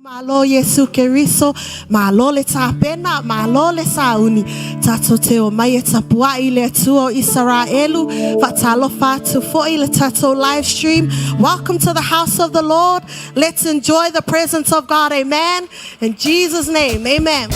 Malo Yesu Keriso, malo le tapena, malo le sauni, tato teo mai tapua ile tuo Israelu, fatalo fatu fo ile tato live stream. Welcome to the house of the Lord. Let's enjoy the presence of God. Amen. In Jesus' name, amen.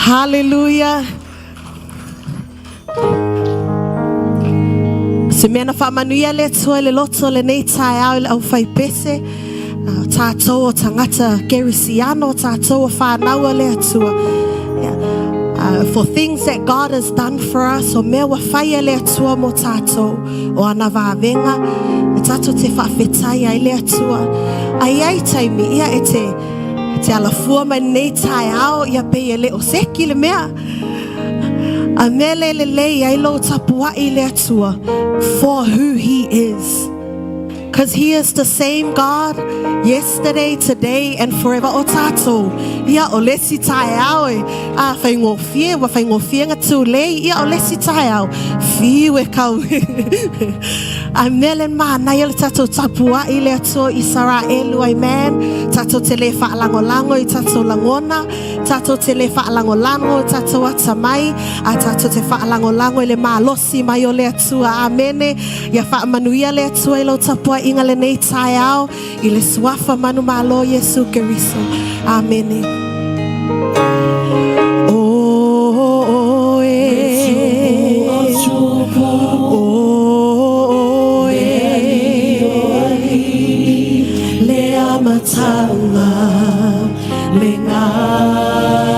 Hallelujah. Se mena whamanuia le tua le loto le nei tae au le au whai pese. Tātou o tangata gerisiano, tātou o whānaua le atua. For things that God has done for us, o mea wa whaia le atua mo tātou. O ana vāwenga, e tātou te whawhetai ai le atua. Ai ai taimi, ia e te alafua mai nei tae au, ia pe e le o seki le mea. A mele le lei ai lo tapua I le atua for who he is. Because he is the same God yesterday, today, and forever. O tātou, ia o lesi tae au e. A whaingofie, wa whaingofie ngā tū lei, ia o lesi tae au. Whiu e kau. A mele mā nai le tātou tapua I le atua Israelu, amen. Tātou te le whaalangolango I tātou langona. Tātou te le whaalangolango I tātou atamai. A tātou te whaalangolango I le mālosi mai o le atua, amene. Ia whaamanuia le atua I lo tapua inga le nei tae au I le suafa manu malo Yesu Keriso. Amene. Le amatanga le ngatanga.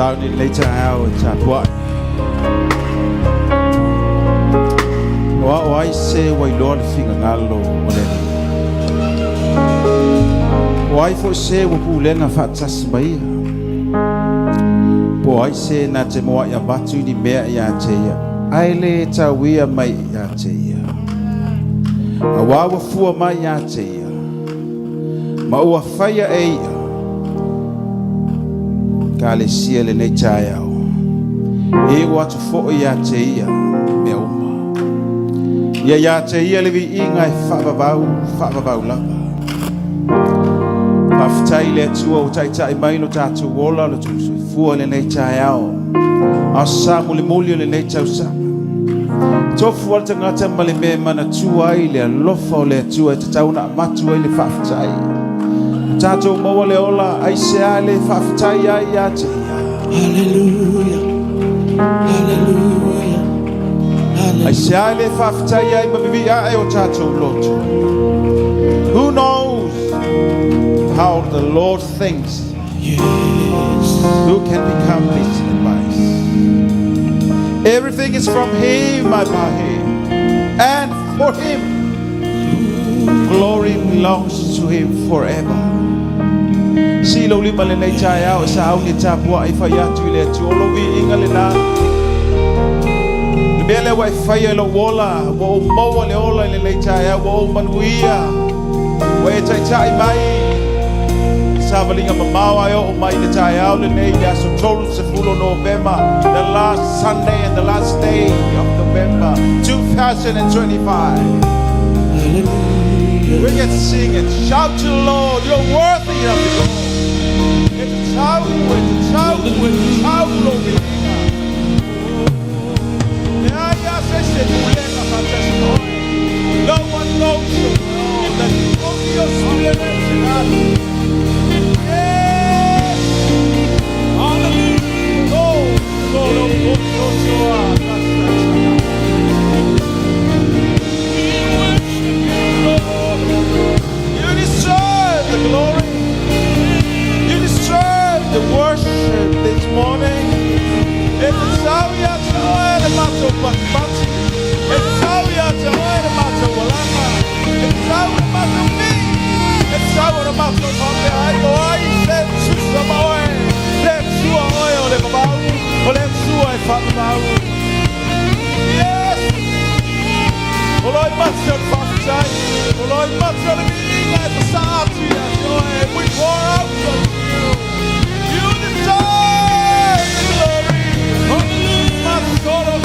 down in later hour what why say why Lord finger ngalo oleni why for say wo pulenga fatsas bai why say na te mo ya batu di me ya te ya aile ta wia mai ya te ya awa wa fu mai ya te ya ma wa faya e kale siele ne chaya e wa tu fo ya te ya me uma ya te ya le vi inga fa ba la aftai le tu o tai tai mai no tatu wola le tu fu le ne chaya asamu le molio le ne chausa tofu wal tanga tamale me mana tu ai le lofa le tu e tauna matu le faftai tato mo le ola ai se ale faftai ai ya te hallelujah hallelujah hallelujah ai se ale faftai ai ma vi ai o tato lot who knows how the Lord thinks who can become this advice. Everything is from Him, by Him, and for Him. Glory belongs to Him forever. Si lo lima le nei chaya o sa au ni tapua I faya tu le tu lo vi ingale na. Le bele wa faya lo wola wo mo le ola le nei chaya wo manuia. Wa chai chai mai. Savalinga mamawa yo mai le tai au le nei ya so tolu se fulo November, the last Sunday and the last day of November 2025. Hallelujah. We get to sing it. Shout to the Lord. You're worthy of it all. It's how no one knows the world that only your spirit is. You deserve the glory. You deserve the worship this morning. It's how we are to oil the matter of Bakbati. It's how we are to oil the matter of Walama. It's how we matter of me. It's how we matter of Mame. I go, I said to some oil. Let's do oil the Babau. Let's do a Babau. Yes. Oloi matter of Bakbati. Oloi matter of being at the Sati. We pour out from you. You deserve the glory. My soul of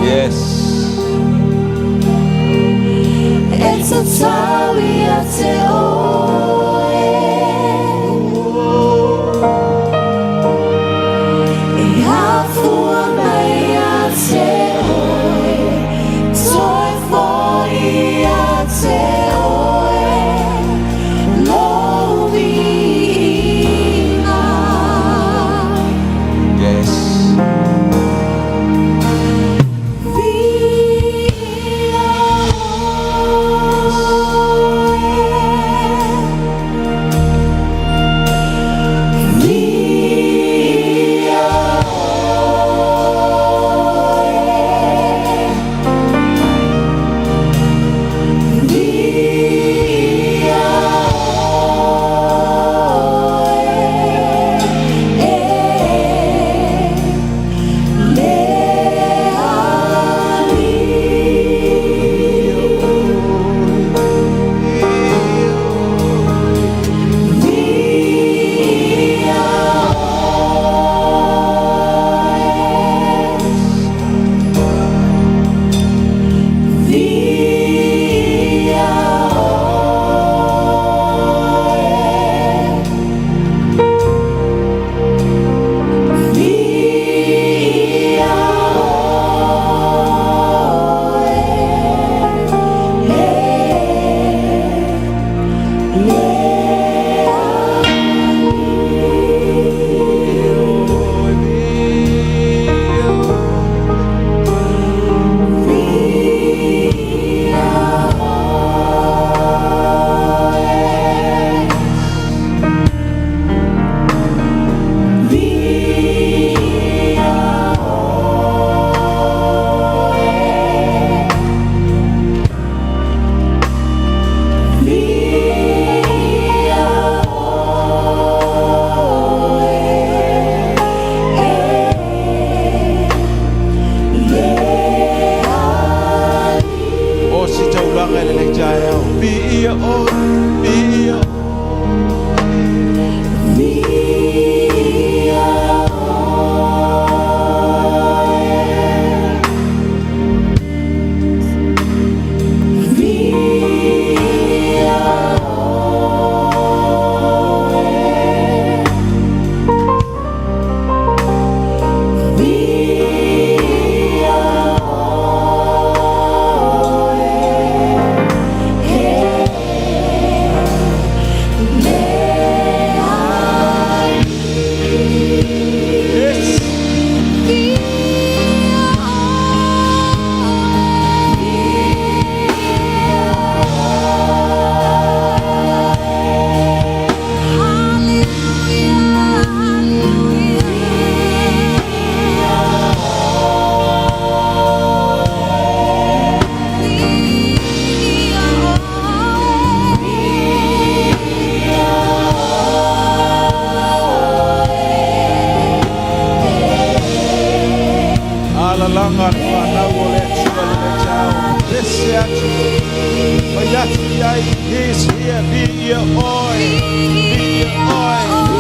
Yes. He's here, be your oil, be your oil.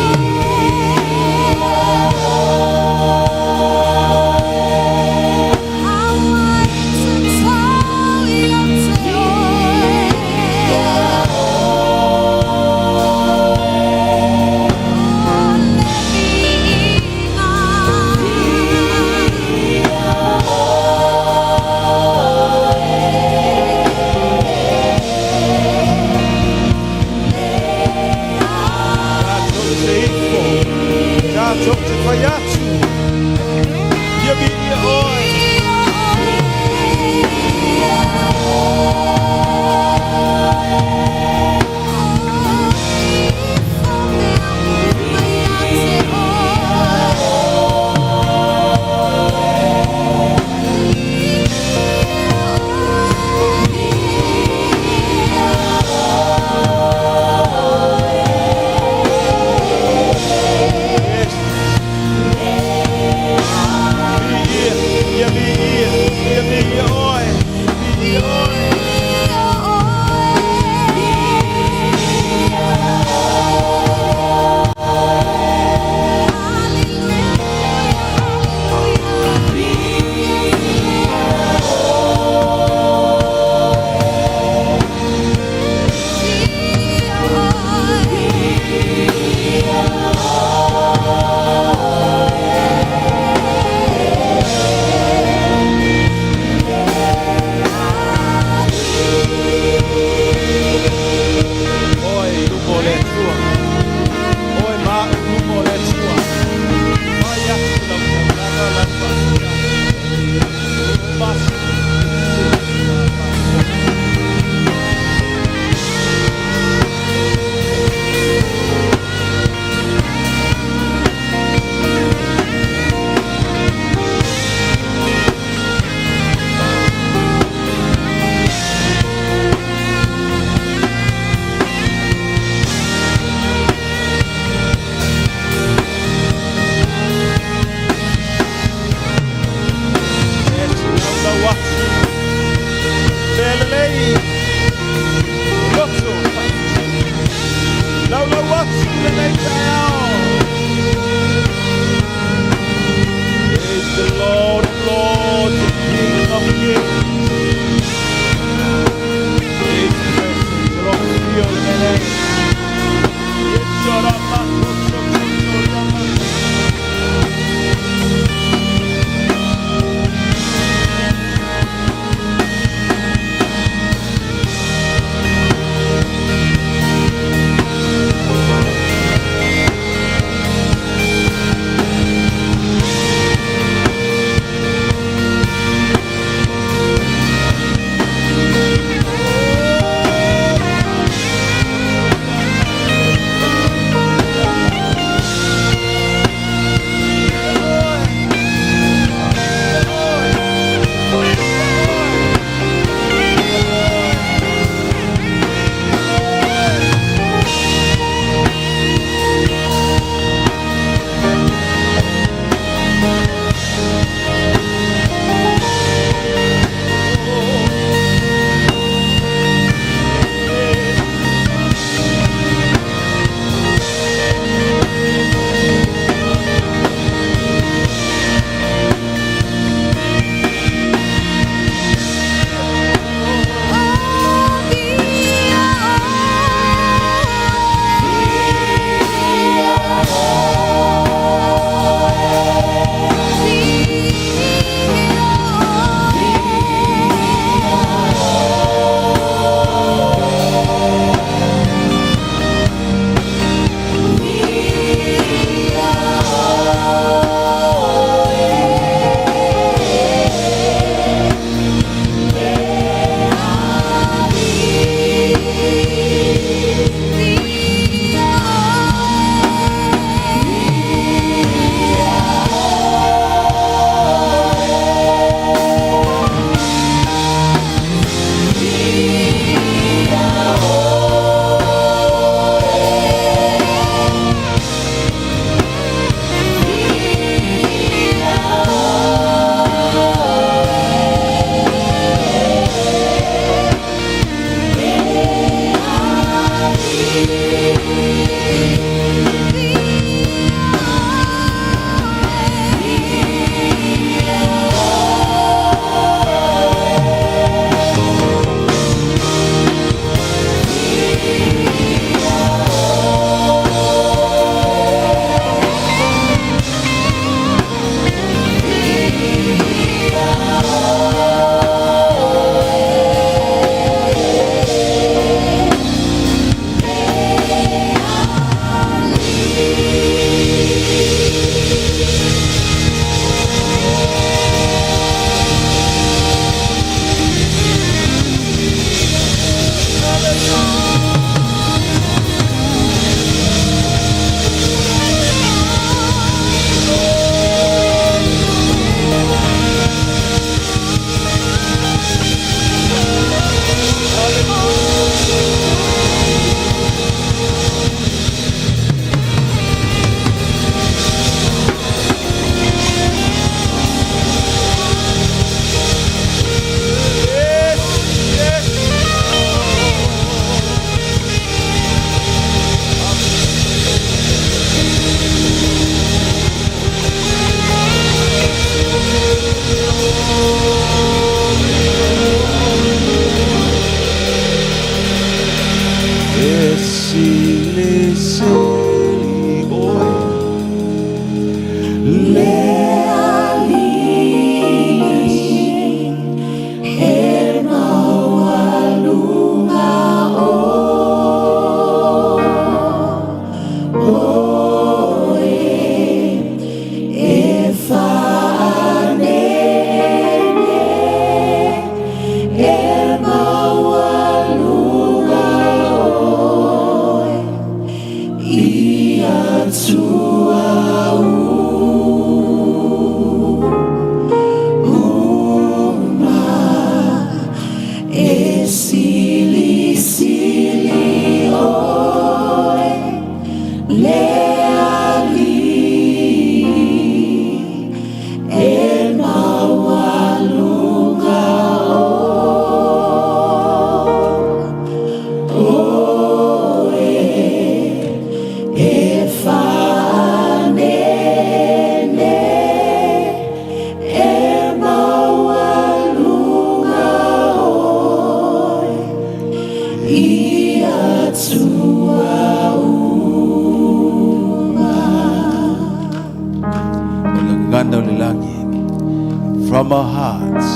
from our hearts.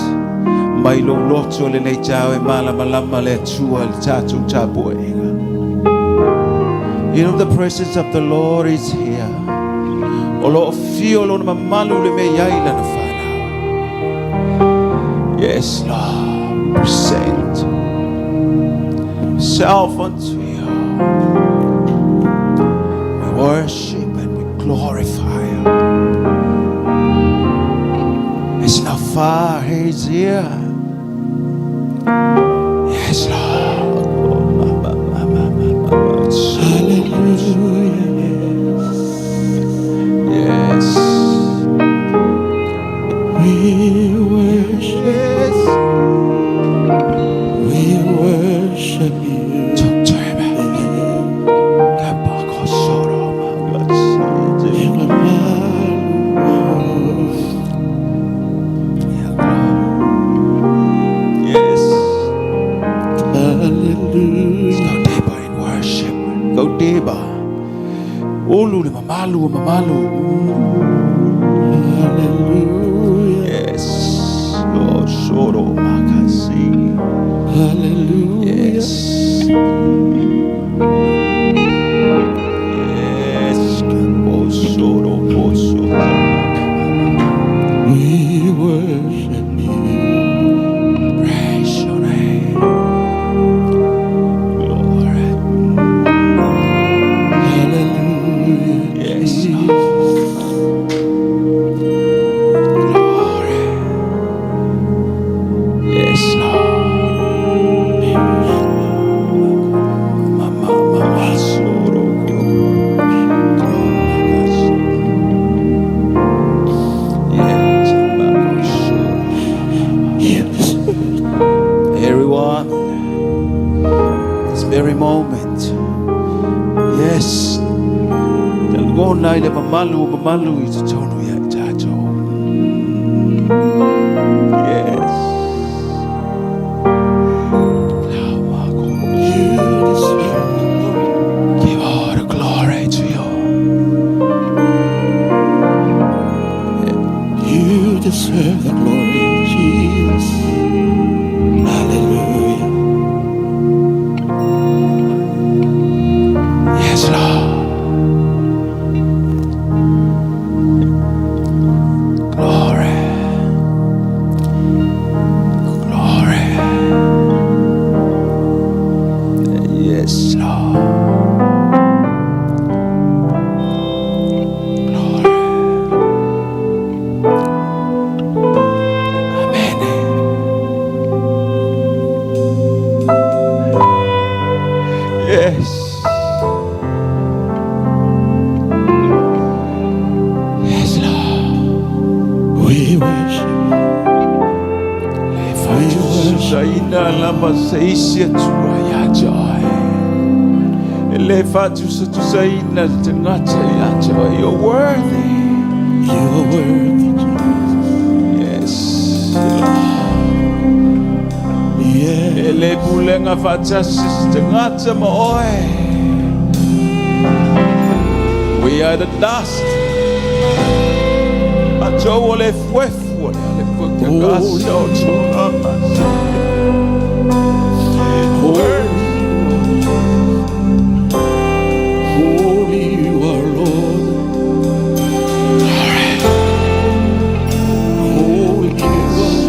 Mai lo loto le nei tau e mala malama le tua le tatu tabuenga. You know the presence of the Lord is here. O lo fio lo na malu le me yaila na whanau. Yes, Lord, present self unto you. We worship and we glorify you. It's not far, He's here. Yes, Lord. Hallelujah. Yes. We worship. We worship you. Ulu mamalu. Hallelujah. Yes. Lord, shoro makasi. Hallelujah. Yes. Yes. Shoro. We worship you. Praise your name. Glory. Hallelujah. Yes, Lord. Glory. Yes, Lord. Mama, soro. Yes. Everyone, this very moment. Yes. Nai le mamalu I te tonu ia I tātou. Yes. Give all the glory to you. You deserve the glory, Jesus. Hallelujah. Yes, Lord. Seisia tua ia joy. Ele fatu sa tu saina te ngata ia joy. You're worthy. You're worthy, Jesus. Yes, Lord. Yeah. Ele pulenga fatasis te ngata mo oe. We are the dust. Ato ole fuefu ole puka gaso tu amas. Holy you are, Lord. Holy you are.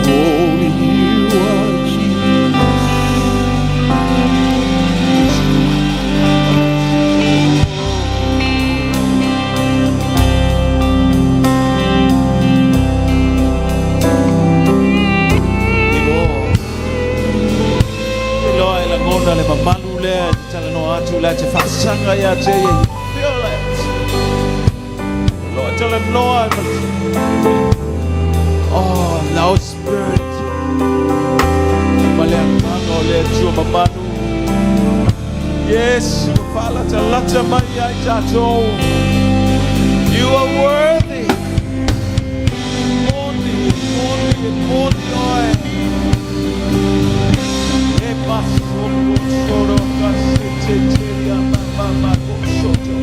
Holy you are, Jesus. Le mamalu le tala no atu le te fasanga ya te feel it. Lord, tell him, Lord. Oh, now Spirit. Male mango le tu mamalu. Yes, fala te lata maya tato. You are worthy. Only, Lord. Soro kasete ya mama makosoto.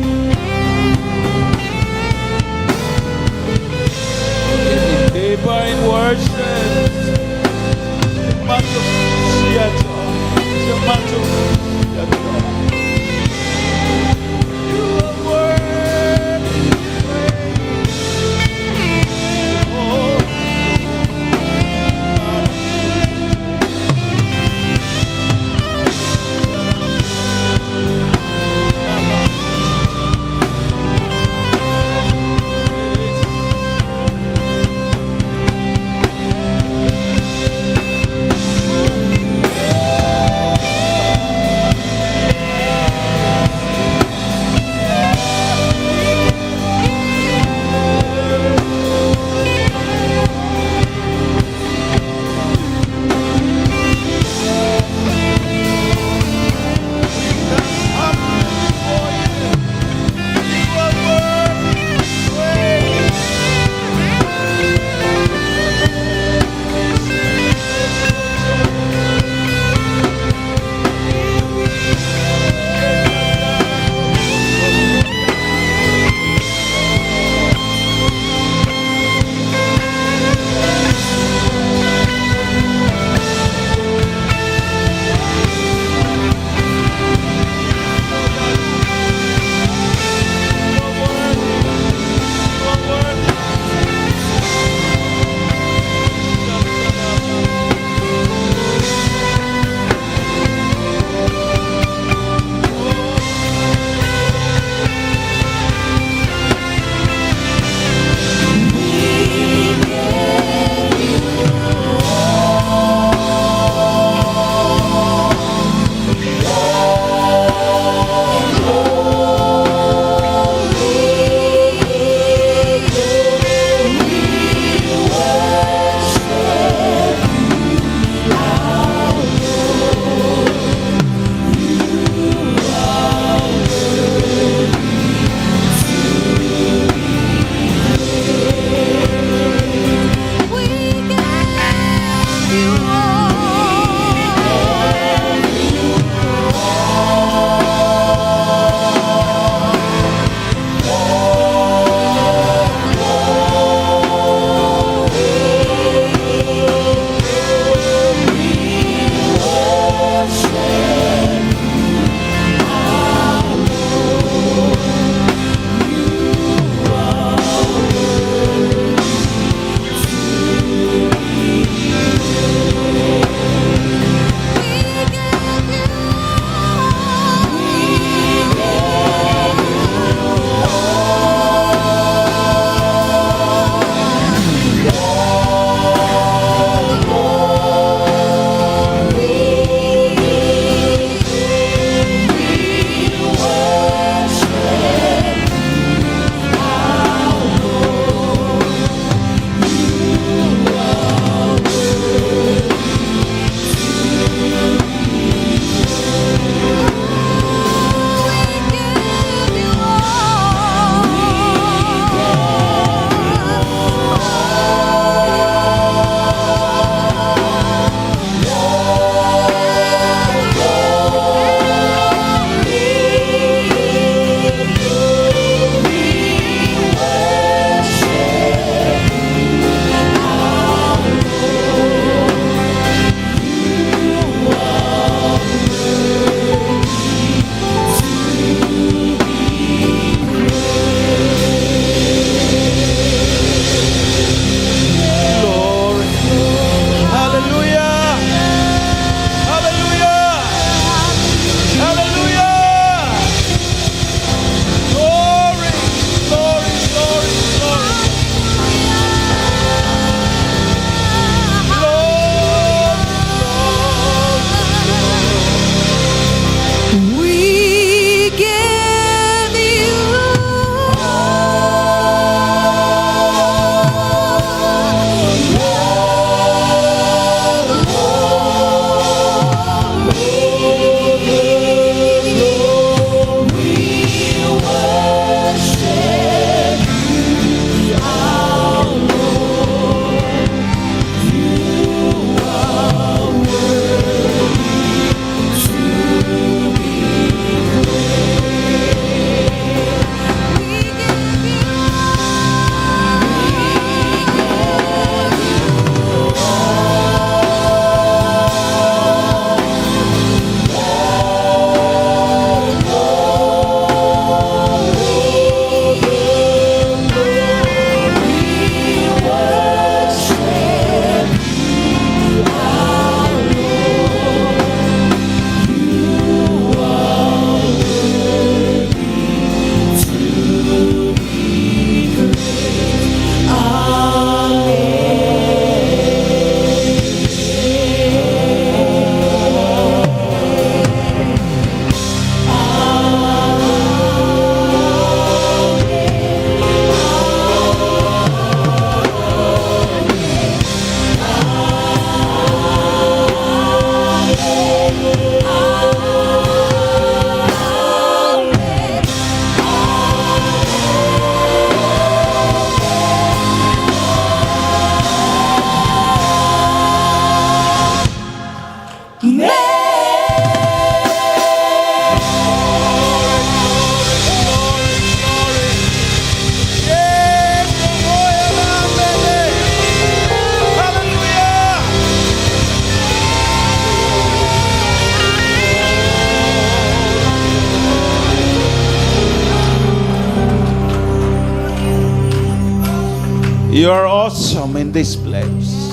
You are awesome in this place.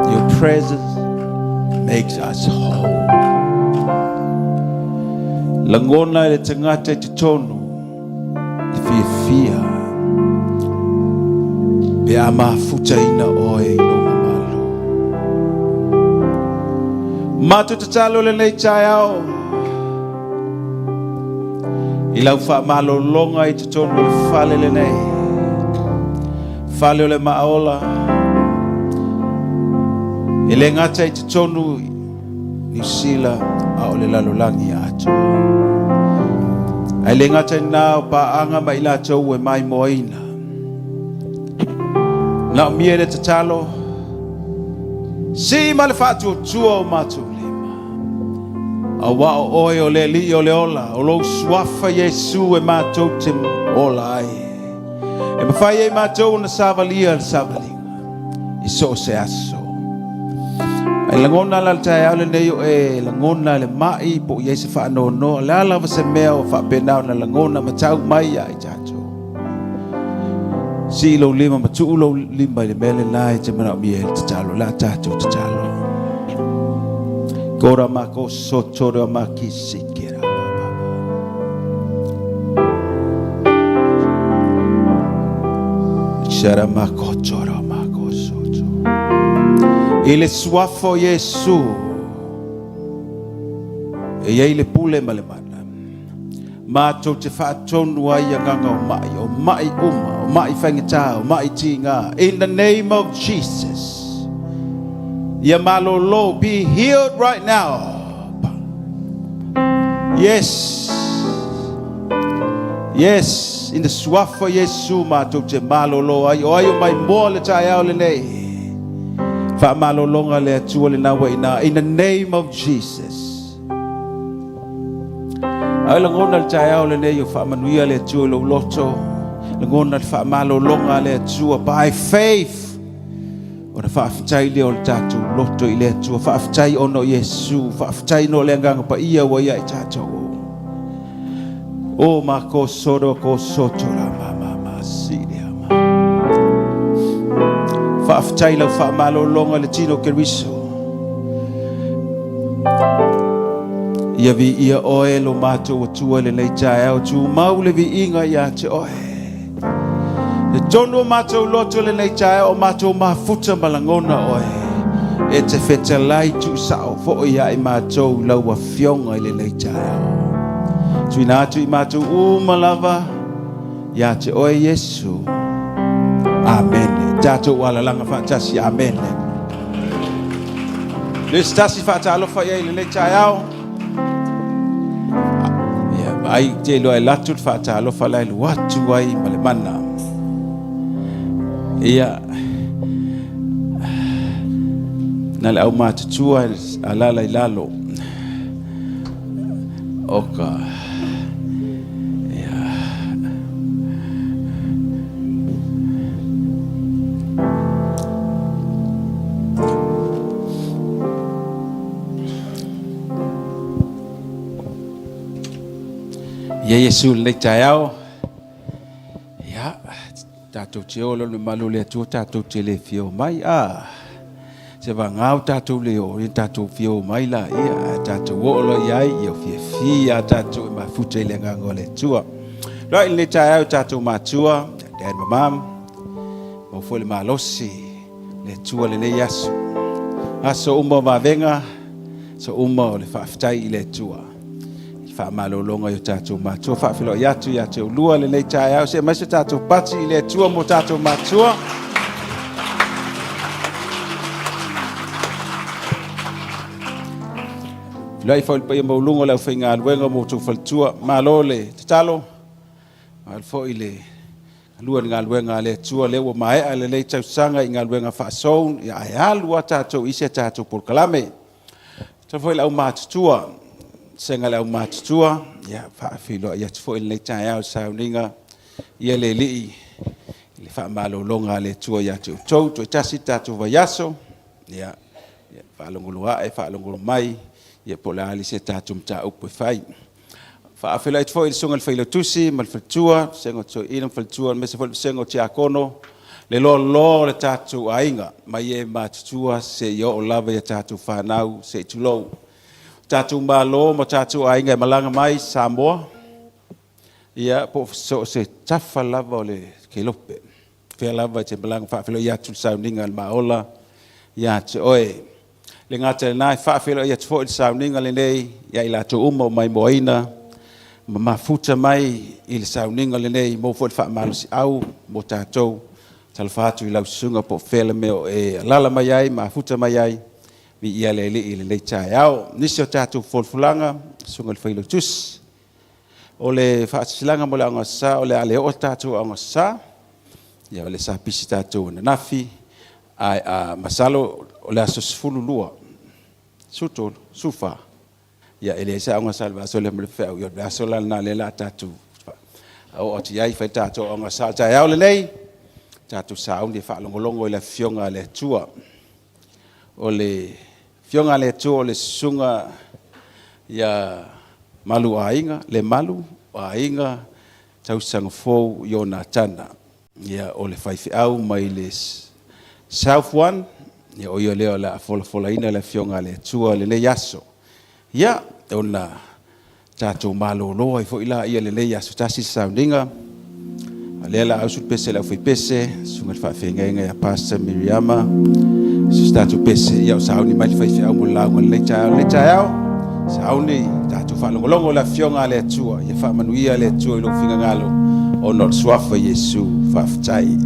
Your presence makes us whole. Langona le tangata titono fia be ama futa ina oe no mamalo. Matu tatalo le nei chayao. Ilau fa malo longa I titono le fale le nei. Fale le maola. Ile ngata I titono ni sila au le lalolangi ato. Ai le ngata nao pa anga mai la tau e mai moina. Na mie le tatalo. Si male fatu tua o matu lima. A wa o oi o le li o le ola. O lo swafa Yesu e matu tim ola ai. E mawhai e matu na savalia le savalinga. I so se aso. Ai langona la tai au le nei o e langona le mai po Yesu fa no no la la se mea o fa pena na langona matau mai ai tato. Si lo lima matu lo lima le mele lai te mana miel tatalo la tato tatalo. Kora mako sotora makisikira. Shara mako chora. Ele suafo Yesu e ia le pule malemana ma to te fatonu ai nganga o mai uma o mai fangita o mai tinga in the name of Jesus. Ya malolo be healed right now. Yes, yes, in the suafo Yesu ma to te malolo ai o mai mo le tai au le nei. In the name of Jesus. By faith. Oh, Mako Soro Ko Sotora Mama Sidia. Fa'aftai lau fa'amalolonga le tino keriso. Ia vi ia oe lo mātou atua le leitai au tu mau le vi inga ia te oe. Le tono mātou loto le leitai o mātou mafuta malangona oe. E te whetalai tu sao fo ia I mātou lau a fionga I le leitai au. Tuina atu I mātou umalava ia te oe Yesu. Amen. Tato wala langa fantasi amen. Le stasi fata alofa ia le chayao. Ya ai te lo ai latut fata alofa lai watu ai malemana. Ia nale au matutua alala ilalo. Oka. Ya Yesu le tayao ya tatou te olo le malu le tu tatou te le fio mai se va ngau tatou le o tatou fio mai la ya tatou olo ya yo fia tatou ma fute le ngango le tua lo le tayao tatou matua dan mamam mo fo le malosi le tua le yasu aso umba va venga so umba le faftai le tua fa malolonga yo tatou matua fa filo yatu yatu lua le nei tai au se mai se tatou pati le tua mo tatou matua lai fa pa mo lungo la finga alwenga mo tu faltua malole tatalo al fo ile lua ngalwenga le tua le wo mai ale le tau sanga ngalwenga fa son ya ya lua tatou ise tatou por kalame to foi la matua senga le matutua ya fa filo ya fo le tai au sauninga ia le li le fa malolonga le tua ya tu to tasita tu vayaso ya fa longolua e fa longolo mai ia pola ali se tatum ta upu fai Whaafela i tfo i sunga le whailo tusi, ma le whaltua, sengo to ina whaltua, me se whaltua sengo tia kono, le lo le tātou ainga, mai e mātutua se i o lava i tātou whanau, se i tulou. Tātou mālo, ma tātou ainga e malanga mai, Samoa, ia po so se tafa lava o le kelope. Whea lava i te malanga whaafela i atu sauninga le maola, ia te oe. Le ngata le nai whaafela i atu fo i sauninga le nei, ia i lato uma o mai moaina, ma mafuta mai i le sauninga le nei, mo fo i whaamalo si au, mo tātou, talafatu i lau sunga po whela meo e lala mai ai, mafuta mai ai, mi ia le i le nei tae au. Nisi o tātou folfulanga, sunga le whailo tus, o le whaasilanga mo le anga sa, o le ale o tātou anga sa, ia le sa pisi tātou na nafi, ai a masalo o le aso sifulu lua, sutol, sufa, ia ele sa anga sa le aso le mo le whau, ia le aso lana le la tātou, o ati ai whai tātou anga sa, tae au le nei, tātou sauni e whaalongolongo i le fionga le tua, o le fionga le tua o le sunga ia malu ainga, le malu ainga tausanga fou i o nā tana. Ia o le whaifi au mai le South One, ia o ia leo la fola ina le fionga le tua le nei aso. Ia o na tātou malo loa i fo ila ia le nei aso tasi saundinga, Lela au sul pese la fui pese, sunga fa fenga ya Pastor Miriama. Statu pese ia sauni mai fa fi au mo la ngol le chao. Sauni tatu fa longo la fionga le tua, ia fa manuia le tua i lo finga ngalo. O no swafa Yesu fa ftai.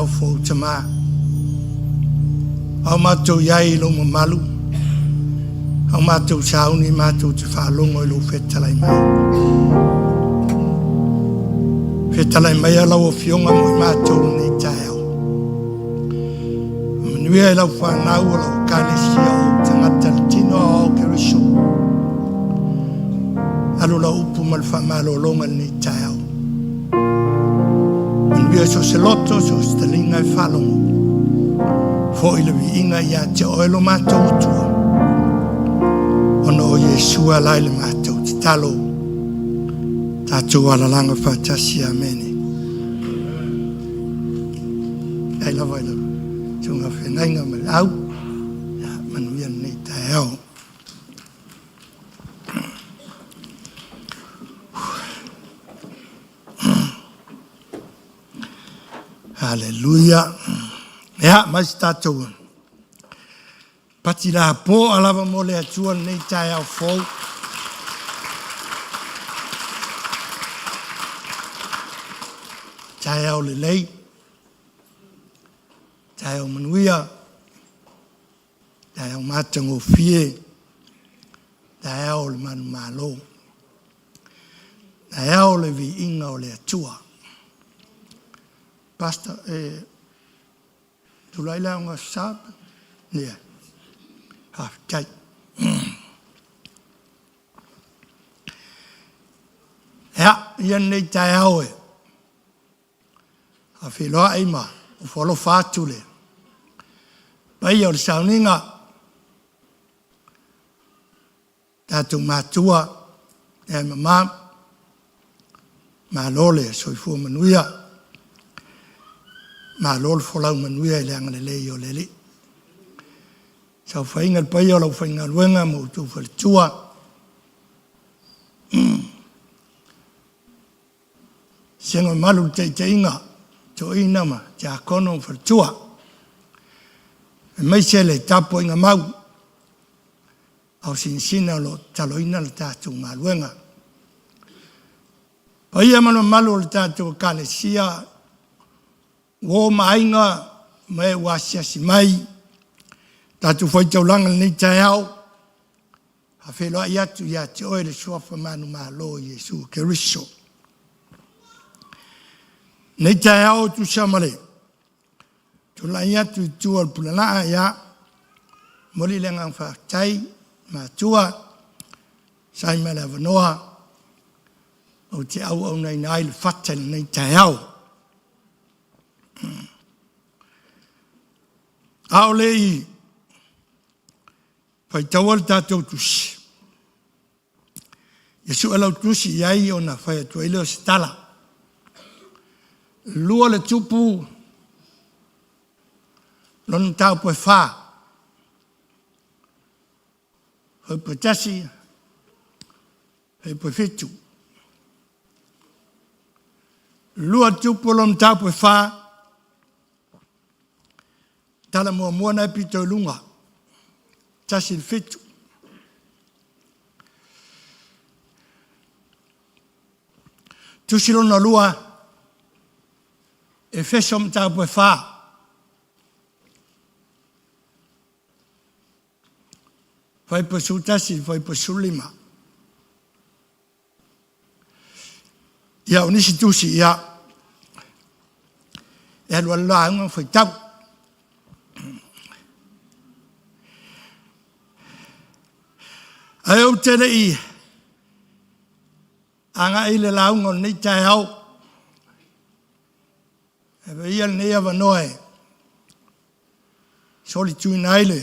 fo tama au matou yai lo malu au matou sauni matou te whalongo i lo whetalai mai whetalai mai ala o fionga mo i matou nei tae au manuia i lau whanau o lau kālesia o tangata tino o Keriso alu lau upu mal whamalo longa nei tae au manuia so se loto so stalinga i whalongo fo i lewi inga ia te oelo matou utua ono o Yesua laile matou te talo tātou ala langa whatasi amene ai lava tunga whenainga me au manuia nei tae au Hallelujah. Ya, mas tātou. Pati la po alava mo le atua nei tae au fou. Tae au le lei. Tae au manuia. Tae au matango fie. Tae au le manu malo. Tae au le vi inga o le atua. Pastor, tulai la nga sab, nia, half tight. Ja, ian nei tae au e. A whiloa eima, o wholo whātule. Pai o le sauninga, tātou mātua, e mamā, mā lole, soifua manuia, ma lol folau manuia le anga le yo lele sa fainga pai o la fainga luenga mo tu faltua sengo malu te inga to ina ma ja kono faltua mai sele tapo inga mau au sinsina lo taloina le tatu maluenga pai amano malu le tatu kalesia wo mainga me wasia si mai tatu foi taulanga ni taiao a felo ia tu ia te oile suafa manu malo Yesu Keriso ni taiao tu samale tu la ia tu al pulana ia moli lenga fa tai ma tua sai mala vanoa o te au nei nai le fatel ni taiao au lei fai tawal tātou tusi Yesu alau tusi iai o na fai atua ileo stala lua le tupu lon tau poe wha fai poe tasi fai poe fitu lua tupu lon tau poe wha tala mua na pito lunga tasi fitu tusilona lua e fesom ta po fa fai po sutasi fai po sulima ya unisi tusi ya e lo la nga fai tau ai o tele i anga ile laungo ni tai au e veia ne ava noe soli tu naile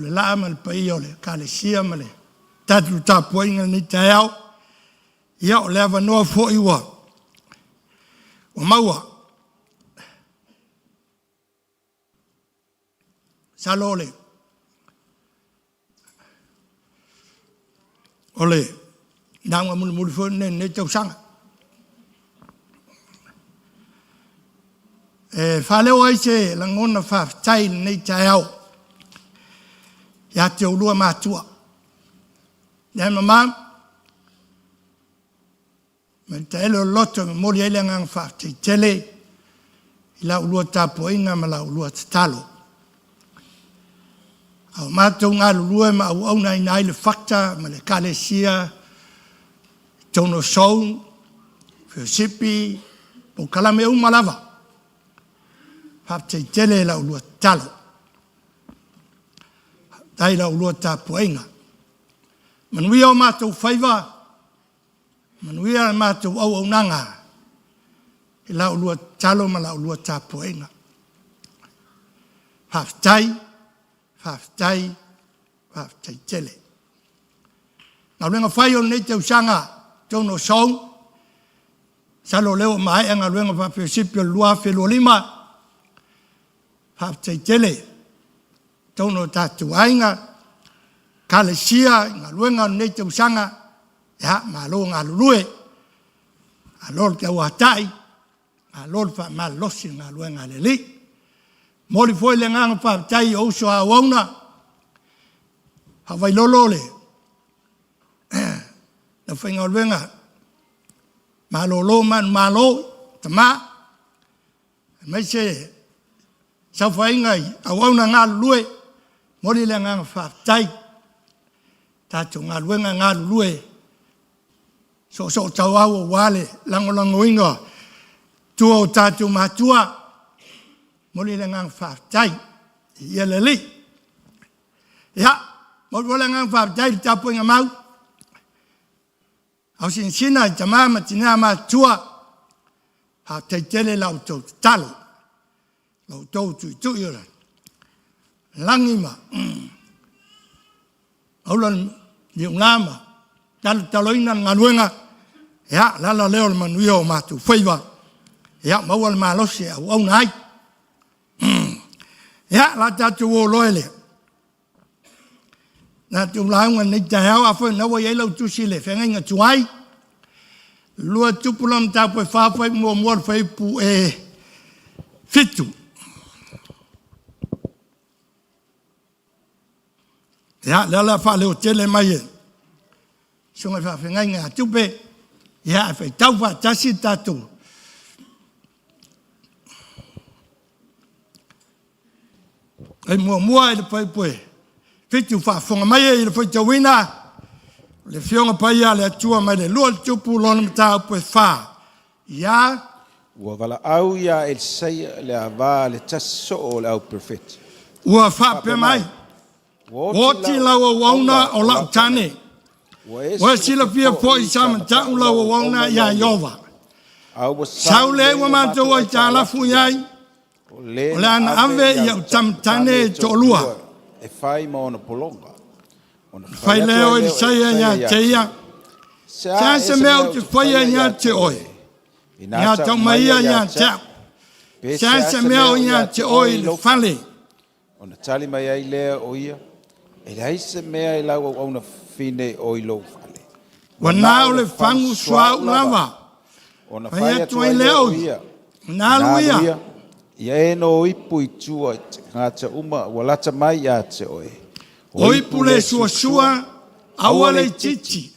le la mal paiole kale sia male tatu ta poinga ni tai au ia o le ava noe fo iwa o maua salole ole đang mà một phương nên châu sang pha leo ấy chứ là ngôn là pha chay này chào ya châu đua mà chua để mà mình thấy lo lót cho một cái là ngang pha thì chele la ulua tapuinga ma la ulua talo. Au mātou ngā lulua ma au nai nai le fakta ma le kalesia, tono sou, Whiosipi, po kalame u malawa. Haptei tele la ulua talo. Tai la ulua tapuinga. Manuia o mātou whaiva, manuia o mātou au nanga, i la ulua talo ma la ulua tapuinga. Haptai tele. Nau lenga whai o nei te usanga, tono song, salo leo mai anga luenga pa Whiosipi o lua whelo lima, haptai tele, tono tatu ainga, kalesia, ngā luenga nei te usanga, ma lo ngā lulue, a lol te uatai, a lol fa ma losi ngā luenga leli. Mori foi le nganga pa tai o so a wauna. Ha vai lolole. Na whainga luenga. Ma lolo man ma lo tama. Mai se sa whainga a wauna ngā lulue. Mori le nganga pa tai. Tato ngā luenga ngā lulue. So tau au wale lango inga. Tua o tato matua. Moli le ngang whaatai, ia le li. Ia, moli le ngang whaatai, tapu inga mau. Au sina i tamama tina matua, haatai tele lau tau talo, lau tau tui ora. Langi ma, aulan liung lama, talo ina nganuenga, ia, lala leo le manuia o matu whaiva, ia, maua le malosi au nai. Ya, la tatu o loele. Na tu launga ni te hao a whai nawa iei lau tusile, whenga inga tuai. Lua tupulam tapu e whawhai mua whai pu e fitu. Ya, lala whaleo tele mai e. Sunga whenga inga tupe. Ya, whai tauwa tasi tatu. Ai mua e le pai poe. Fitu whaafonga mai e le pai tawina. Le whionga pai a le atua mai le lua le tupu lona mta poe wha. Ia. Ua wala au ia el sei le ava le taso o le au perfect. Ua wha pe mai. Woti lawa wauna o lau tane. Ua sila pia po i sama tau lawa wauna ia iova. Sau le ua mātou ai tā lafu iai. O le ana ave ia utamtane tolua. E whai ma ona polonga. Whai leo i saia ia te ia. Sa se mea te whaia ia te oi. Ia tau maia ia te au. Sa se mea ia te oi le whale. Ona tali mai ai lea o ia. E lai se mea i lau au na whine o i lo whale. Wana o le whangu sua ulawa. Ona whai whai atu ai leo ia. Nā luia. Ia e no ipu i tua ngā te uma walata mai a te oe. Oipu le sua aua le titi.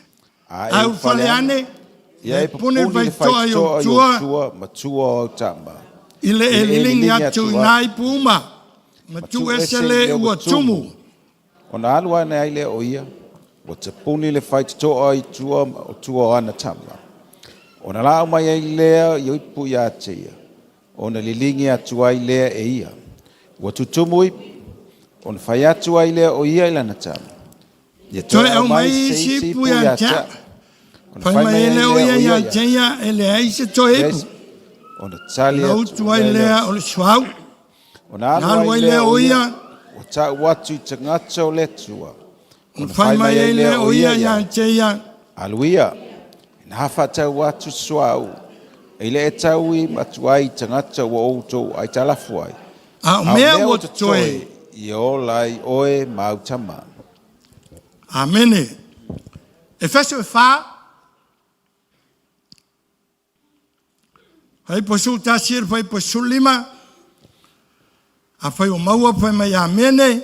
Au whale ane. Ia e pune vai vai toa i o tua. ma tua o tama. Ile e lilingi atu i nā ipu uma. Ma tu ese le ua tumu. Ona alua ne ai le o ia. O te puni le vai toa i tua o tua o ana tama. Ona lau mai ai lea i oipu i a te ia. Ona lilingi atu ai lea e ia. Ua tutumui, ona whai atu ai lea o ia ilana tama. Ia Toe au mai si pu ia ta. Whai mai e leo ia ia teia e le aise toe ipu. Ona tali atu. Nau tu ai lea o le suau. Ona Nalu ai lea o ia. O ta watu i te ngata o le tua. Ona whai mai e lea o ia ia teia. Aluia. Na hafa ta watu suau. Ele e tau i matuai tangata wa outou ai talafu ai. A mea o te toe. I o lai oe mautama. Amene. E feso e wha. Hai po su tasir, hai po su lima. A whai o maua, whai mai amene.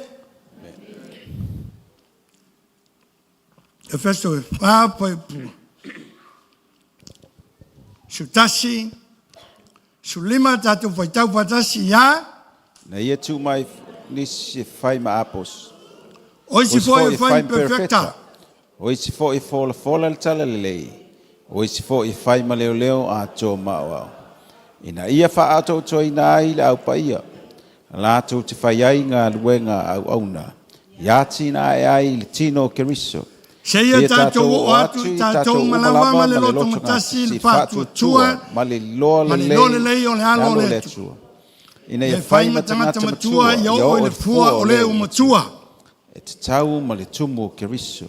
E feso e wha, whai po. Sutasi, Sulima tātou whaitau patasi ia. Na ia tu mai nisi fai ma apos. Oisi fo e fai perfecta. Oisi fo e fola le tala le lei. Oisi fo e fai ma leo a tō mao. Ina ia wha ato to ina ai le au pa ia. Lātou te whai ai ngā luenga au auna. Ia tina e ai le tino keriso. Seia tātou o atu, tātou malawa ma le loto matasi le pātua tua. Ma le loa le lei o le alo le atu. Ina ia E whai ma tangata matua, ia o le fua o le o matua. E te tau ma le tumu o keriso.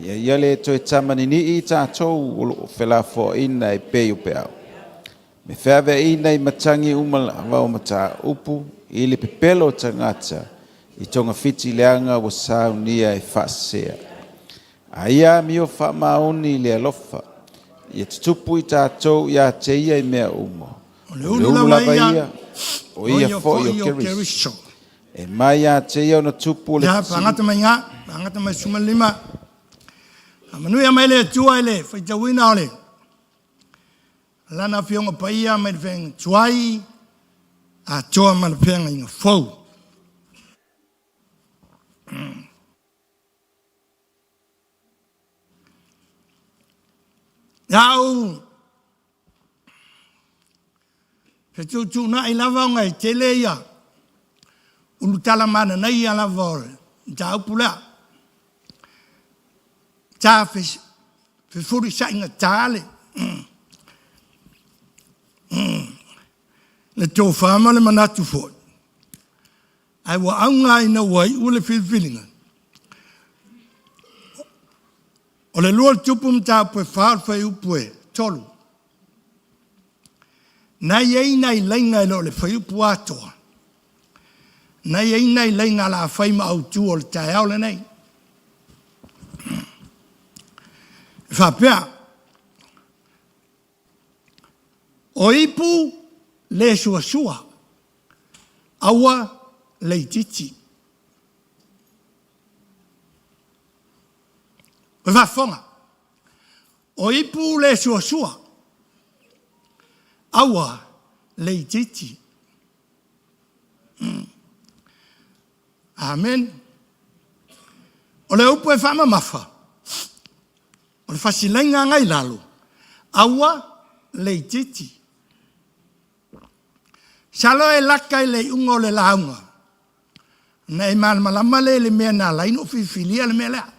Ia le to e tamani ni i tātou o whela fo ina e peo peau. Me whaawe ina i matangi umal awao mata upu, i le pepelo tangata, i tonga fiti leanga wa sau nia e whaasea. Aia mi o wha maoni le alofa, i te tupu i tātou i a te ia i mea umo. O le unu lava ia, o ia fo i o keriso. E mai a te ia o na tupu le tisi. Ia, pangata mai ngā, pangata mai suma lima. Manui a mai le tua ele, whaitawina ole. Lana fionga paia mai whenga tuai, a toa mana whenga inga fau. Iau, Petu tu na I lava ngai tele ia, ulu tala mana na ia lava ore, ta upula. Ta furi sa inga tale. Le tō whama le manatu fōi. Ai wa aunga ina wai ule whilwhilinga. O le lua tupu mta pue whārwhai upue, tolu. Nai ei nei lainga ilo le whai upu atoa. Nai ei nei lainga la whaima au tu o le tae au le nei. Whapea. O ipu le sua awa le titi. O whafonga. O ipu le sua awa le titi. Amen. O le upu e whama mafa. O le whasilenga ngai lalo. Awa le titi. Salo e laka I le ungo le launga. Na e malama le mea na laino fifilia le mea lea.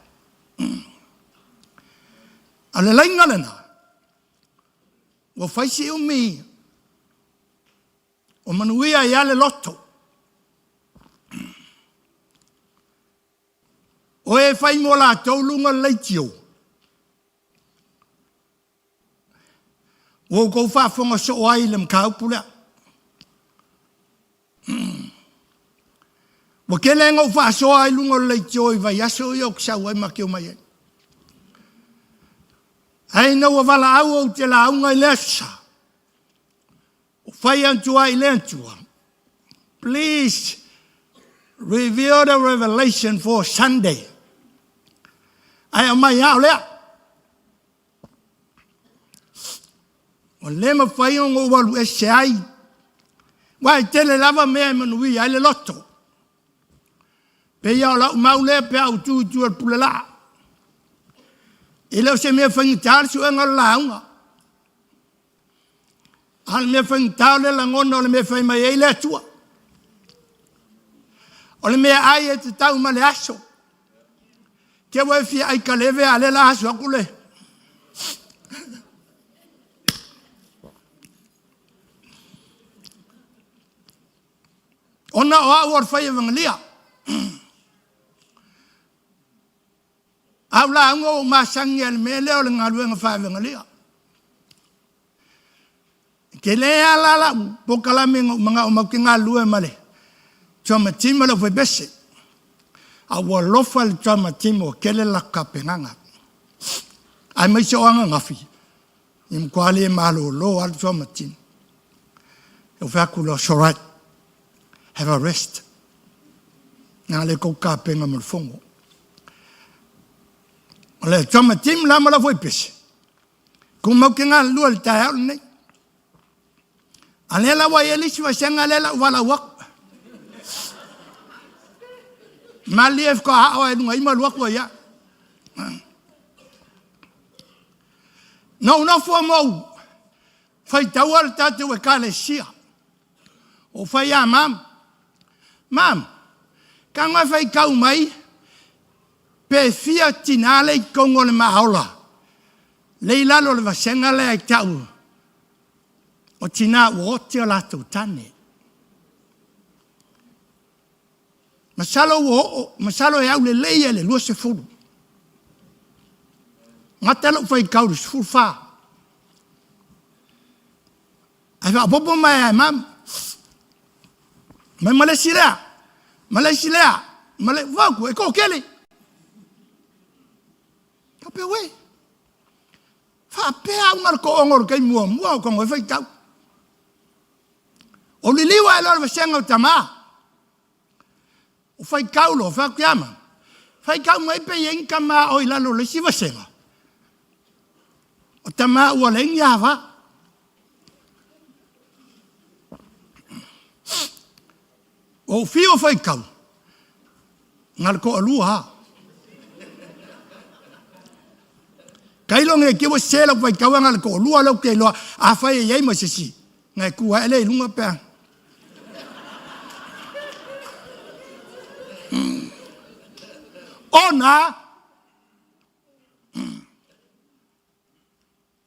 A le lainga le na. O whaisi umi. O manuia I ale loto. O e whai mo la taulunga leitio. O kou whafonga so ai le mkaupulea. Wa kele ngau fa so ai lungo le joy va yaso yo ksa wa ma ke o mai. Ai no wa la au te la unga lesa. O fai antu ai lentua. Please reveal the revelation for Sunday. Ai mai au le. O le ma fai ngo wa lu sai. Wa tele lava me manui ai le lotto. Pe ia la maule pe au tu al pulela. Ele se me fangitar su en la unga. Al me fangitar le langono le me fai mai ele tua. O le me ai e tau male aso. Ke wa fi ai kaleve ale la aso akule. Ona o or fai evangelia. Aula ngo masangi al mele o ngalu nga fa evangelia. Kele ala la bokala mengo mga o makinga lue male. Choma timo lo bese. A wo lofal choma timo kele la kapenganga. Ai mai so anga ngafi. Im kwali malo lo al choma tim. O fa kulo sorat. Have a rest. Nga le ko kapenga mo fongo. Le choma tim la mala foi pese. Como que nga lu al tael nei. Alela wa elisi wa senga lela wala wak. Malief ko ha o ngai mal wak wa ya. No fo mo. Fai tawal tatu e kale sia. O fai ya mam. Mam. Kanga fai kau mai. Pe fia tinale kongo le mahola. Leila lo le vasenga le ai tau. O tina wote o lato tane. Masalo e au le leia le lua se furu. Ngatalo fai kau le sfuru faa. Ai fa popo mai ai mam. Mai Malaysia. Male vaku e ko kele. Kape we. Fa pea ungar ko ongor kai mua ko ngoi fai tau. O li liwa e lor vasenga o tama. O fai kau lo fa kiama. Fai kau mai pe yen kama o ilalo le si vasenga. O tama ua le ngiava. O fio fai kau. Ngal ko alua. Kailong e kiwa sela fai kau ngal ko alua lo ke lo a fai ye ma sisi. Ngai ku ele lunga pe. Ona.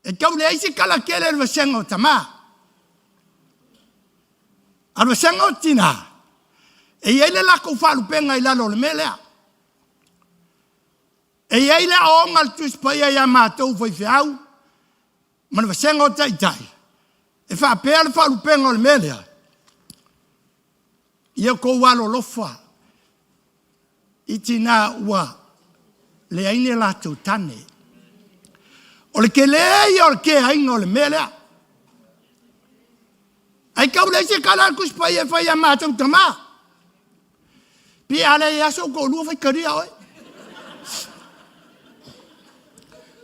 E kau le isi kala kele le vasenga o tama. Al vasenga o tina. E ele la ko falu penga ila lo le melea. E ele o ngal tus pa ya matou foi fiau. Man vasenga o tai. E fa per falu penga le melea. Ia ko walo lofa. Itina wa le aine la tu tane. O le kele o le ke ainga o le melea. Ai kau le se kala kus pa ia fa ya matou tama. Pi ale ya so ko lu fai kari oi.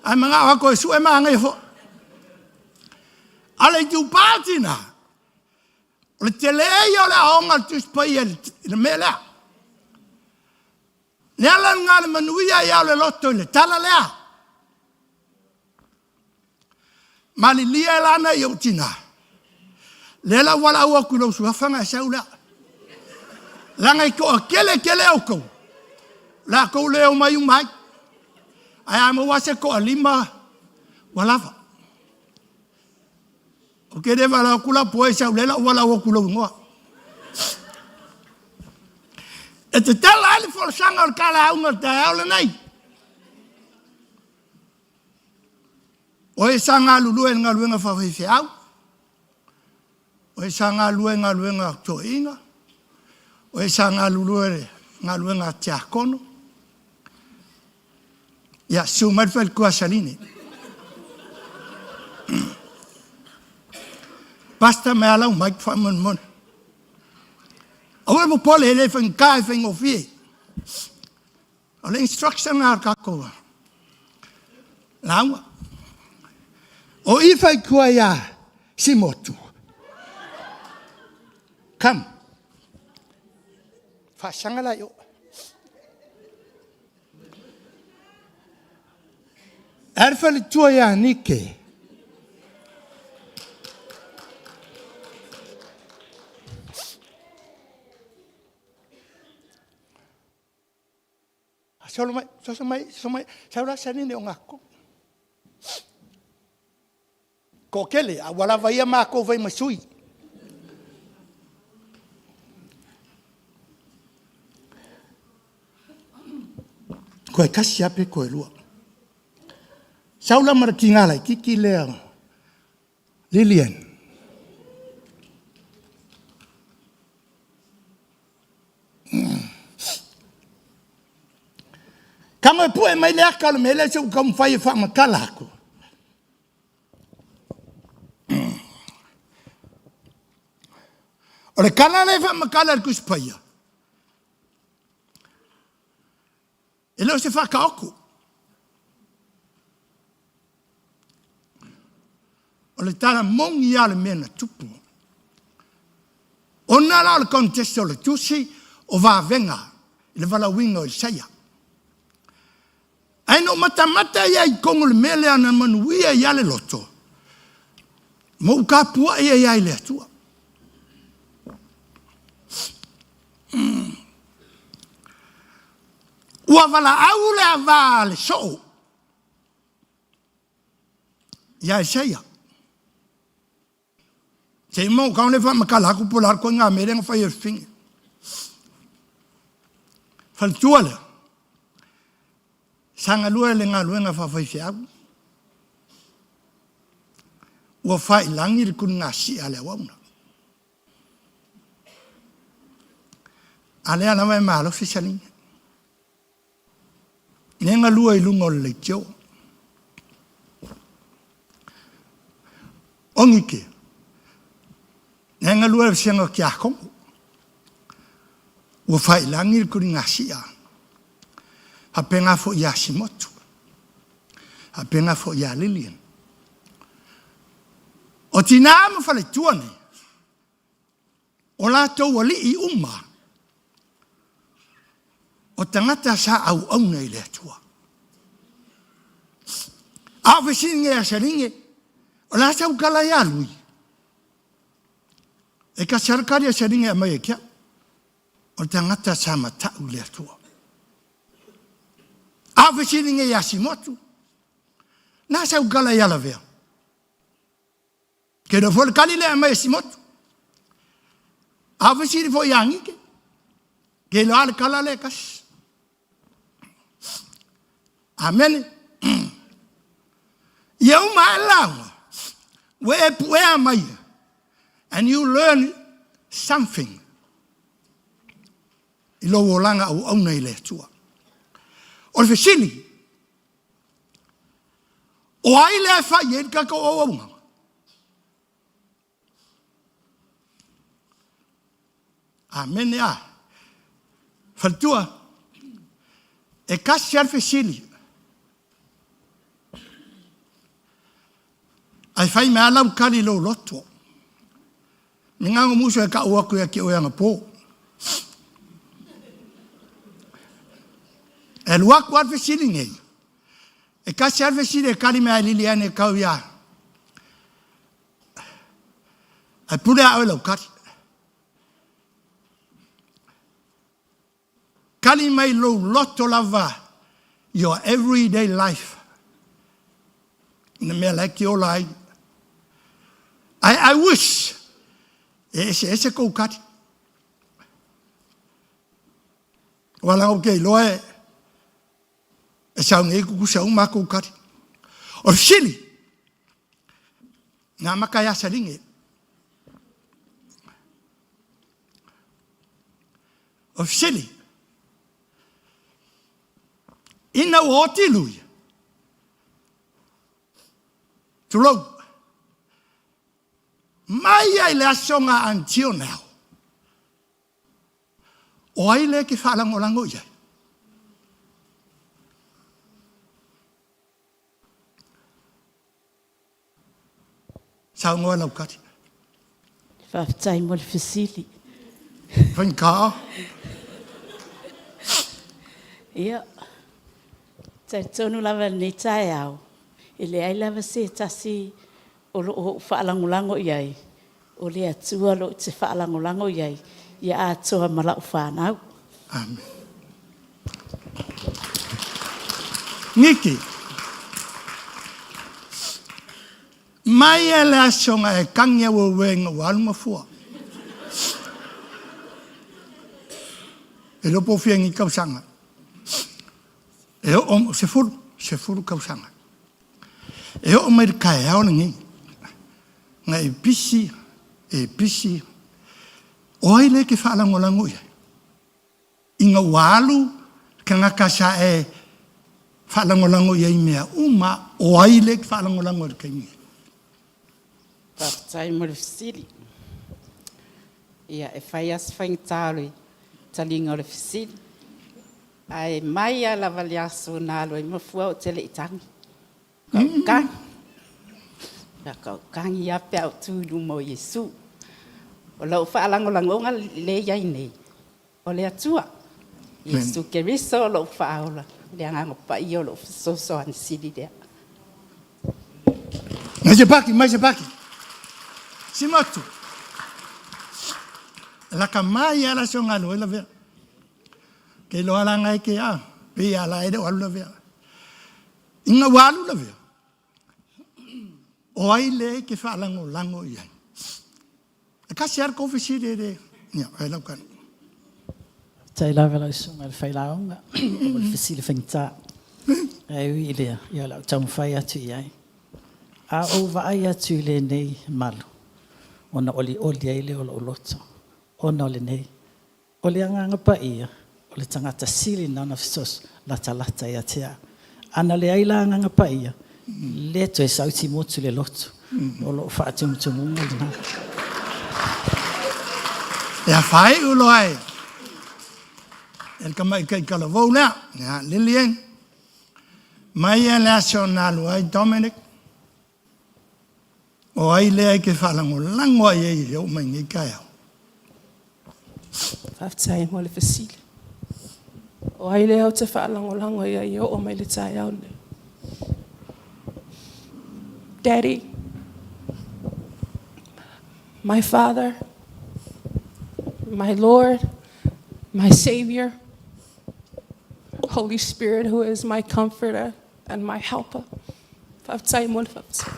Ai manga wa ko su e manga fo. Ale tu patina. Le tele yo la onga tu spai le mela. Le ala ngal manuia ya le lotto le tala lea. Mali lia la na yo tina. Le la wala wa ku lo su fanga saula. Langa ko kele o ko. La ko leo mai mai. Ai amo wase ko lima wala fa. O ke de wala kula poesa lela wala wo kula ngo. E te tala ali for sanga kala unga ta ole nei. O e sanga lulu en ngaluenga fa fiau. O e sanga luenga toinga. O e sanga luluere ngaluenga tiakono. Ya sumar fel ko saline. Basta me ala un mic fa mon. O mo pole le fen kai fen ofie. O le instruction ar ka ko. Lawa. O I fai ko ya simotu. Come. Fa sangala yo. Erfel tua ya nike. Somai, saura sani ne ngako. Ko kele, wala vai ma ko vai masui. Ko e kasi ape ko e lua. Saula maratingala kiki lea. Lilian. Kama pue mai lea kala mele se kam fai fa makala ko. Ora kala le fa makala ku spaya. Elo se fa kaoku. O le tala mongi ya le mena tupu. Ona la le contest o le tusi o va venga le vala winga o Isaia. Ai no mata ia I kongo le mele ana manuia ia le loto. Mo ka pua ia le atua. Ua vala au le ava le so. Ia Isaia. Se mo ka ne fa makala ku polar ko nga mereng fa ye fing. Fal tuala. Sanga lua le nga luenga fa fa fiagu. Ua fa ilangi kun nga si ale wauna. Ale ana mai malo fi saling. Nenga lua ilungo le tio. Ongike. Nenga lua sianga kia kongo. Ua fa ilangi kun nga si a. Hapenga fo ya Shimotu. Hapenga fo ya Lilian. O tina mo fale tuane. O la tau wali I umma. O tangata sa au nei le tua. A vesinge a saringe. O la tau kala ya lui. E ka sarkari a saringe a mai kia. O tangata sa matau le tua. A vesinge ya Shimotu. Na sa ukala ya la vea. Ke no fol kali le mai Shimotu. A vesiri fo yangi ke. Ke lo al kala le kas. Amen. You my love. Where am I? And you learn something. Ilo wolanga au nei le tua. O fesini. O ai le fa ye ka ko o. Amen ya. Faltua. E ka ser fesini. Ai fai me ala ukali lo loto. Ningango muso e ka ua ku ya ki o yanga po. E lua kwa fesini ngai. E ka ser fesini e kali me a Liliane ka uia. Ai pule a oela ukari. Kali mai lo loto lava your everyday life. In me like your life. I wish. Ese ko kati. Wala okay loe. Esa ngi ku sa uma ko kati. O shili. Na makaya salinge. O shili. Ina woti lui. Tulo. Mai ai le asonga until now. O ai le ki whalangolango ia. Sao ngoa lau kati. Whaftai mo le fesili. Whainkaa. Ia. Tai tonu lava nei tai au. Ele ai lava se tasi o lo whaalangolango iai. O le atua lo te whaalangolango iai. Ia atoa malau whanau. Amen. Niki. Mai e le asonga e kangia o wenga o alumafua. E lopo fiangi kausanga. E o se furu kausanga. E o mai kai ao ngi. Nga e pisi. O ai le ke whaalangolango ia. Inga walu ka ngaka sa e whaalangolango ia I mea uma o ai le ke whaalangolango ia kaingi. Whaftai mo le fesili. Ia e whai as whaingatārui talinga o le fesili. Ai mai a lava le aso nā loi mafua o tele itangi. Kaukangi. Kaukangi a pia o tūru mo Yesu. O lau whaalangolangonga le iai nei. O le atua. Iesu Keriso o lau whaaola. Le angango pa i o lau soso an siri dea. Mais se paki. Si motu. La kamai ala songa lo la ver. Ke lo ala ngai ke a. Pe ala ede walu la ver. Inga walu la ver. O ai le ke whaalango lango iai. Ka siar ko fisi de. Ja, ai lau kan. Tai lava la sunga le whailaonga. O le fisile whaingita. E ui lea. Ia lau tau mwhai atu iai. A o vai atu le nei malu. Ona oli ai le o loto. Ona ole nei. Ole anganga pa ia. Ole tangata sili nana fisos. Lata ia tea. Ana le aila anganga pa ia. Le to e sauti motu le loto. O lo whaatumutumunga le nana. Ja, fai ulo ai. El kamai kai kala vola. Ja, Lillian. Mai e national ai Dominic. O ai le ke whalango lango ai e reo mai ngi kai au. Whaftai mo le fasile. O ai le au te whaalango lango i o mai le tai au ne. Daddy, my Father, my Lord, my Savior, Holy Spirit, who is my comforter and my helper. Whaftai mo le whaftai.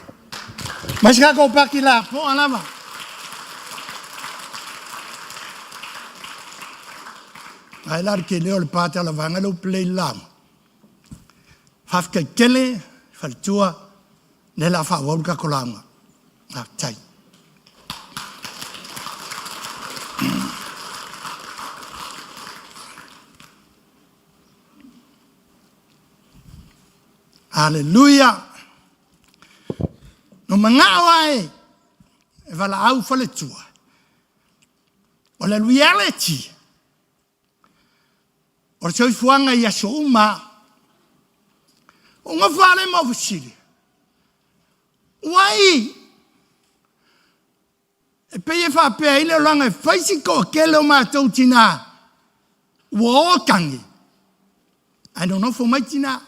Mas ka ko pakila po alama. Ai lar ke leo le pata la vanga lo play lam. Haf ke kele faltua ne la fa wol ka kolanga. Na tai. Hallelujah. No mangawa e vala au fale tua. O le reality. O se fuanga ia souma. O nga fale mo fusili. Wai. E peye fa pe ile langa faisi ko kele o matou tina. Wo kangi. I don't know for my tina.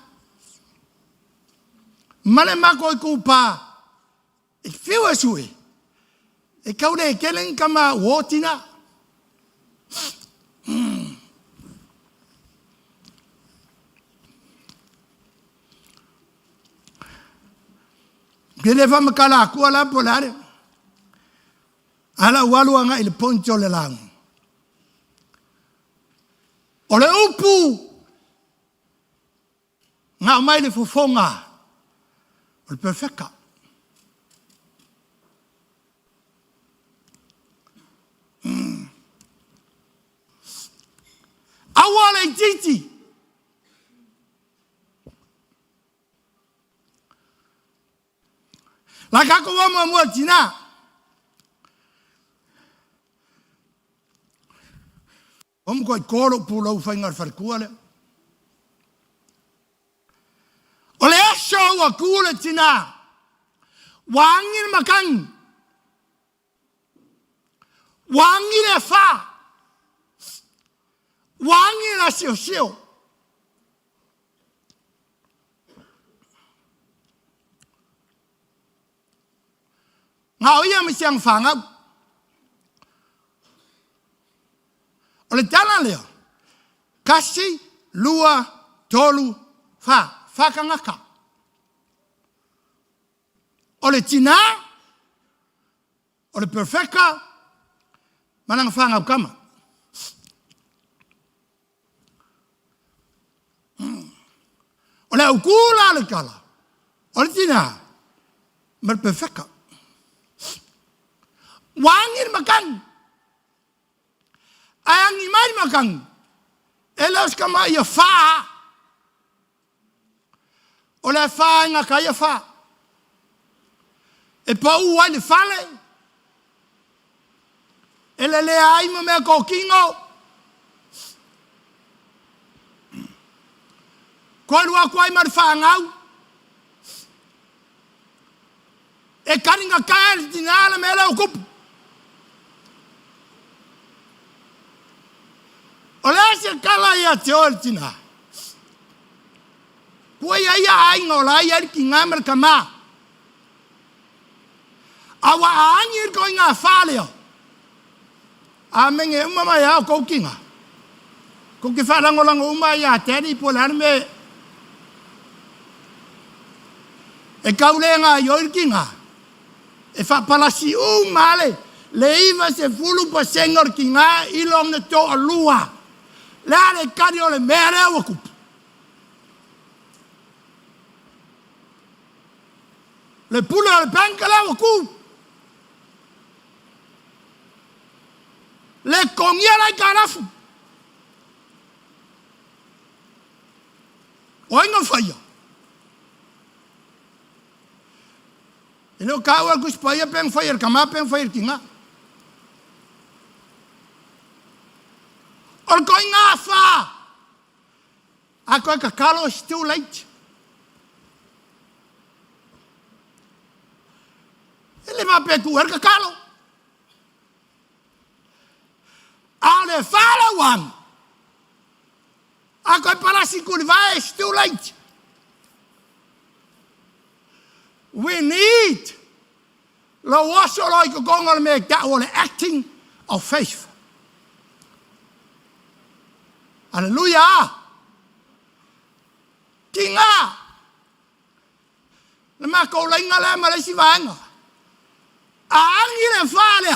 Male mako e kupa. E whiwa sui. E kaure e kelen kama wotina. Kele fa makala akua la polare. Ala walu anga il poncho le lang. Ole upu. Nga mai le fufonga. Ole perfecta. Awale titi. La kako wa mo tina. Ko koro pulo faingar farkuale. Ole asho wa kule tina. Wangin makan. Wangin e fa. Wangin a siu. Ngao ia mi siang fanga. Ole tala leo. Kasi, lua, tolu, fa. Fa kangaka. Ole tina. Ole perfecta. Manang fanga kama. Ole ukula le kala. Ole tina. Mal perfecta. Wangin makan. Ayang imay makan. Elos kama ya fa. Ole fa nga kaya fa. E pa uwa le fale. Ele le ai mo me kokingo. Kolua kwai mar fa ngau. E karinga kaer dinala mela okup. se kala ia te ortina. Kua ia ai ngola ia ki ngamer kama. Awa aangir ko inga whaleo. A menge umama ia o koukinga. Ko ke wharangolango uma ia teri po larme. E kaulenga i orkinga. E whapalasi male. Le iwa se fulu pa sengor ki ngā ilong na to alua. Lea le kari o le mere awa kupu. Le pula le pankala awa kupu. Le kongia lai karafu. Oinga whaia. E leo kaua kuspaia peng whaia, kama peng whaia ki ngā. Or koi ngā whā. A koi ka kalo is too late. E le ma peku er ka kalo. A le whala wang. A koi parasi kuri vai is too late. We need lo waso loi ko gonga me ka o le acting of faith. Hallelujah. Kinga. Le ma ko lenga le ma le si vanga. A angi le fale.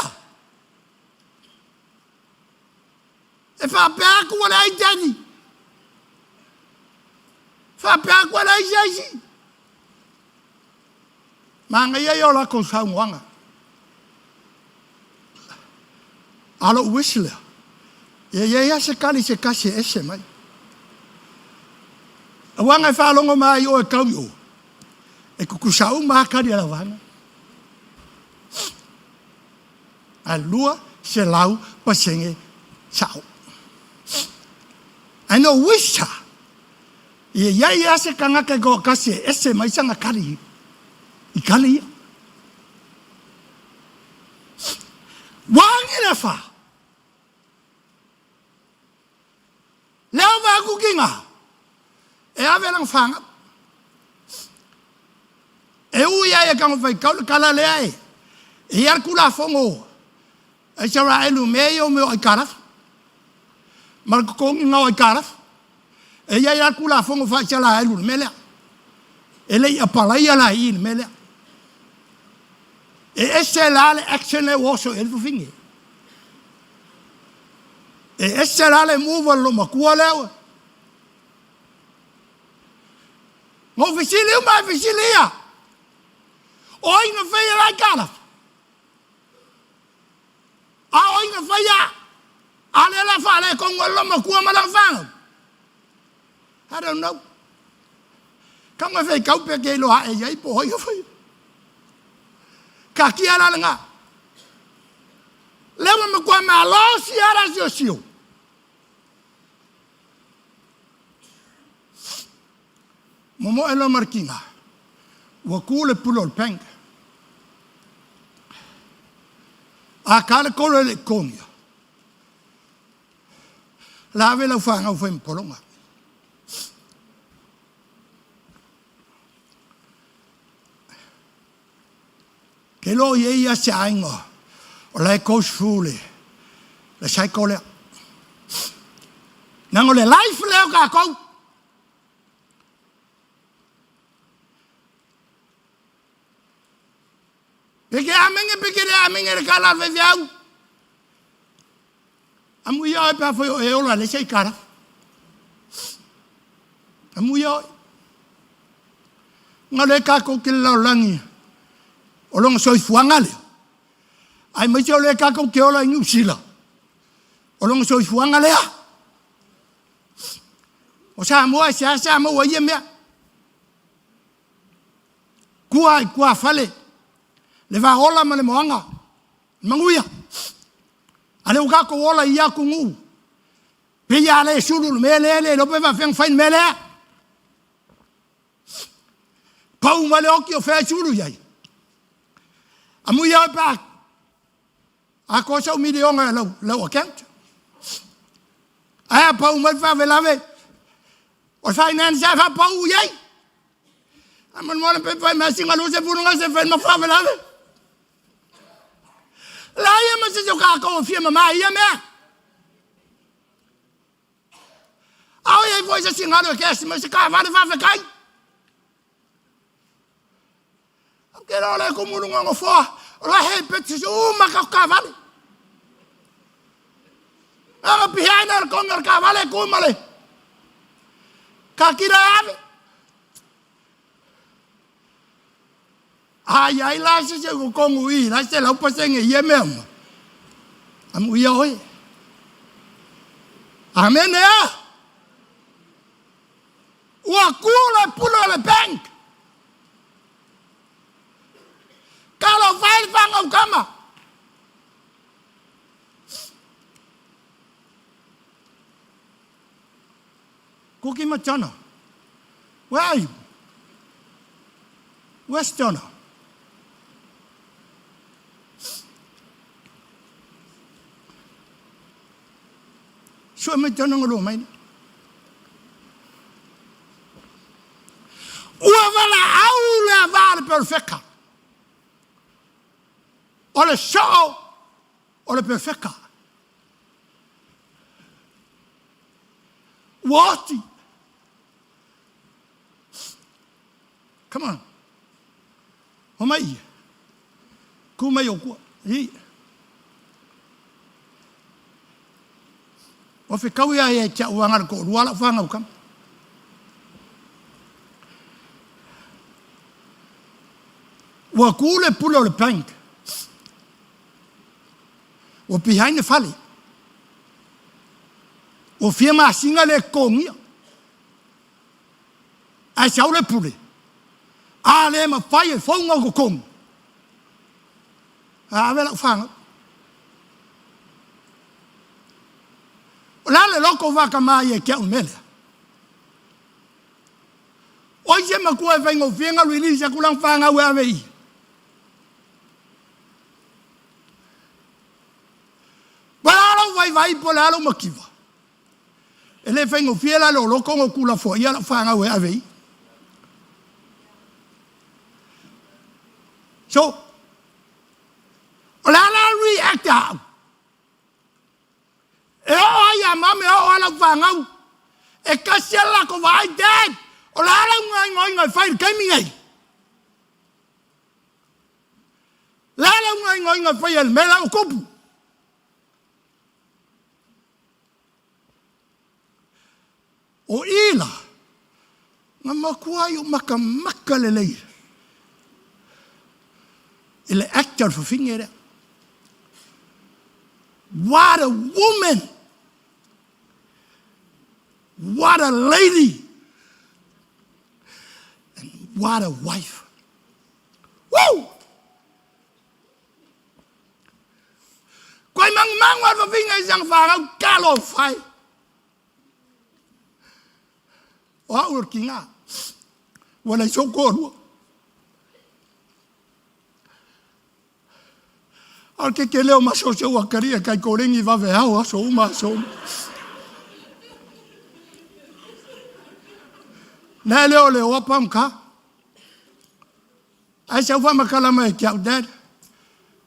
E fa pa ku le ai tani. Fa pa ku le ai jaisi. Manga ia yo la ko sa mwanga. Alo wisle. Ia se kali se kasi ese mai. Wanga e whalongo mai o e kaui o. E kukusau maa kari ala wanga. A lua se lau pasenge sao. Ano wisha. Ia se kangaka go kasi ese mai sanga kari. I kali ia. Wangi le wha. Leo wa kukinga. E ave lang whanga. E uia e kango whai kaula kala lea e. E ar kula whongo. E sara elu meo meo ai karaf. Marko kongi ngau ai karaf. E ia ar kula whongo whai sara elu melea. E lei apalai ala i melea. E ese lale action le woso elfu fingi. E ese lale move lo makua lewa. Ngo fisili uma fisilia. O inga feia lai kala. A o inga feia. Ale la fale kongo lo makua malang fang. I don't know. Kanga fei kaupe ke lo ha e yai po hoi fei. Ka kia la nga. Lewa me kwa ma lo si ara si o siu. Momo elo markinga. Wa kule pulo peng. A kale kolo le kongia. La vela fanga o fem polonga. Ke lo ye ia se ainga. O lai kous fule. Le sai kole. Nango le life leo ka kou. Peke amenge le kala ve viau. Amu ia e pa foi e ola le sai kara. Amu ia. Ngale ka ko ke lo langi. O longa soi fuanga leo. Ai mai teo le kako ke ola ingu sila. O longa soi fuanga lea. O sa mua sa mua ia mea. Kua fale. Le va ola ma le moanga. Manguia. Ale o kako ola ia kungu. Pe ia le sulu mele lo pe va feng fain mele. Pau ma le oki o fe sulu iai. Amu ia pa. A cosa umilionga lo account. Ai pa umai fa velave. O finance fa pa u yai. Aman mo pe pa ma singa lu se purunga se fa ma fa velave. La ia ma se ka ko fia ma ia me. Au ia voi se singa lu ke se ma se ka va fa kai. Ke ra le ko murunga ngo fa. La he pe se uma ka va. Aga pihana ko ngar ka vale ko male. Ka kira ave. Ai la se ko ngui la se la pa se nge ye me. Am u yo. Amen ya. Wa kula pulo le bank. Kalau file fang kama. Cookie Machana. Where are you? Where's Jonah? Show me Jonah ngolo mai. Uavala aula vale perfecta. Ole show ole perfecta. What? Come on. Homai. Kumai o hi. O fe kau ia e cha uanga ko ruala fanga kam. Wa kule pulo le bank. O behind the valley. O firma singa le kongia. A chau le pule. A le ma fai fonga ko kong. A vela fanga. La le loko va kama ye ke umele. O je ma ko e vengo fienga release ku lang fanga we ave. Ba vai pola lo makiva. Ele vengo fiela lo loko ku la fo ya la fanga we ave. So, la react out. E o ya mame o ala vangau. E kasela ko vai dead. O la ngai fai kemi ngai. La ngai fai el mela o kopu. O ila. Ngamakua yo makamaka lelei. Ele actor for finger. What a woman. What a lady. And what a wife. Woo! Quay mang qua for finger sang phang calo phai. Wa working out. When I so good. Al que leo ma so wa karia kai korengi va ve ha so ma so na leo wa pam ka ai sa va ma kala mai kia dad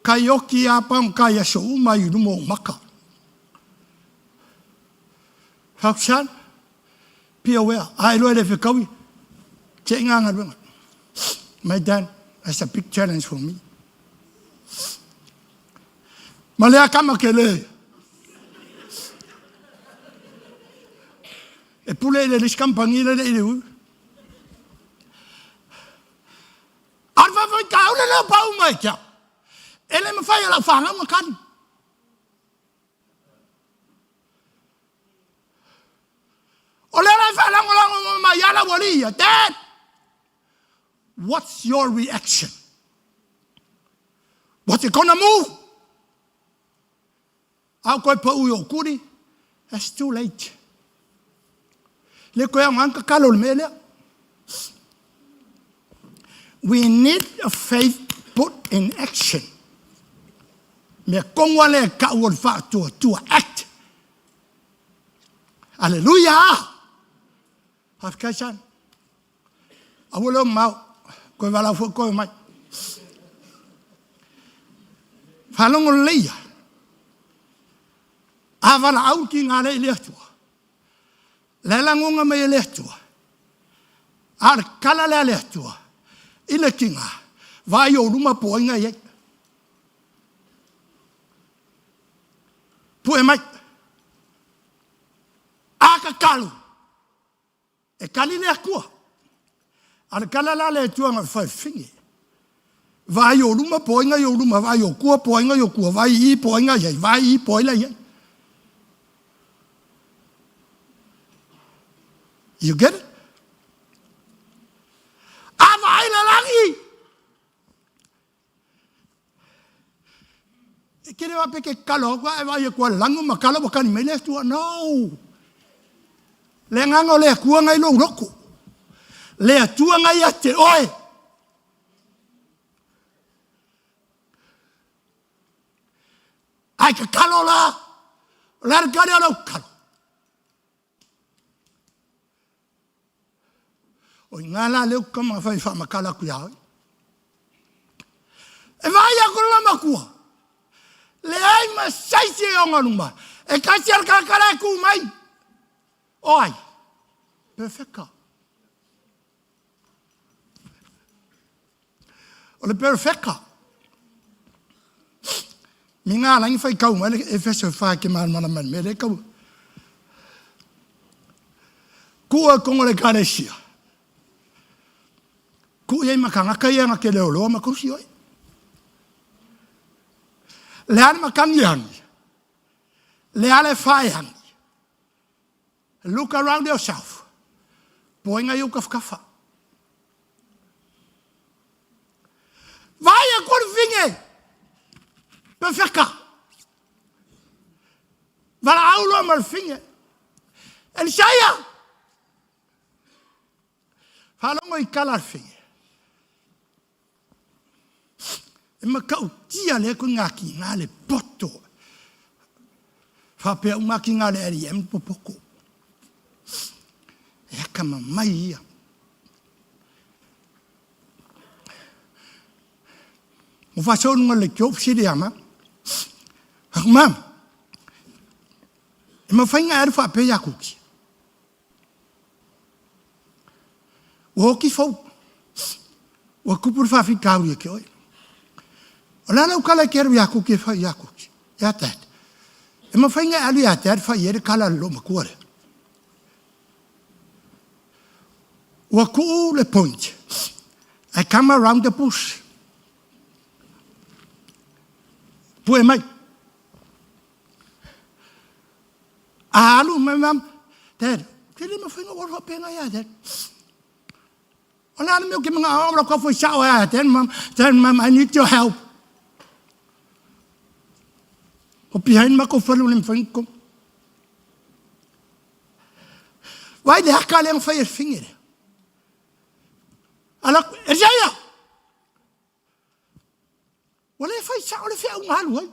kai oki a pam ka ya so ma yu mo maka haksan pia we ai lo le fe kawi che nganga ba my dad is a big challenge for me. Malea kama kele. E pule le liscampangile le ilu. Arva vai kaule le pau mai kia. Ele me fai la fanga ma kan. Ole la fala ngola ma yala wolia. Dad, what's your reaction? What's it gonna move? Au koe pa ui o kuri, that's too late. Le koe ang anka kalo le mele. We need a faith put in action. Me kongwa le ka uol fa to act. Hallelujah. Hafkashan. Awolo mau. Koe wala fo koe mai. Whalongo leia. Awala au ki ngā rei lehtua. Lelangonga me lehtua. Ar kala le lehtua. Ina kinga. Vai o ruma poinga ye. Pue mai. Aka kalu. E kali le akua. Ar kala la lehtua nga whai whingi. Vai o ruma poinga yo ruma. Vai o kua poinga yo kua. Vai I poinga ye. Vai I poila ye. You get it? Ava aila langi. E kere wa peke kalo kwa e vai kwa langu makalo wakani mele tua. No. Le ngango le kua ngai lo roko. Le atua ngai ate oe. Ai ka kalo la. La kare ala kalo. O ngala leo kama fai fa makala ku ya. E vai a kola makua. Le ai ma sai se onga numa. E kasi al kakara ku mai. Oi. Perfecta. O le perfecta. Minga lang fai kau mai e feso fa ke man man me le kau. Kua kongo le karesia. Ku ye makanga kaya nga ke leo ma kusi oi. Le ana makangi hangi. Le ale fai hangi. Look around yourself. Poinga yu kafa. Vai a kor vinge. Perfecta. Vala aulo mal vinge. El shaya. Falongo I kala vinge. E makau tia le ko ngaki ngā le poto. Whapea umaki ngā le eri em popoko. E kama mai ia. Mo whasonunga le kiop siri ama. Hak mam. E ma whainga eri whapea kuki. Woki fau. Wa kupur whafi kauri ke oi. O lana ukala keru yaku ke fa yaku. Ya tat. E ma fainga alu ya tat fa yere kala lo makuare. Wa ku le point. I come around the bush. Pue mai. Alu mam. Tat. Kele ma fainga wa pena ya tat. O lana me ke mga obra ko fo shao ya tat mam. Tat mam I need your help. O pihain ma ko falu lim fanko. Vai de hakale ang fire finger. Alak erjaya. Wala fai sa ole fi ang halu ay.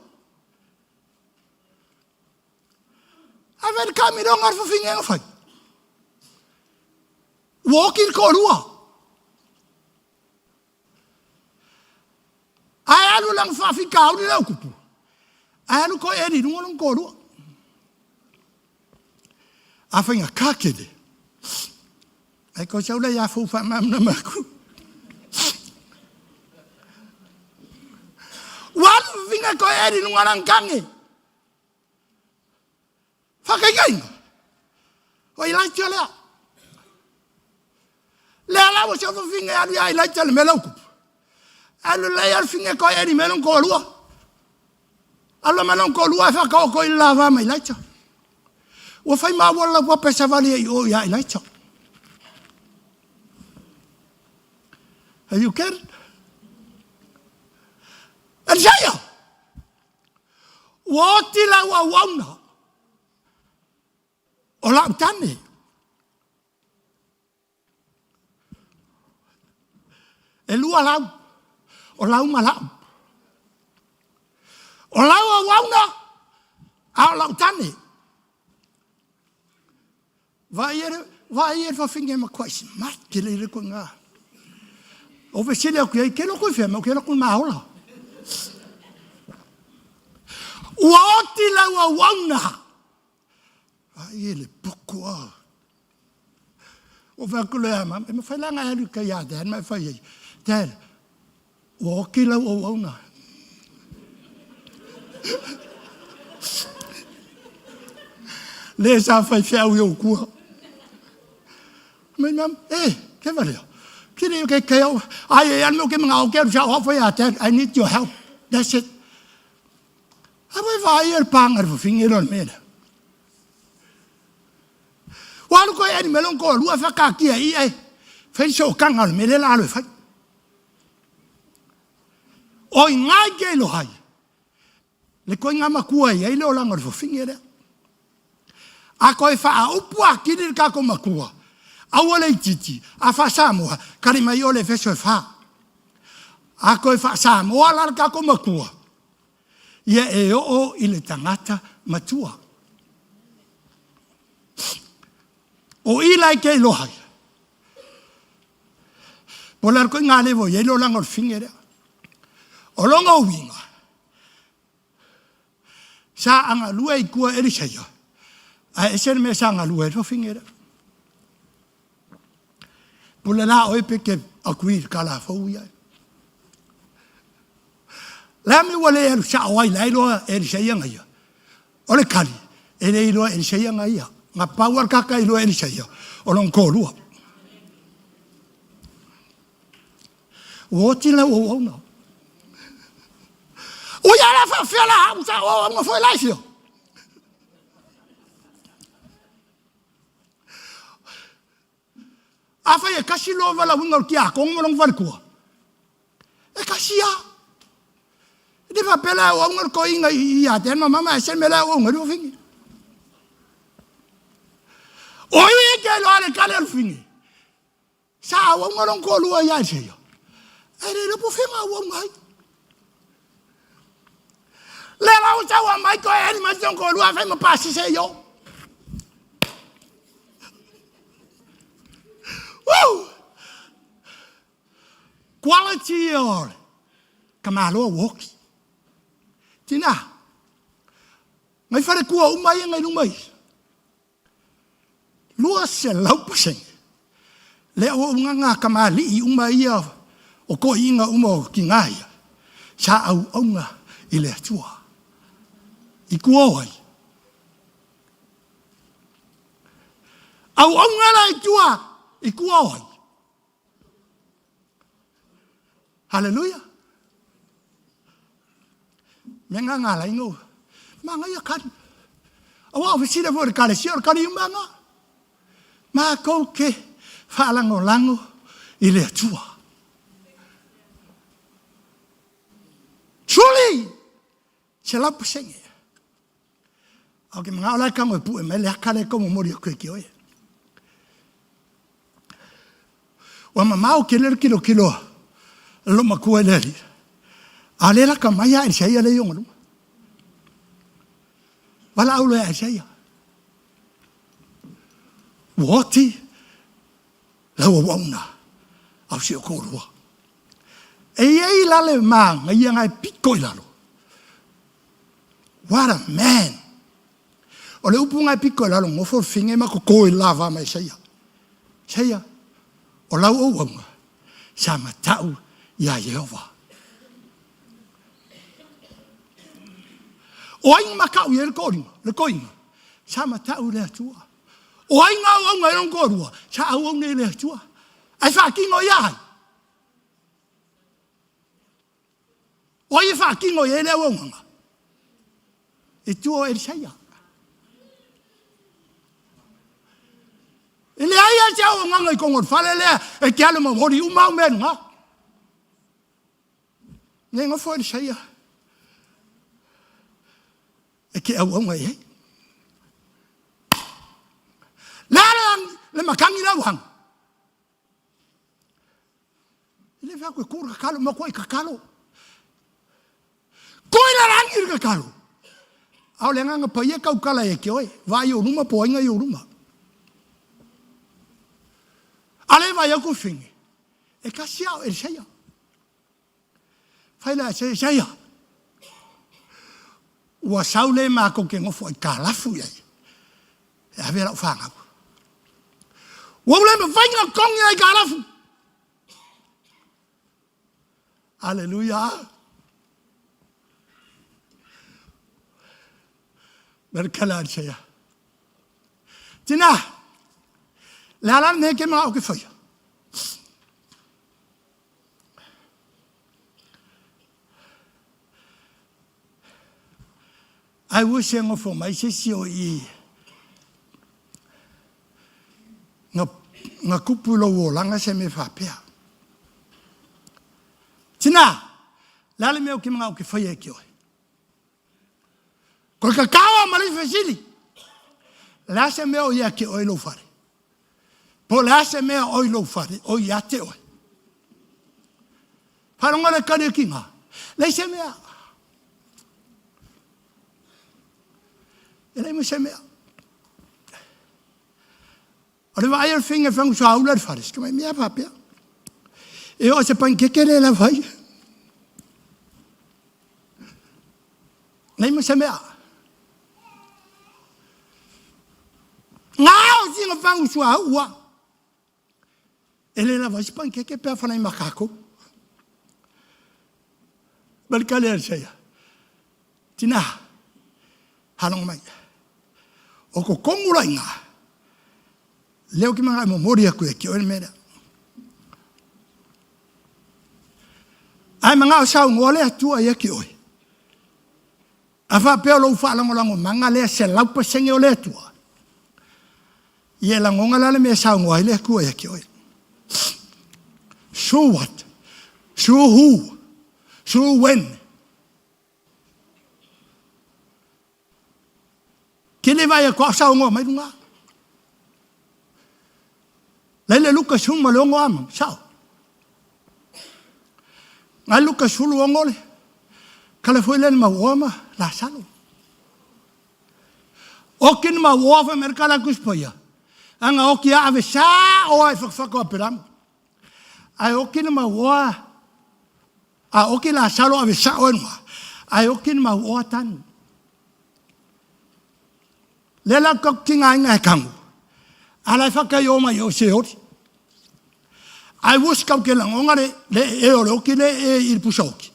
Aver kami dong arfo finger ang fai. Walking ko lua. Ay alu lang fa fi kaw ni law kupu. Alu ko eri nungolong koru. Afanya kakede. Ai ko saula ya fu fa mam na maku. Wal vinga ko eri nungolong kange. Fakay. O ila chola. Le ala mo sa vinga alu ya ila chola meloko. Alu le ya vinga ko eri melong koru. Alla ma non ko lua fa ko il lava mai lacha. Wa fai ma wala wa pesa vali o ya lacha. Are you care? Arjaya. What la wa wana. Ola tani. Elua la. Ola malam. O laua wauna, au lau tani. vai fa finge ma quasi mat ke le ko nga o ve sele ko ke lo ko fe ma ke lo ko ma hola o ti la wa wana ai le poko o va ko le ma me fa la nga lu ka ya dan ma fa ye dan o ki la o wana le sa fa fe o ku Mam, che vale? Che hanno che I need your help. That's it. Aveva il panger for finger on me. Walu ko en melon ko lu fa ka ki ai. Fe so kan al me le la lo fa. O ngai ke lo hai. Le ko ngama ku ai le o langar for finger. A ko fa o pua ki dir ka ko makua. Awale titi a fa Samoa kari mai ole feso fa a ko fa Samoa la ka ko makua ia o ile tangata matua o ila ke lo hai polar ko ngale vo ye lo langor fingere o longa winga sa anga luai ku eri saya a eser me sa anga luai ro fingere Pula la oi peke akuir kala fouia. La mi wale el shawai la ilo el shayanga ya. Ole kali ele ilo el shayanga ya. Nga power kaka ilo el shaya. Olong kolua. Woti la o no. O ya la fa fela usa o mo foi la sio. Afa ye kasi lo vala wingol kia kong molong valkua. E kasi ya. Di fa pela o ngol ko inga ya ten mama sen mela o ngol fingi. O ye ke lo ale kale fingi. Sa o ngolong ko lu ya se yo. Ere lo po finga o ngai. Le la o sa wa mai ko e ma son ko lu afa mo pasi se yo. Woo! Quality or kamalo walk. Tina. Ngai fare kua umai ngai lumai. Lua se laupaseng. Le o nganga kamali umai o ko inga umo ki ngai. Sa au onga ile tua. I kuoi. Au onga lai tua. Ikuoi. Hallelujah. Menga ngala ingo. Manga ya kan. Awa ofisira vor kale sior kali manga. Ma ko ke falango lango ile tua. Truly. Chela pusenge. Okay, mga ola ka mo pu me le kale ko mo mori ko ki oye. Wa mamau keler kilo lo makua leri alela kamaya Isaiah le yong wala aulo Isaiah woti la wona au si ko ro e la le ma ngai ngai piko ilalo what a man ole upunga piko ilalo mo for finge ma ko lava ma Isaiah o lau o wanga, sa matau ia Yehova. O ainga makau ia le koinga, sa matau le atua. O ainga o wanga e rong korua, sa au au ne le atua. Ai whakingo iai. O ai whakingo ia le wanga. E tua e Isaiah. Ele ai jau nganga ko ngor fale le e ke ala mo hori uma men nga nenga fo le shaya e ke au nga ye la le makangi la wang ele fa ko kur ka kalo mo ko ka kalo ko la rangi ka kalo au le nganga pa ye ka kala e ke oi vai o ruma po inga yo ruma Ale vai aku fingi. E kasi au e saya. Fai la saya. Ua saule ma ko ke ngofo I kalafu ia. E avera o whanga. Ua ule me whainga kongi ai kalafu. Aleluia. Berkalan saya. Tina. Lalan ne ke ma o ke whaia. I wish ngo for my sisio I nga kupulo wo langa se me fa pea. Tina, lale me o ki mga o ki whaia ki oi. Ko ka kawa mali fesili. La se me o ia ki oi lo fare. Po la se me o lo fare, o ia te oi. Paronga le kare ki nga. Le se me a. Ele me se me a. Ore va ayer finge fang so auler fares, que me a papia. E o se pan que quere la vai. Nem me se me a. Ngao singa fang so ua. Ele la vai pan que pe fa na macaco. Bel kaler seya. Tina. Halong mai. O ko kongula inga. Leo ki mga memori aku e ki o mera. Ai mga sao ngole atua e ki oi. Afa pe lo fa lango manga le se lau pa senge o le atua. Ie la ngonga la me sao ngoi le ku e ki oi. So what? So who? So when? Kile vai ko sao ngo mai dunga. Lele luka suma longo am, sao? Ngai luka sulu ngole. Kala foi len ma woma la salo. Okin ma wofa merkala kuspoya. Anga oki ave sa o ai fakfako aperam. Ai okin ma wa. A okin la salo ave sa o enwa. Ai okin ma wa tan. Lela kok tinga ngai kangu. Ala faka yo ma yo se ori. Ai wus kau ke langonga le e o roki le e il pusoki.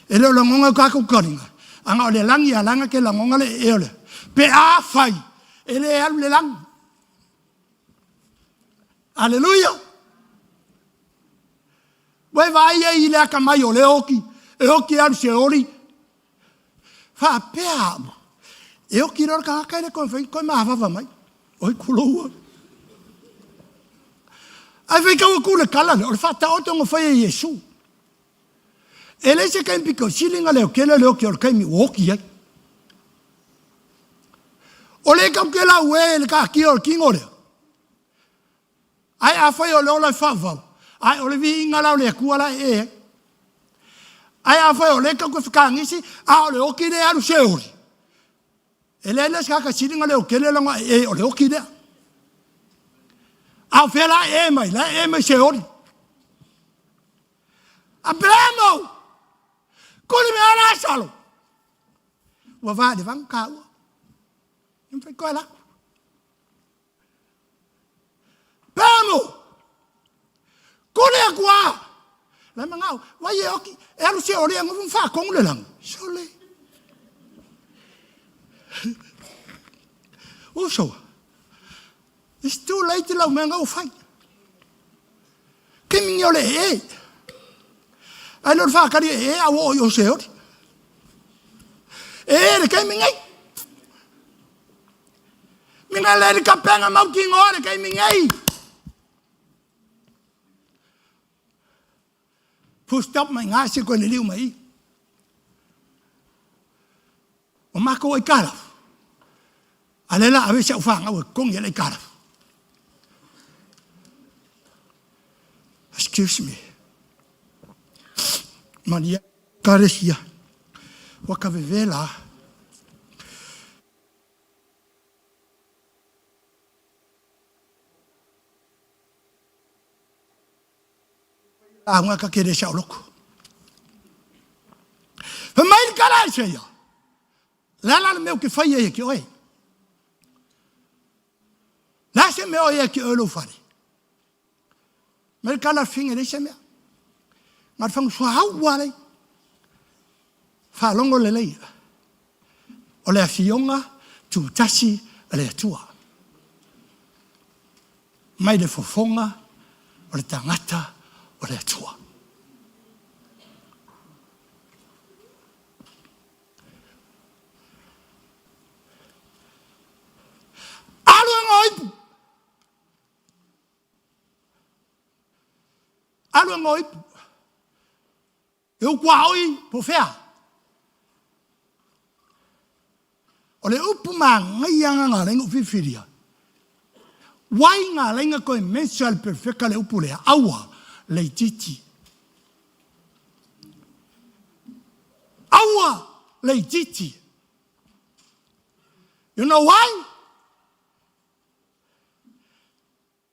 E le langonga ka ko koringa. Anga le langi alanga ke langonga le e ole. Pe a fai. E le alu le lang. Alleluia. Wai vai e ile ka mai o le oki. E oki alu se ori. Fa pe a. E oki ro ka ka le kon fai ko ma fa mai. Oi kulo. Ai vai ka ku le kala le fa ta o tongo fa Yesu. Ele se ka impiko silinga le ke le o ke o ka mi woki ai. O le ka ke la we le ka ki o kingo le. Ai a fa o le o la fa va. Ai o le vi inga la le ku ala e. Ai a fa o le ka ku fa ngisi a o le o ki le alu se ori. Ele le ska ka silinga le o ke le la e o le o ki le. A fela e mai se ori. Abramo! Kuli me ala salo. Wa va de van ka. Non fai coi la. Abramo! Kuli a qua. La mangao, wa ye oki, e alu se ori ngofun fa kong le lang. Sole. Uso. It's too late to menga o fai. Kimi ole e. Ai no fa kari e a wo yo se ori. E le kai mingai. Minga le ka penga mau ki ngore kai mingai. Pustop mai ngasi ko le liu mai. O mako ai kara. Alela ave se fa ngau kong ye le kara. Excuse me. Maria Carecia. Wakavevela. Anga ka kere sa loko. Mai kala se ya. La me ke fai e ki oi. La se me oi ki olo fari. Mai kala finge de se me. Ngar fang so hawale. Fa longo le lei. O le afionga tu tasi le tua. Mai de fofonga o le tangata o le tua. Alo ngoi. Eu quai po fea. Ole upu ma ngai anga nga lengo fifiria. Wai nga lenga ko mensual perfecta le upu le awa le titi. Awa le titi. You know why?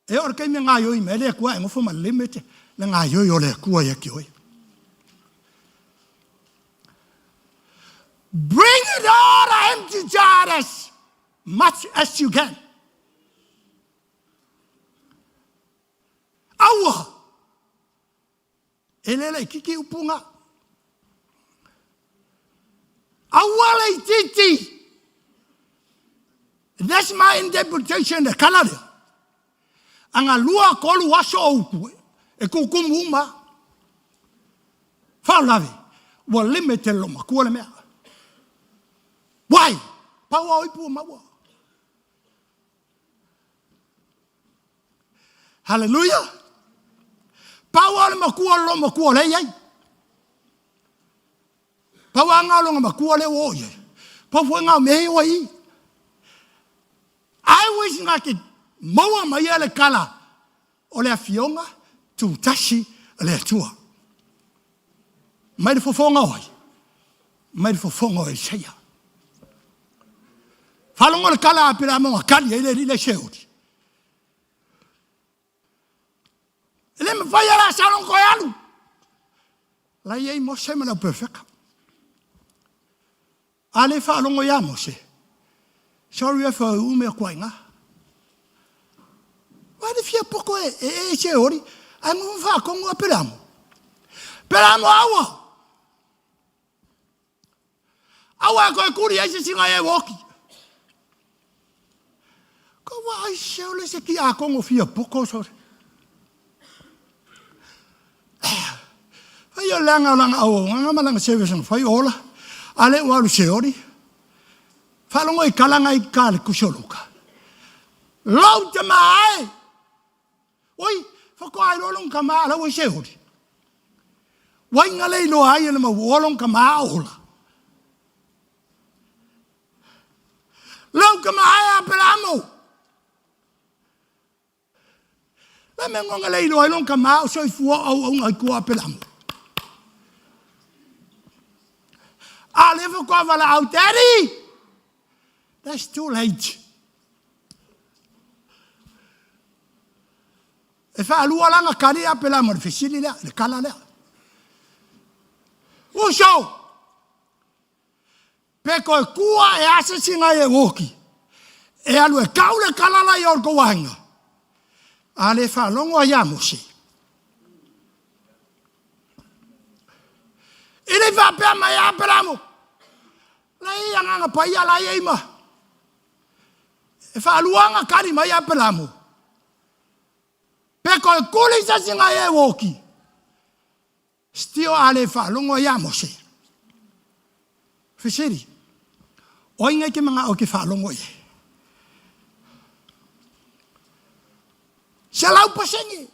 E or kai me nga yo I me le kwa ngo fo ma limit le nga yo le kwa ya ki oi. Bring it all empty jar as much as you can. Awa. Elele kiki upunga. Awa le titi. That's my interpretation of Canada. Anga lua kolu waso oku. E kukumu uma. Faulavi. Wa limite lo makua le mea. Why? Pawa ipu mawa. Hallelujah. Pawa le makua le yai. Pawa nga lo makua le wo ye. Pawa nga me wa I. I wish nga ki mawa mai le kala. O le afionga tu tashi le tua. Mai fofonga oi. Mai fofonga oi seya. Falongo le kala apira mo kali ile sheuri. Ele me vai ala salon ko yalu. La yei mo semana perfect. Ale falongo ya mo se. Sorry for ume kwainga. Why the fear poko e sheuri? Ai mo fa kongo apira mo. Peramo awa. Awa ko kuri ai singa e woki. Why shall I say a Congo fear pocos or I lang a service and Fayola. I let one seori. Falongo Kalanga Kal Kusholuka. Loud to my oi, for quite long Kamala was seori. Why nale no I am a wallon Kamaola. Long Kamaya Pelamo. Me ngonga le lo long kama so fu o ngai ku apelam. Ale fo kwa vala out daddy. That's too late. E fa lu ala nga kari apelam fe sili le kala le. O show. Pe ko ku e ase singa e woki. E alu e kaule kala la yo ko wanga. Ale fa longo ya mosi. Ele va per mai abramo. Lei anga pa ya la yema. E fa luanga kari mai abramo. Pe ko kuli sa singa e woki. Stio ale fa longo ya mosi. Fiseri. Oinga ke manga o ke fa longo ye. Salau pasengi.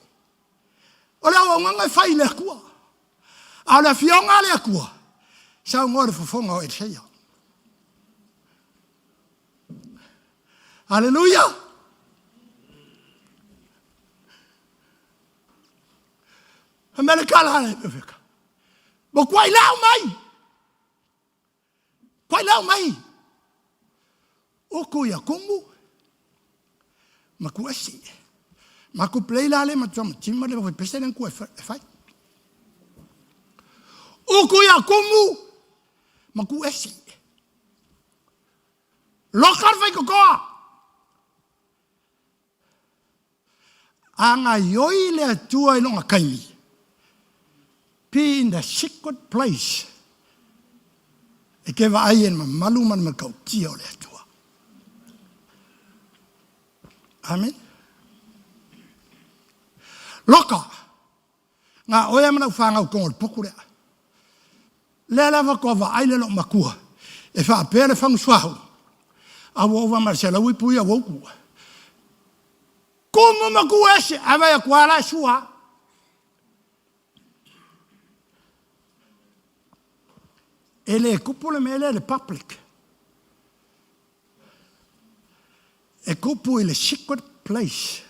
Ola wanga fai le kua. Ala fionga le kua. Sa ngore fofonga o seya. Hallelujah. Amerikala le perfect. Bo kwai lau mai. Kwai lau mai. O ko ya komu. Makuasi. Maku play la le matom timma le pesen ku fai. Uku ya kumu. Maku esi. Lokar vai kokoa. Anga yoi le atua ilonga kaimi. Be in the secret place. E ke wa ai en malu man ma kau tia o le atua. Amen. Loka. Ngā oia mana whāngau kongol pokurea. Le lava ko wa ai le lo makua. E wha pēle whangu swahu. A wawa marsela wipui a woku. Kumu makua ese. Awa ya kuala sua. Ele e kupule me ele le public. E kupu ele secret place.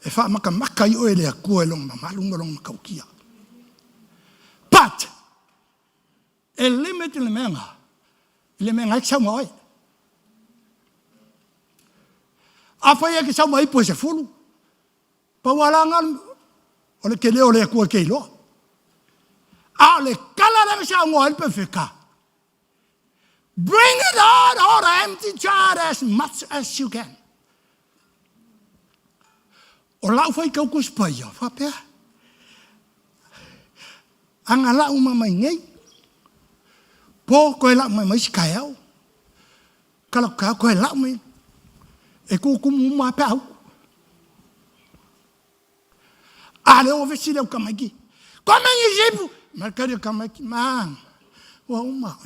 E wha maka i oe lea kua e long mamalunga long makaukia. But, e limit le menga ek sau mai. Apa ia ke sau mai po se fulu. Pa walangan, o le ke leo lea kua ke ilo. A le kala le sau mai pe feka. Bring it on, or empty jar as much as you can. O lau fai kau kuspai ya, whapea. Anga lau mamai ngei. Po koe lau mai sikai au. Kalau kau koe lau mai. E kukumu mua pe au. Ale o vesi leo kamaiki. Kome ngi jepu. Markari kamaiki. Man. Wa uma.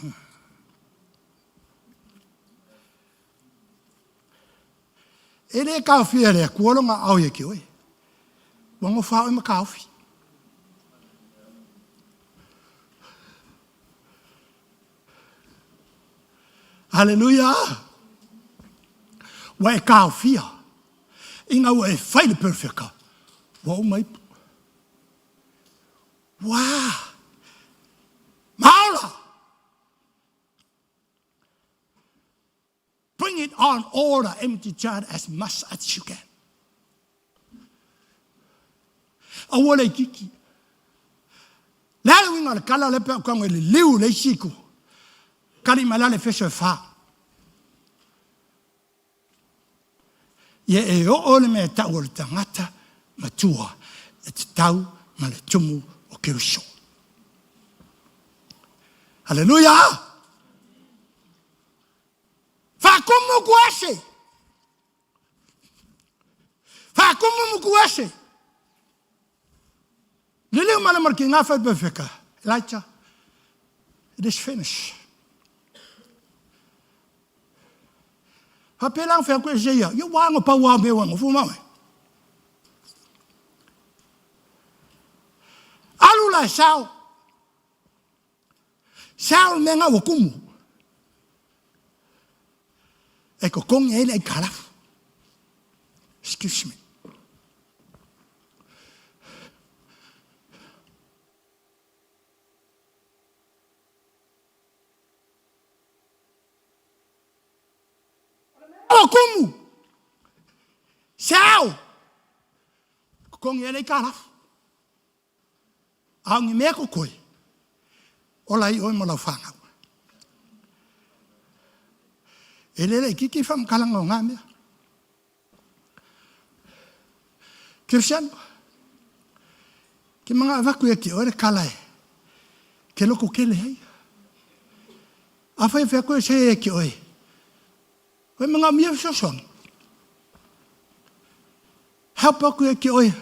Ele ka fia le kuolonga au ye ki oi. Wango fa o ma ka fi. Hallelujah. Wa ka fia. Inga wa e fai le perfecta. Wa o mai. Wa. Maula. Bring it on all the empty jar as much as you can. Awole kiki. Lalo winga le kala le pe ko le liu le siku. Kali malale fe se fa. Ye e o le me ta o tangata matua et tau male tumu o kirusho. Hallelujah. Fakumu kuashe. Fakumu kuashe. Lili umana marki ngafa befeka. Elijah, it is finished. Hapelang fa ko jeya. Yo wango pa wa me wango fu mama. Alula sao. Sao menga wokumu. Eko kong ele kalaf. Excuse me. Como? Sao? Kong ele kalaf. Ang me ko koi. Olai oi mo la fanga. Ele kiki fam kalang ngame. Christian. Ki mga avaku ki ore kalai. Ke loko kele hai. Afa fe ko se ki oi. Oi mga mia sosong. Help aku ki oi.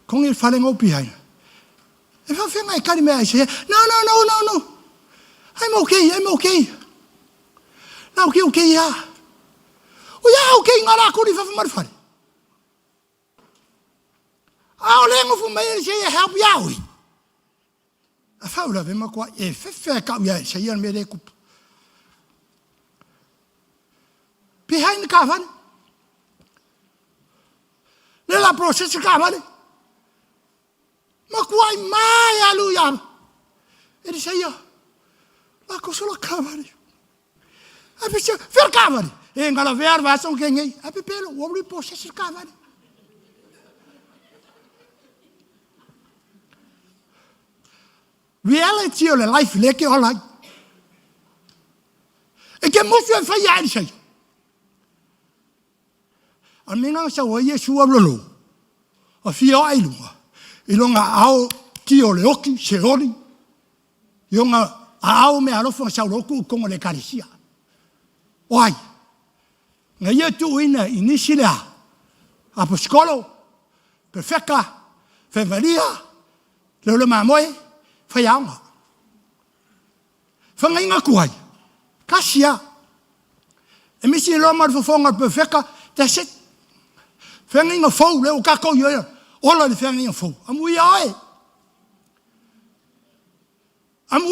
Kong il falling opi hai. If I feel like I say, no. I'm okay. Now, okay, yeah. Oh, yeah, okay, ngara ko di fa marfari. Ao lengo fu mai say help yawi. A faula ve ma kwa e fe ka ya say yan me de ku. Behind the cover. Le la process cover. Ma kwa mai aluya. E say ya. La cosa la cover. Api se fer kavari. E ngala ver vaso kengi. Api pelo wori process kavari. reality o le life le ke ola e ke mo fe fa ya ni sai a minga sa wo Yesu lo a fio ai lunga ilonga ao ki o le oki se ori yonga ao me alo fa sa lo ku ko le karisia oi nga ye tu ina inisila apostolo perfecta feveria le mamoe fa yanga fa ngai nga kuai kasia e misi lo mar fo fonga perfecta that's it fa ngai nga fo le o ka ko yo ola le fa ngai nga fo amu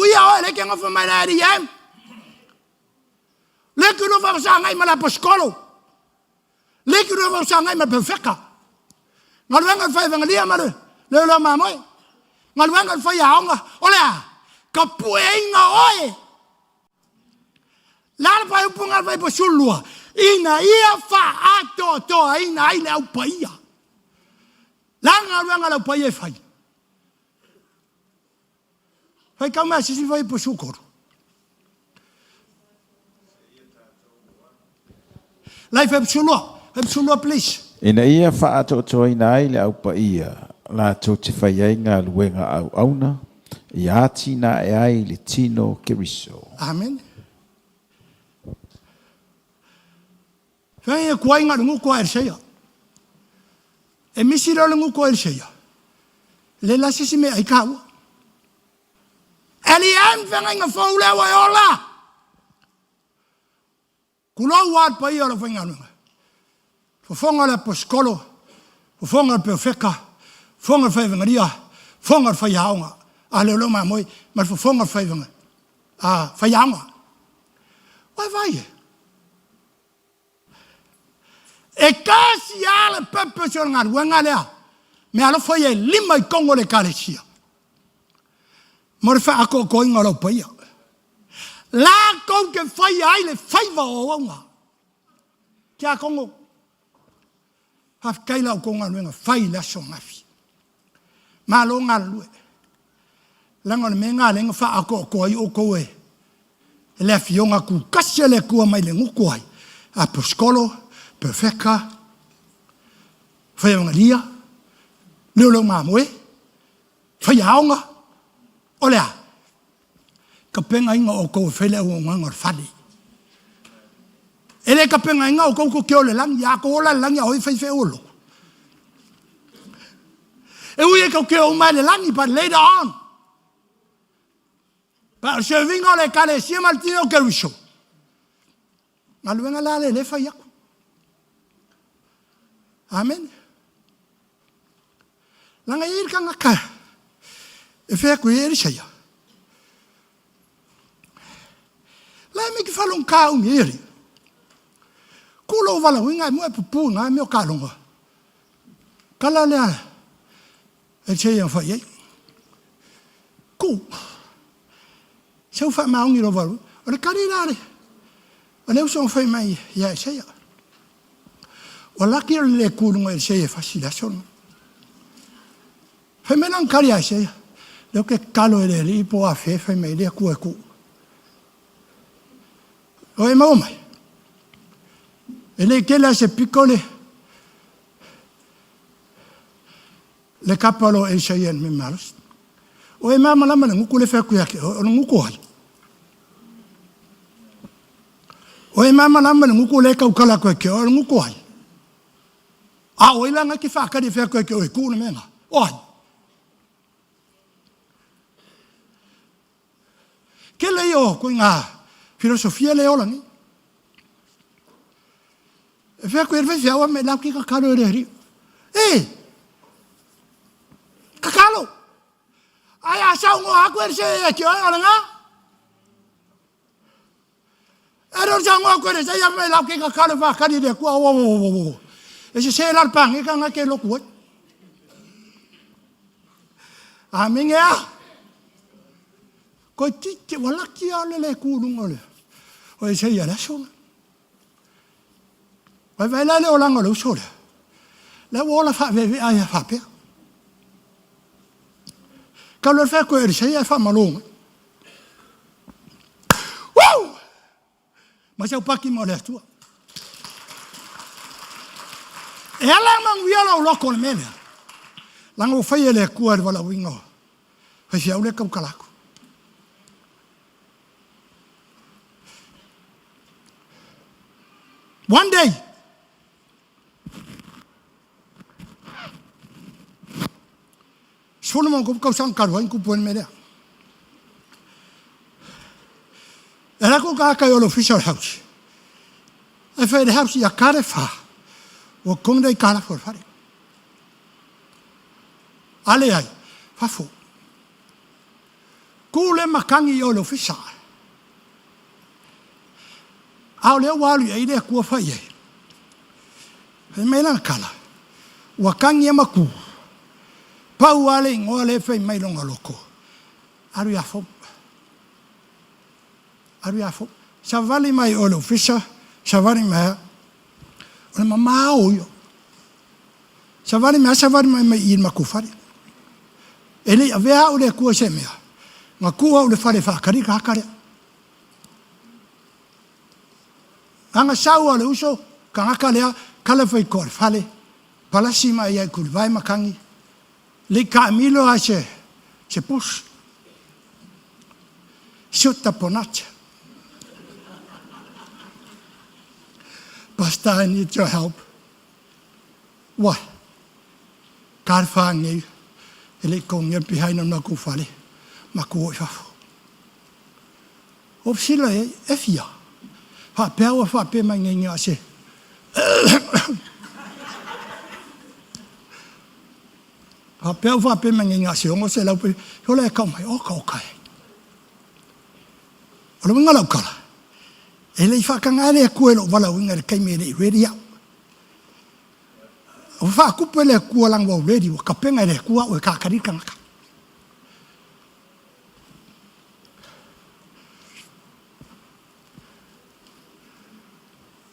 ya le ke nga fa mai la ri yam le ke no va sa ngai ma la apostolo le ke no va sa ngai ma perfecta ngalwenga fa evangelia ma le mamoe ngalwenga fa yaonga ola kapuenga oe la fa upunga fa posulua ina ia fa ato to ina ile au paia la ngalwenga la paia fa fa kama sisi fa posukoro life absolua please Ina ia fa ato to ina ile au paia la to te fai ngā luenga au auna i atina e ai le tino keriso. Amen. Fai e kuai ngā rungu kua erseia. E misira rungu kua erseia. Le la sisi me aikaua. Eli em fengai ngā faule wa ola. Kulau waat pa ia la fai ngā runga. Fofonga le poskolo. Fofonga le perfeka. Fonga fai vengaria, fonga fai yaonga. A leo ma moi, ma fonga fai venga. A fai yaonga. Vai. E kasi ala pepe sur ngar wenga lea. Me ala fai e lima I kongo le kalesia. Mor fa ako ko inga lo paia. La kon ke fai ai le fai va onga. Kia kongo. Haf kaila o konga wenga fai la so mafi. Malo ngalue langon menga lenga fa ako ko I o ko e le fionga ku kasele ku mai le ngukoi apostolo perfecta feongalia lo mamoe fayaonga olea kapenga inga o ko fele o ngor fali ele kapenga inga o ko ke ole lang ya ko la lang ya o fe olo e uye ka ke o mai le langi but later on pa se vingo le kale si maltino ke ruso maluenga la le fa yaku amen langa ir ka ngaka e fe ku eri saya la me ki falon ka o miri kulo vala winga mo pupu na me o kalonga kala le e che yang fa ye ku sau fa ma ngi rovaru o kari rare o le so fa mai ya che ya o la ki le ku no e che fa si la son fa me nan kari ya che lo che calo e le po a fe fa mai le ku e ku o e ma mai e le che la se piccole le kapalo e shayen me malos o e mama la mana nguku le fa ku yake o nguku hal o e mama la mana nguku le ka ukala ko ke o nguku hal a o ila nga ki fa ka di fa ko ke o ku na menga o ke le yo ko nga filosofia le ola ni e fa ko e fa wa me la ki ka kalo re kakalo aya sa ngo akwerse ke ora nga ero sa ngo akwerse ya me la ke kakalo fa ka di de ku wo e se la pang e ka nga ke lo ku amen ya ko ti wala ki ale le ku ngole o se ya la so vai la le ola ngolo so la wola fa ve aya fa pe Kalau fa ko saya fa malong. Wow! Mas eu paki mo le tu. Ela mang wiala o loko le mele. Lango fa ele kuar wala wingo. Fa sia ule kau kalako. One day, Solomon kau sangkar wain ku pun mele. Era ko ka ka yolo official house. E fa the house ya kare fa. O kong dei kala for fare. Ale ai, fa fu. Kule makangi yolo official. Au le walu ai de ku fa ye. E mena kala. Wakangi maku. Pau ale ngole fe mai longa loko. Aru ya fo. Ariafo, savali mai olo fisha, savali mai, ole mama oyo. Savali mai in makufari. Ele avea ole kua semea, ngakua ole fare fa kari kakare. Anga sau ole uso, kangakalea, kalafai kor fale, palasi mai ai kulvai makangi. Le kamilo a se push. Sutta ponacha. Pastor, I need your help. What? God found you. Ele kong yan behind on naku fale. Maku fa. Opsila efia. Fa pewa fa pe mangenga se. Fa pewa fa pe mangenga se ngo se la pe. Hola ka mai o ka kai. Olo ngala kala. Ele fa kangale kuelo wala winga kai mele ready ya. O fa ku pele ku lang wo ready wo kapenga le ku o ka kari kanga.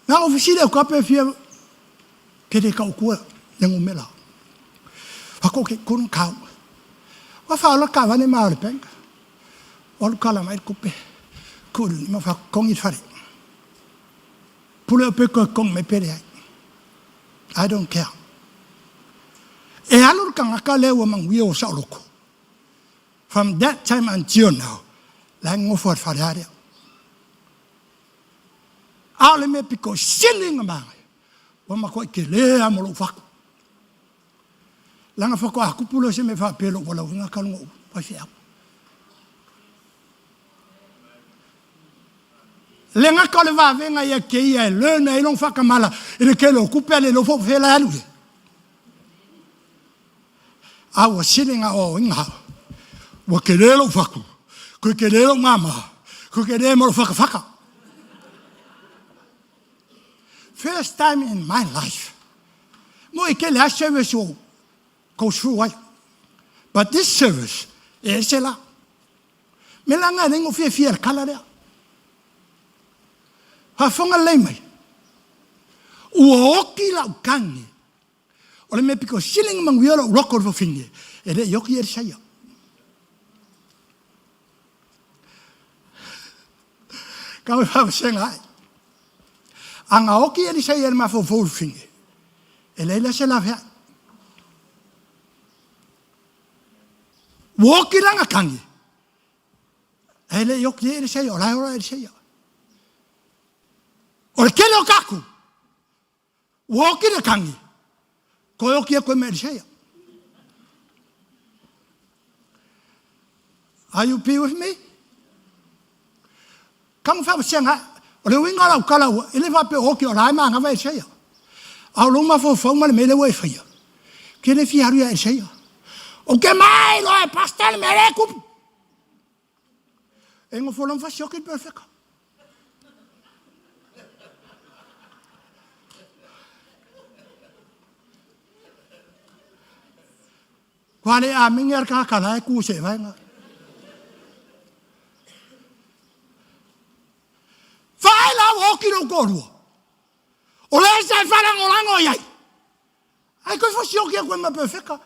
Na ofisile ko pe fia pede ka ku yang umela. Fa ko ke kun ka. Wa fa lo ka vane ma le penga. O kala mai ku pe. Kul ma fa kong it fare. Pule pe ko kong me pere ai. I don't care. E alur kang akale wo mang wio sa loko. From that time until now, lang mo for fare. Ale me piko shilling ma. Wo ma ko ke le amolo fa. Lang fa ko aku pulo se me fa pelo wala nga kalungo pa sia. Lenga ka le va venga ya ke ya le na ilong fa kamala ile ke lo kupele lo fo fe la lu. I was sitting out in ha. Wa ke le lo fa ku. Ku ke le lo mama. Ku ke le mo fa fa. First time in my life. Mo ke le service wo go through. But this service is la. Melanga ningo fe fiel kala dia. Ha fonga lei mai. Uoki la ukangi. Ole me piko shilling mang wiola roko ro finge. Ele yoki er saya. Kau fa senga. Anga oki er saya ma fo fo finge. Ele la se la fa. Woki la kangi. Ele yoki er saya ola ola er saya. O ke lo kaku. Wo ki le kangi. Ko yo ki ko me sheya. Are you be with me? Kang fa senga. O le winga la kala ile fa pe o ki o la ma nga va sheya. A lo ma fo fo ma le me le we fa ya. Ke le fi haru ya sheya. O ke mai lo e pastel me le ku. Engo fo lo fa shoki perfect. Quale a minha cacala é cuxe, vai nga. Vai lá o que não corro. O le sai fala ngolango yai. Ai que fosse o que é coisa perfeita.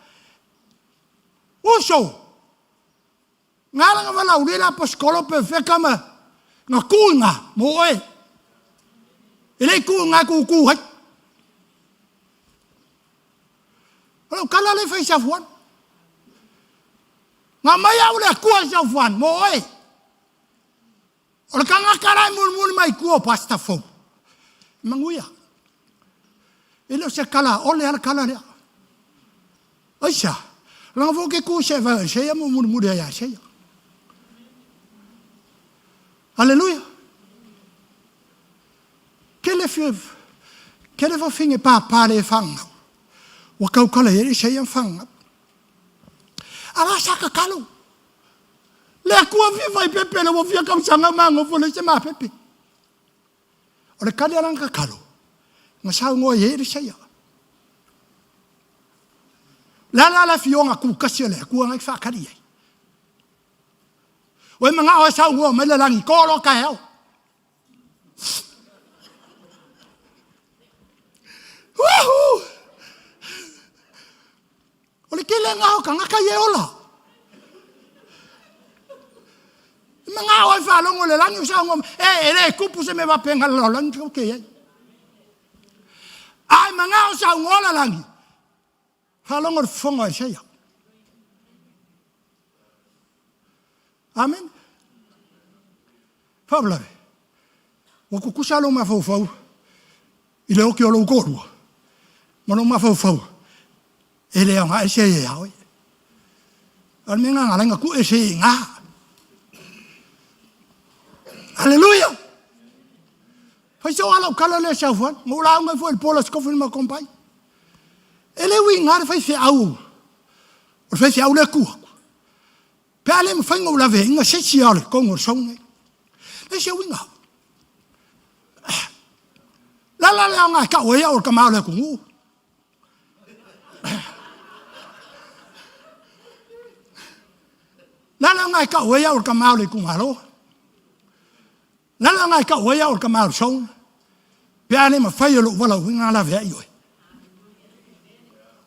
O show. Ngala nga wala urila paskolo perfecta ma. Nga kunga mo e. Ile kunga ku hai. Kalau kala le fai safuan. Nga maya ule kuwa safuan mo e. Ora kanga karai mun mai kuo pasta fo. Manguya. Ile se kala ole ala kala le. Aisha. Lang fo ke ku se va se ya mun ya se ya. Halleluja. Kelle va finge pa le fanga. Wa kau kala ye se ya fanga. Ara saka kalu. Le akua vi vai pepe le wo via kam sanga mango fo le se ma pepe. Ora kale aranga kalu. Nga sa ngo ye se ya. La fionga ku kasele ku ngai fa kari. Oi manga o sa ngo me le langi ko lo ka heo. Woohoo! Ole kile ngao ka ngaka ye ola. Manga o fa lo ngole langi sa ngo ele kupu se me va penga lo langi ko ke. Ai manga o sa ngola langi. Fa lo ngor fonga se ya. Amen. Fabla. O ku kusalo ma fo fo. Ile o ke o lo ko. Mano ma fo fo. Ele nga ese ya oi. Al menga nga ku ese nga. Hallelujah. Fa so ala kala le sa fo. Mo la nga fo el polos ko fil ma kompai. Ele wi nga fa se au. O fa se au le ku. Pele mo fa ngo la ve nga se si ala ko ngor song. Le se wi nga. La nga ka o ya o ka ma le ku. La nga ka o ya o ka ma le ku malo. La nga ka o ya o ka ma song. Pele mo fa yo lo wala wi nga la ve yo.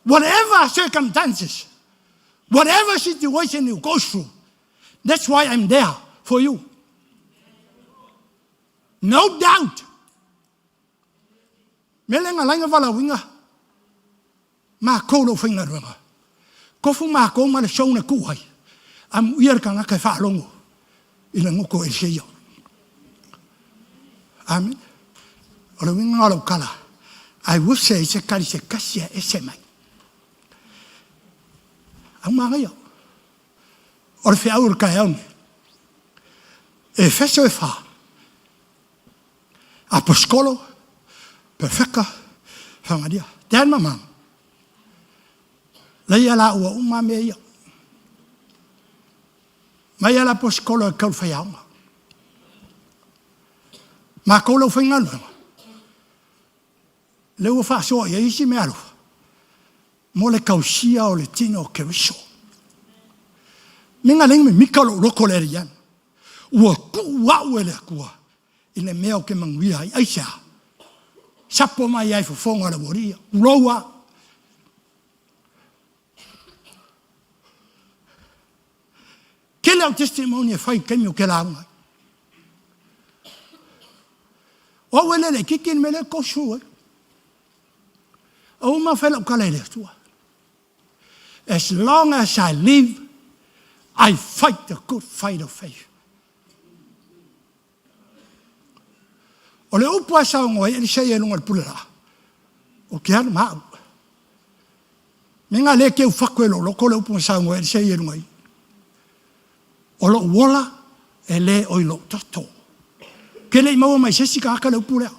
Whatever circumstances, whatever situation you go through, that's why I'm there for you. No doubt. Melenga langa vala winga. Ma ko lo finga runga. Ko fu ma ko ma le shona ku hai. Am uyer kanga ka fa longo. Ila ngoko e seyo. Amen. Ola winga lo kala. I will say se kali se kasia e se mai. Ang mga yo. Or fi aur ka yon. E feso e fa. Aposkolo. Perfecta. Fangadia. Dan mamang. Laya la ua umame yo. Maya la aposkolo e kau fa yaunga. Ma kolo fa ngalo. Leo fa so ye isi me alo. Mo le kausia o le tino ke wiso. Minga leng me mikalo loko le rian. Ua kua uele kua. Ine meo ke manguia ai aisa. Sapo mai ai fofonga le boria. Uroa. Kele au testimony e fai kemi o ke launga. O wele le kikin me le kosu e. O ma fela o kala ele tua. As long as I live, I fight the good fight of faith. O le upu asa o ngoe, ele se e lunga le pulela. O ke ana maa. Menga le ke u whakwe lo loko le upu asa o ngoe, ele se e lunga i. O lo wola, e le o i lo tato. Ke le i maua mai sesi ka aka le upu lea.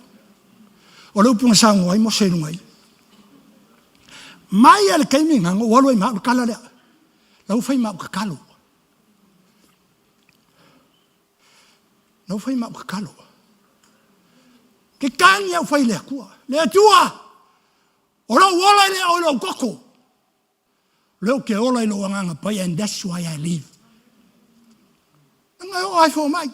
O le upu asa o ngoe, mo se lunga i. Mai ale kaimi ngango walo i maa kala lea. Lau fai maa kakalo. Lau fai maa kakalo. Ke kani au fai lea kua. Lea tua. O lau wola i lea o lau koko. Leo ke ola i lo anganga pai and that's why I live. Nanga o ai fo mai.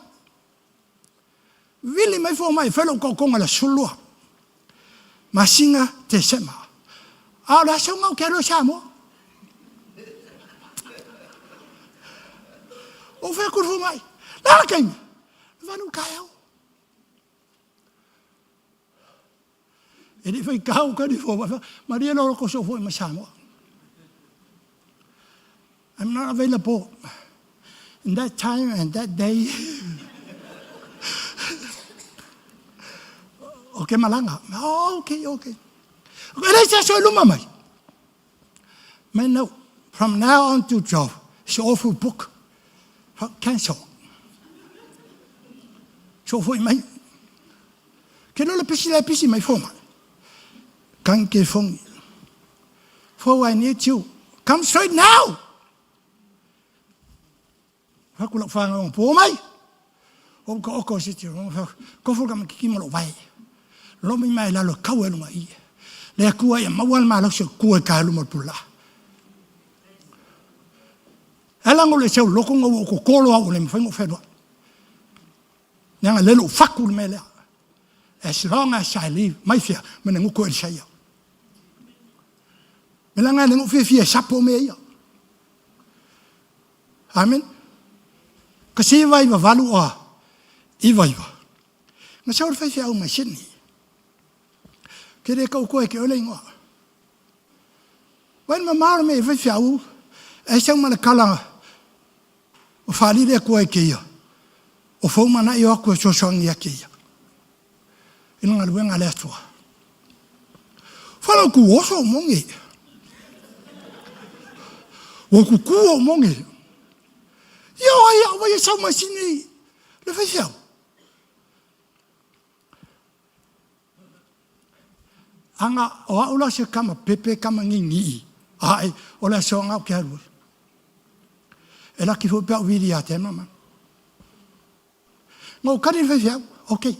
Vili mai fo mai felo kokonga la sulua. Masinga te sema. Ala songa ke lo samo. O fe ko fo mai. La ken. Vanu kaya. Ele foi kau ka di fo. Maria lo ko so fo masamo. I'm not available in that time and that day. Okay, malanga. Oh, okay. Let's just show you, Mama. Man, no. From now on to job, it's awful book. Cancel. So for me, can all the pieces my phone? Can't get phone. For I need you. Come straight now. Aku nak faham orang po mai. Om ko ko situ. Ko fu kam kiki mo vai. Lo mi mai la lo kau elu mai. Le aku ai mawal ma lo se ku ka lu mo pula. Ala ngole se lo ko ngo ko ko lo au le mfa ngo fe do. Nyanga le lo fakul me le. As long as I live, mai fia me ngo ko el saya. Me la nga ngo fia sapo me ya. Amen. Kasi vai va valu a I vai va nga saur fai fia uma sini kere ka ko ke ole ngo wen ma mar me fai fia u e se uma kala o fali de ko ke ya o fo mana yo ko so so ngia ke ya ina ngal wen ale to fala ku o so mongi o ku o mongi Yo, vai sa masini. Le fai fiau. Anga o aula se kama pepe kama ngingi. Ai, ola so nga ke haru. Ela ki fo pa widia te mama. Ngo kari fai fiau. Okay.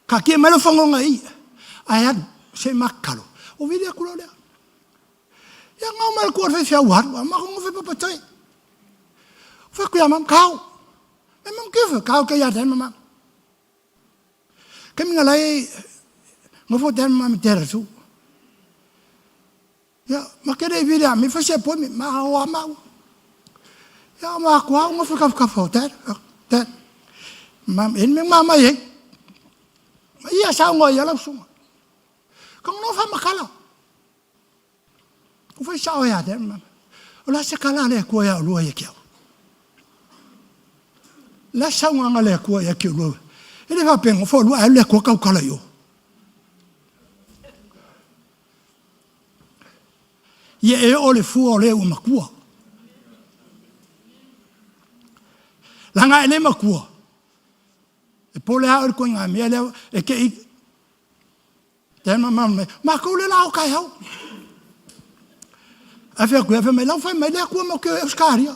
Ka ke melo fongo ngai. Ai ad se makalo. O widia kulo le. Ya nga mal ko fai fiau war, ma ngo fai pa tai. Foi que amam kau. Memang que kau que ya den mamam. Kami ngalai ngofo den mamam terasu. Ya, makere vida mi fase po mi ma wa ma. Ya ma kwa ngofo ka foter. Ter. Mam en mi mama ye. Ia sa ngo ya la suma. Kong no fa makala. O foi sa ya den mam. Ola se kala le ko ya lo ye kia. La saunga ngale ko ya ki lo. Ele va pengo fo lo ale ko ka kala yo. Ye e ole fu ole u makua. La nga ele makua. E pole ha ko nga me ele e ke i. Tema mam ma ko le la o kai ho. Afia ko afia me la fa me le ko mo ke euskaria.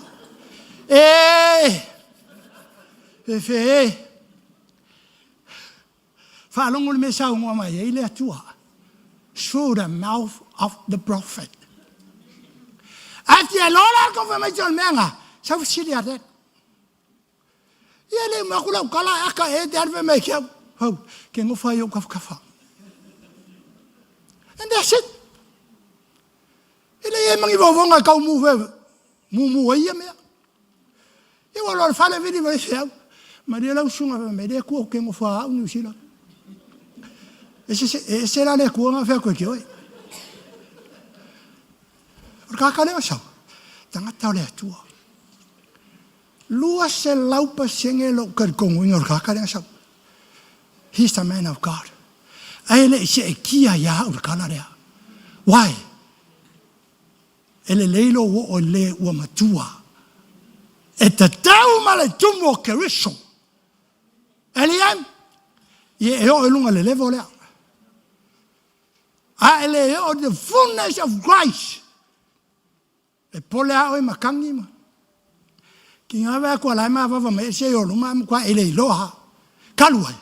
Fe falong ul mesa ngoma ye ile atua through the mouth of the prophet after lola confirmation menga sa fisilia det ye le makula kala aka e derve me ke ho ke ngo fa yo kafa and that's it ile ye mangi vonga ka mu ye me ye wala fale vidi me se Maria la sunga me de ko ke ngo fa u sila ese la le ko nga fa ko ke oi ka ka le sa tanga ta le tu lua se laupa sengelo ka ko ngor ka le sa he's a man of God ele se kia ya u ka la why ele leilo o le o matua e tau male tumo ke riso Eliam, ye o lunga le level le. A ele o the fullness of grace. E pole a o makangi ma. Ki nga va ko la ma va me se o lunga ma kwa ele loha. Kalua.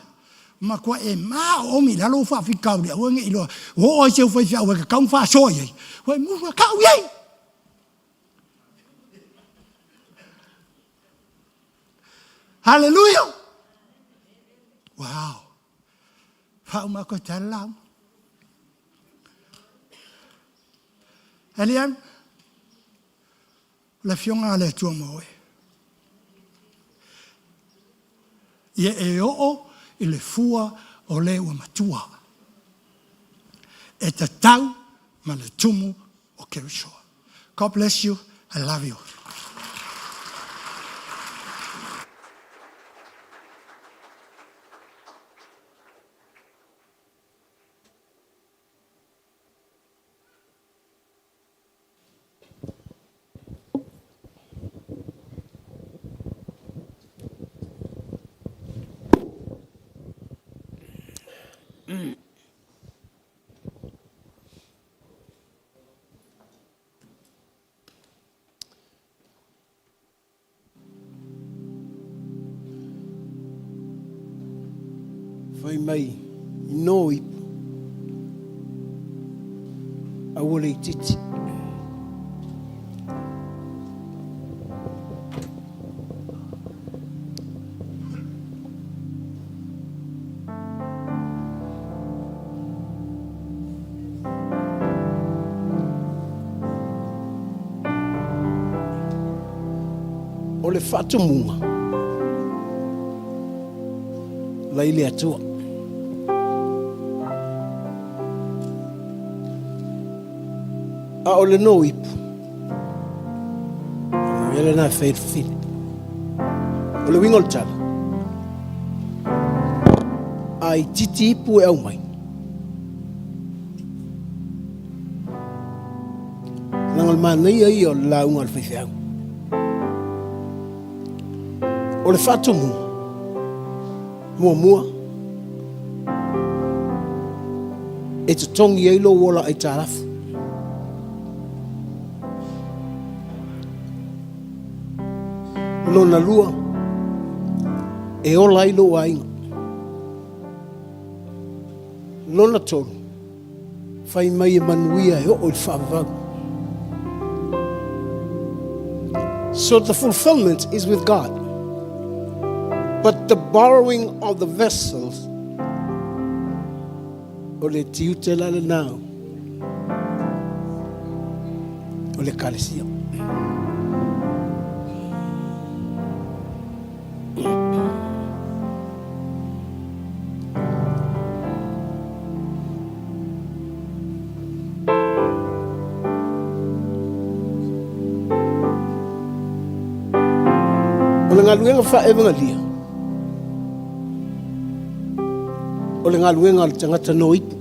Ma kwa e ma o mi la lo fa fi ka le o ngi lo. O se fa fa o ka fa so ye. O mu ka ye. Hallelujah. Wow. Fa uma ko talam. Eliam. La fionga le tu mo. Ia e o I le fua o le ua matua. E te tau ma le tumu o Kerisoa. God bless you. I love you. Fai mai, no I awole I titi. O le whatumunga, lai le atua. A o le no ipu. Ele na faith fit. O le wingo le tala. Ai titi ipu e au mai. Langal manai ai o launga le whaiwhiau. O le whatumu. Mua. E te tongi ai lo wola ai tarafu. Lona lua e ola I lo ainga. Lona tolu fai mai e manuia e o I whaavavu. So the fulfillment is with God. But the borrowing of the vessels o le tiutela le nao o le kalesia. O le ngaluenga whaevangalia. O le ngaluenga le tangata no ipu.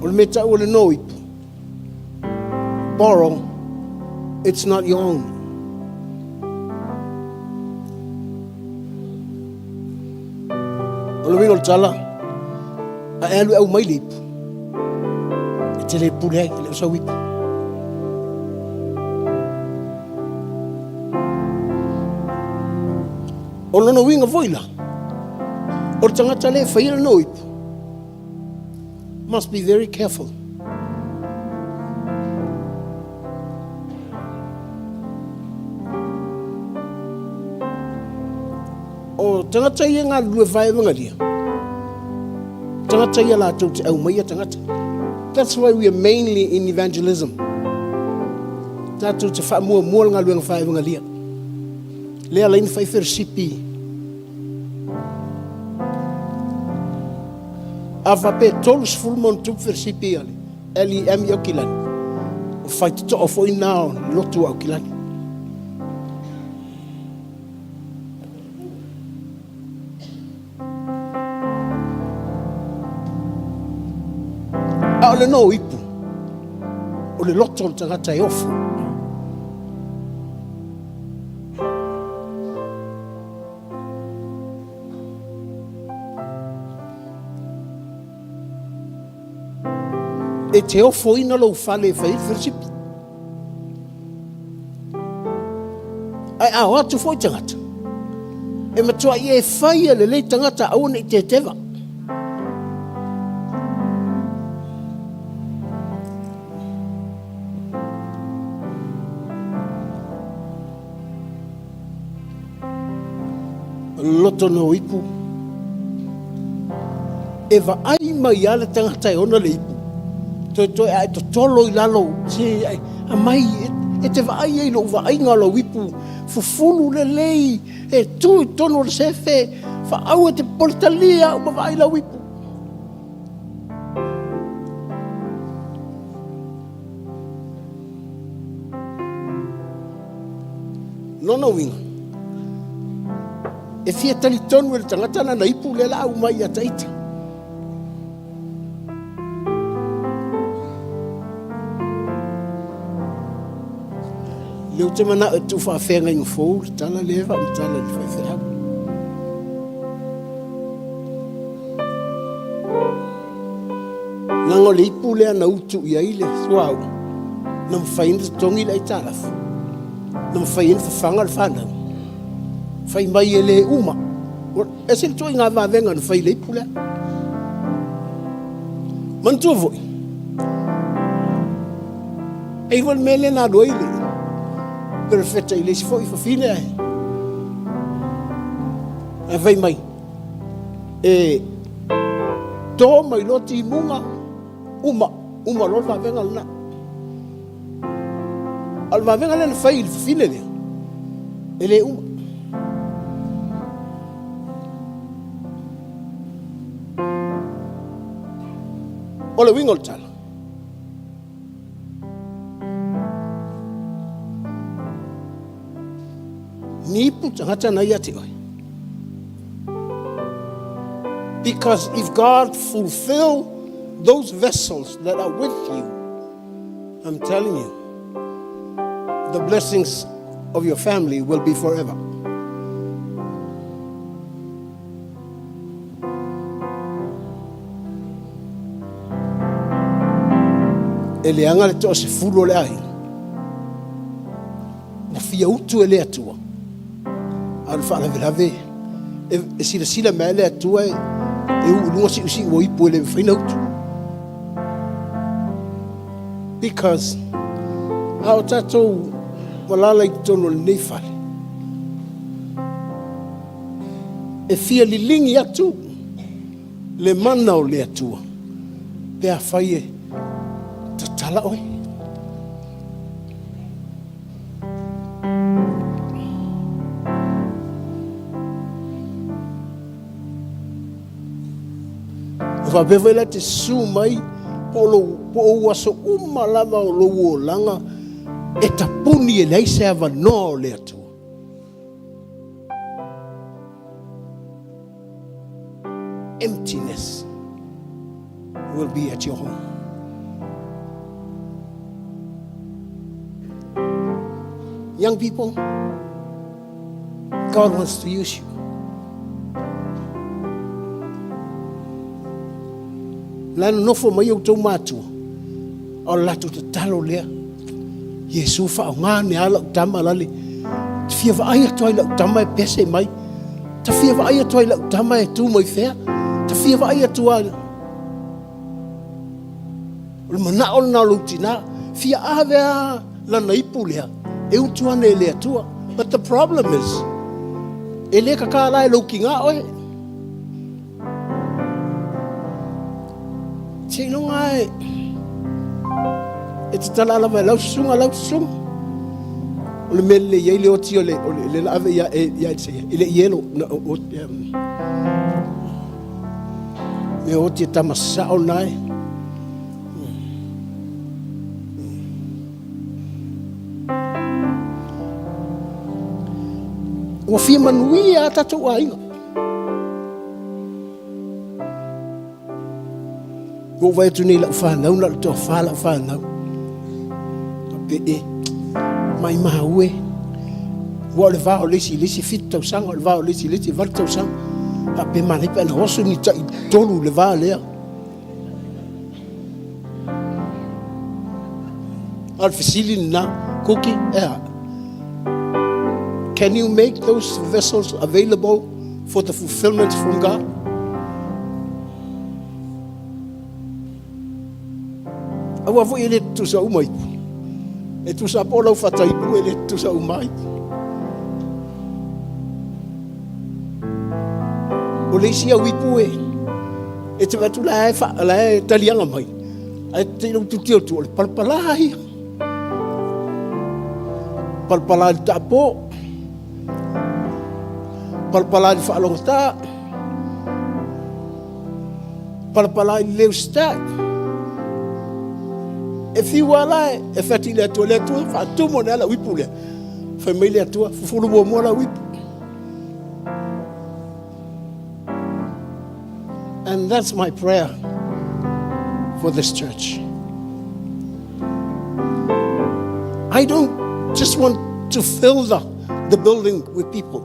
O le meta o le no ipu. Borrow, it's not your own. O le wingo le tala, a elu au mai le ipu. E te le pule ai, le usa ipu. O lona winga voila. O tangata le whaira no ipu. Must be very careful. O tangata ia ngā lue whae mangaria. Tangata ia la tau te au mai tangata. That's why we are mainly in evangelism. Tātou te wha mua ngā lue ngā whae mangaria. Lea laini whai wheresipi. Awa pe tolus fulmon tup wheresipi ale. Eli emi o kilani. O whai tuto o fo inao lotu au kilani. A ole no ipu. O le loto o tangata e ofu. E te ofo ina lo fale fai wheresipi. Ai a watu foi tangata. E matua I e whai le lei tangata aune I te teva. Loto no ipu. E va ai mai ale tangata e ona le ipu. Toi to tolo I lalo. Se ai a mai e te va ai lo va ai ngalo ipu. fufulu le lei e tu tono le sefe fa au te portalia o mawai la wipu. Nono winga. E fia tali tonu e le tangata na ipu le la au mai a taita. Leo te mana e tu whaafenga ingo fōu, tala lewa, tala le whaifea. Nango le ipu lea na utu ia ile, suau. Na mwhaina te tongi lai talafu. Na mwhaina whawhanga le whanau. Whai mai e le uma. E se le toi ngā wāwenga na whai le ipu lea. Mantua voi. Ei wal mele na doa ile. Perfetta ile si foi fine ai. E vai mai. E to mai loti munga uma lo va venga na. Al va venga na fai fine le. Ele uma. Ola wingol tal. Because if God fulfill those vessels that are with you, I'm telling you, the blessings of your family will be forever. Ele anga le to se fulo le ai. Na fia utu ele atua. Al fala velave e sila mele atua e lunga si wo ipo le fina utu. Because au tato walala I tono le nefale. E fia lilingi atu le mana o le atua. Pe a faie tatala oi. Fa bevela te sumai polo po waso lava o lo langa e tapuni e lei serva no le atu. Emptiness will be at your home. Young people, God wants to use you. Lana nofo mai o tau mātua. O latu te talo lea. Yesu wha o ngā ne ala utama lale. Ta fia wa aia toa ila utama e pese mai. Ta fia wa aia toa ila utama e tū mai whea. Ta fia wa aia toa. O le mana o na louti nā. Fia awea lana ipu lea. E utuane e lea tua. But the problem is, e lea kakala e louki ngā oe. Tino ngai e te tala ala vai lau sunga o le mele ye le oti o le lave ya se ile yelo me oti tamasa o nai o fi manuia tatu ainga go vai tu ni la fa nau na to fa la fa nau pe e mai mawe wo le va o lisi fit to sang o le va o lisi va to sang a pe mani pe no so ni tai tolu le va le al fisili na cookie can you make those vessels available for the fulfillment from God? Awa vo ele tu sa umai. E tu sa pola u fatai pu ele tu sa umai. O le sia wipu e te vatu la fa la talianga mai. Ai te no tu tio palpala hi. Palpala ta po palpala di whaalonga tā. Palpala i leo stai. E whiwa lai, e whati lea tua, whaatumo ne ala wipu lea. Whai mai lea tua, fufuru mua mua la wipu. And that's my prayer for this church. I don't just want to fill the building with people.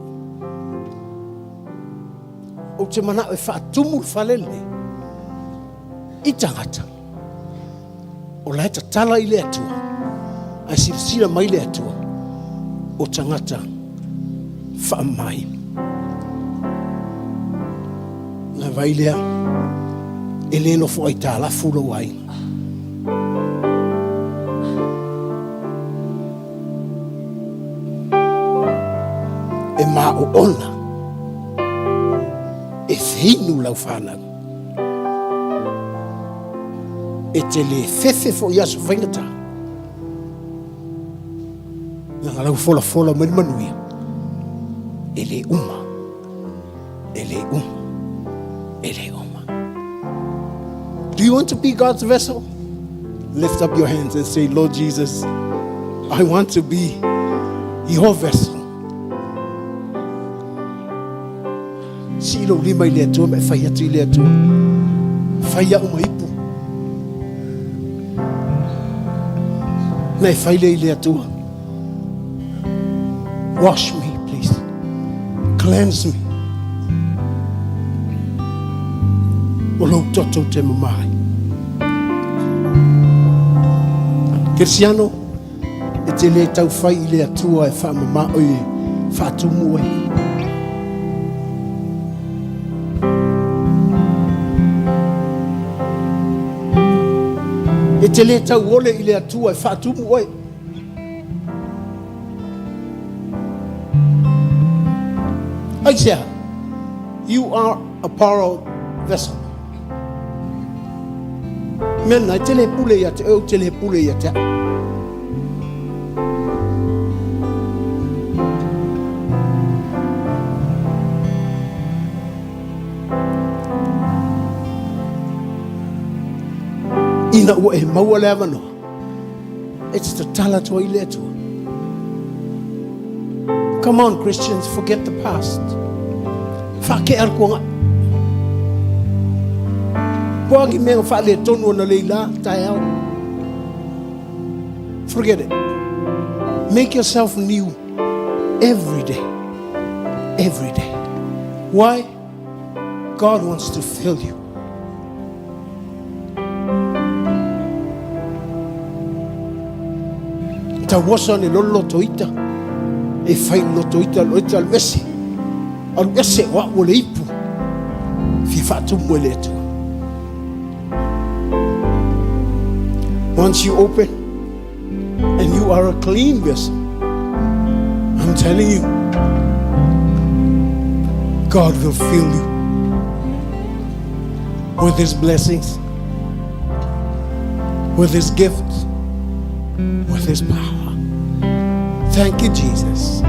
O te mana e whaatumu whalele. I tangata. O lai ta tala i lea tua. Ai sira mai lea tua. O tangata whaamai. Na vai lea. E le no fo ai tā la fula wai. E mā o ona. E whinu lau whanau. E te le fefe fo iaso whaingata. Nga lau fola mani manuia. E le uma. E le uma. E le uma. Do you want to be God's vessel? Lift up your hands and say, Lord Jesus, I want to be your vessel. Silo lima i lea tua, me whai atu i lea tua. Whai au maipu. Nei whai lea i lea tua. Wash me, please. Cleanse me. O lau toto te mamai. Kirsiano, e te le tau whai i lea tua e wha mama oe, wha tumu oe. E te le tau ole i lea tua e wha tumu oe. Aisea, you are a power vessel. Mena, te le pule ia te au, te le pule ia te au. Ina ua e maua le avanoa. It's the tala tua I lea tua. Come on, Christians, forget the past. Whake arkuanga. Kuagi mea whale tonu na leila, tai au. Forget it. Make yourself new every day. Every day. Why? God wants to fill you. Ta wasa ni lolo toita. E whai loto ita loita alwese. Alwese wa ole ipu. Fi whatu mwele tu. Once you open and you are a clean vessel, I'm telling you, God will fill you with His blessings, with His gifts, with His power. Thank you, Jesus.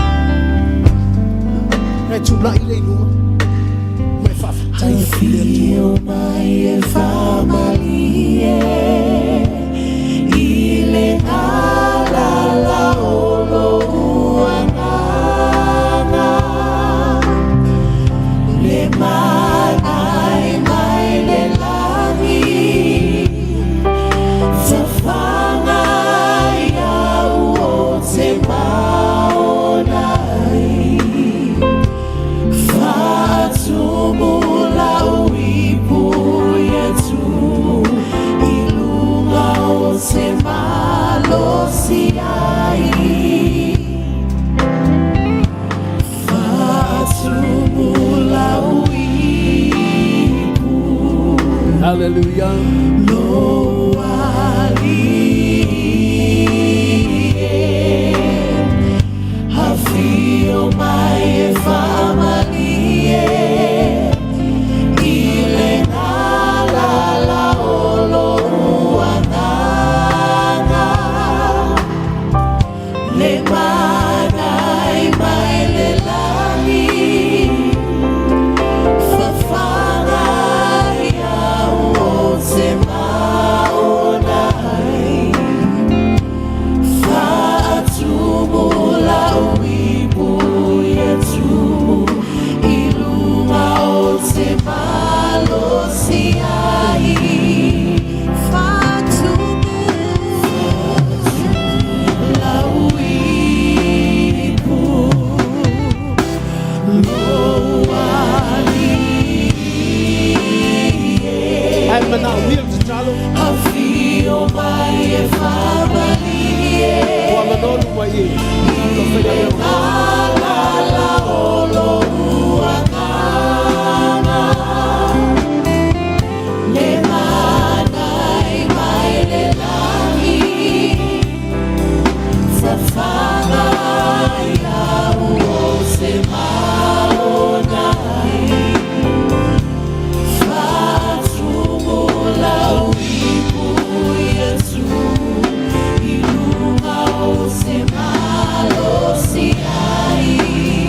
I feel my family. Ile ala la olo anana. Le manai mai le lami. Safanga ya uote maonai. Fatumula uipu yetu. Ilunga ote malosi ai. Fatumula uipu. Hallelujah. Lo ali. I feel my family. Ile na la olo anana. Le manai mai le lani. malo. Afio mai e famiglie. Wala nonu mai e. Lo fai a La olo uangana. Le manai mai le langi. Safana ya uose malonai. Fatumula wipu Yesu. Ilunga ose malosi ai.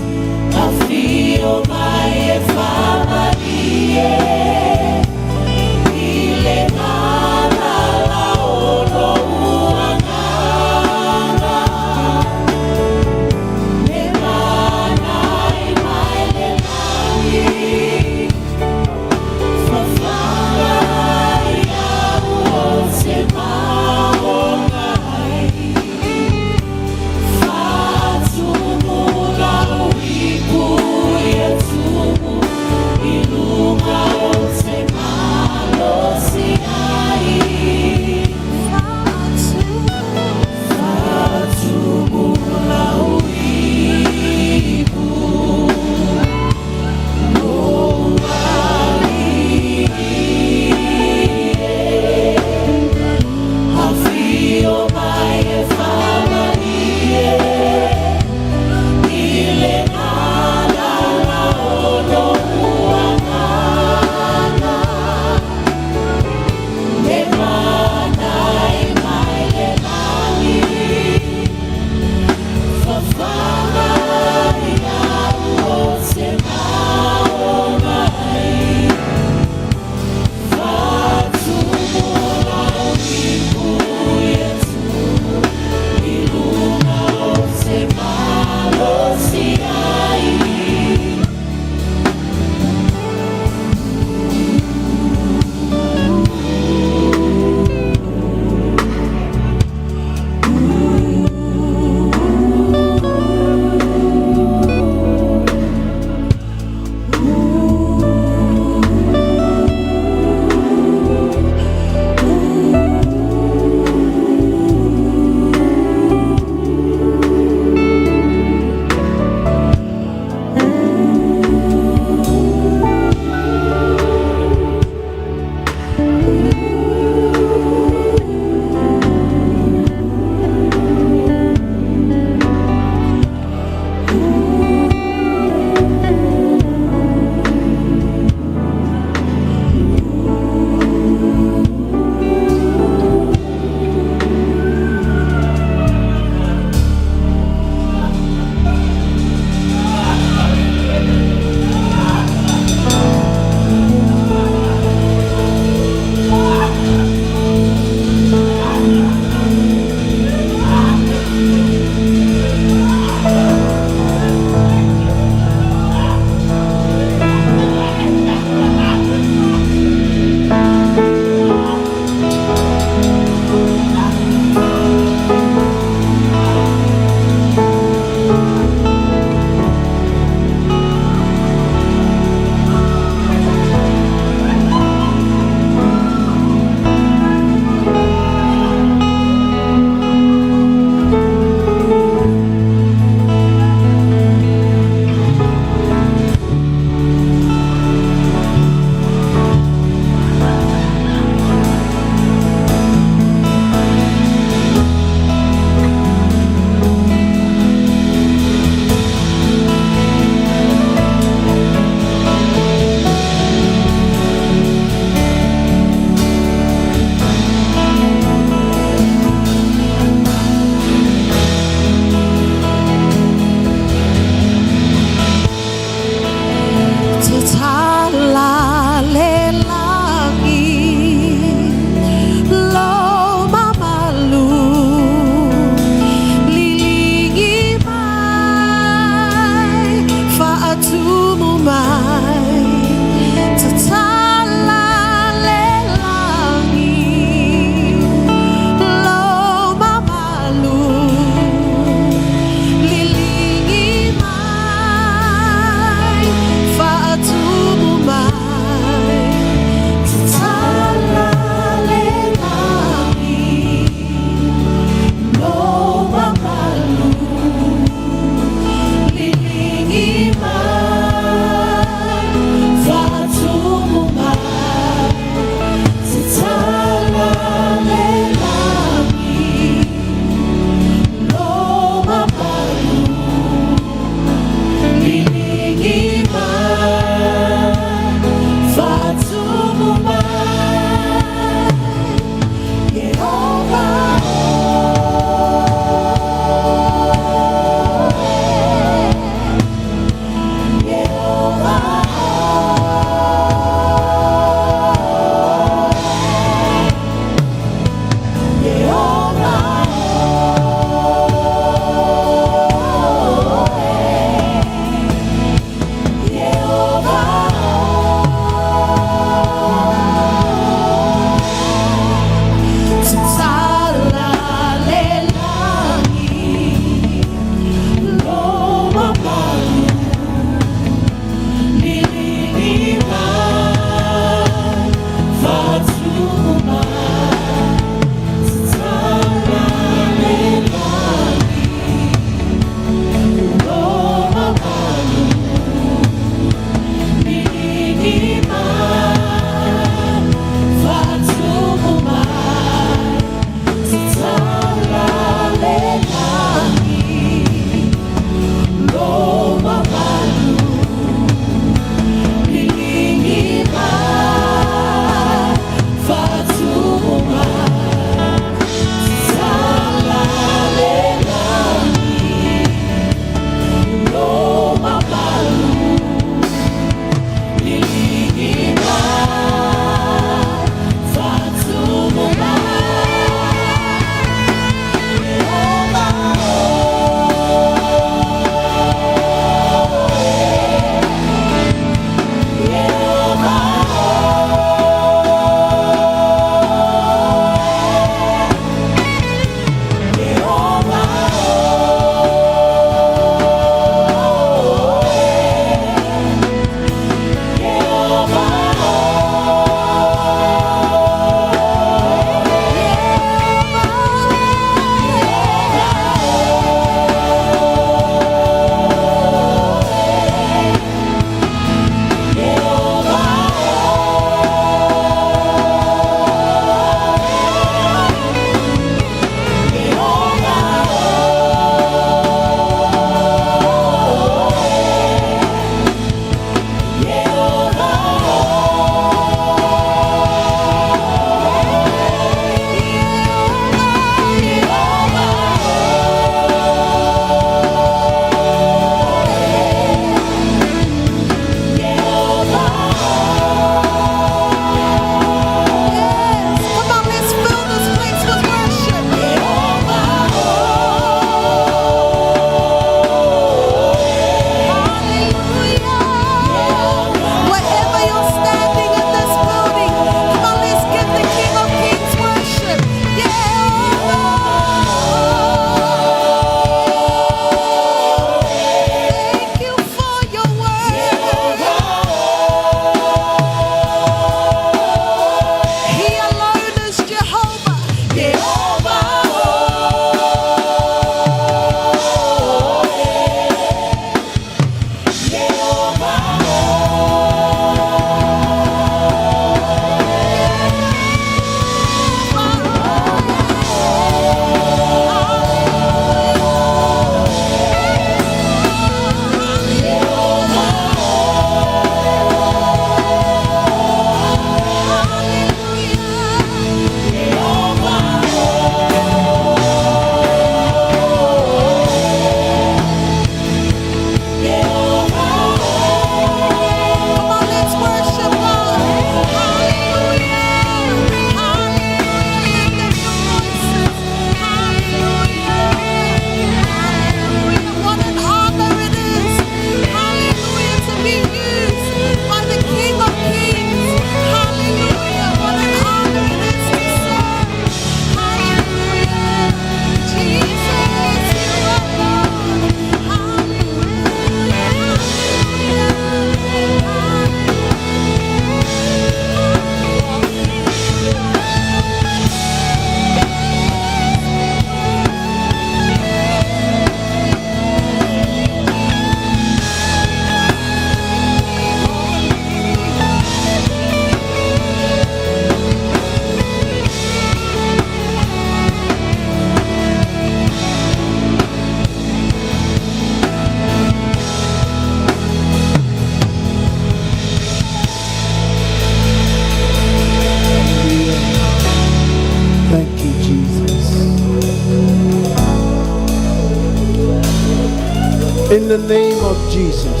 In the name of Jesus,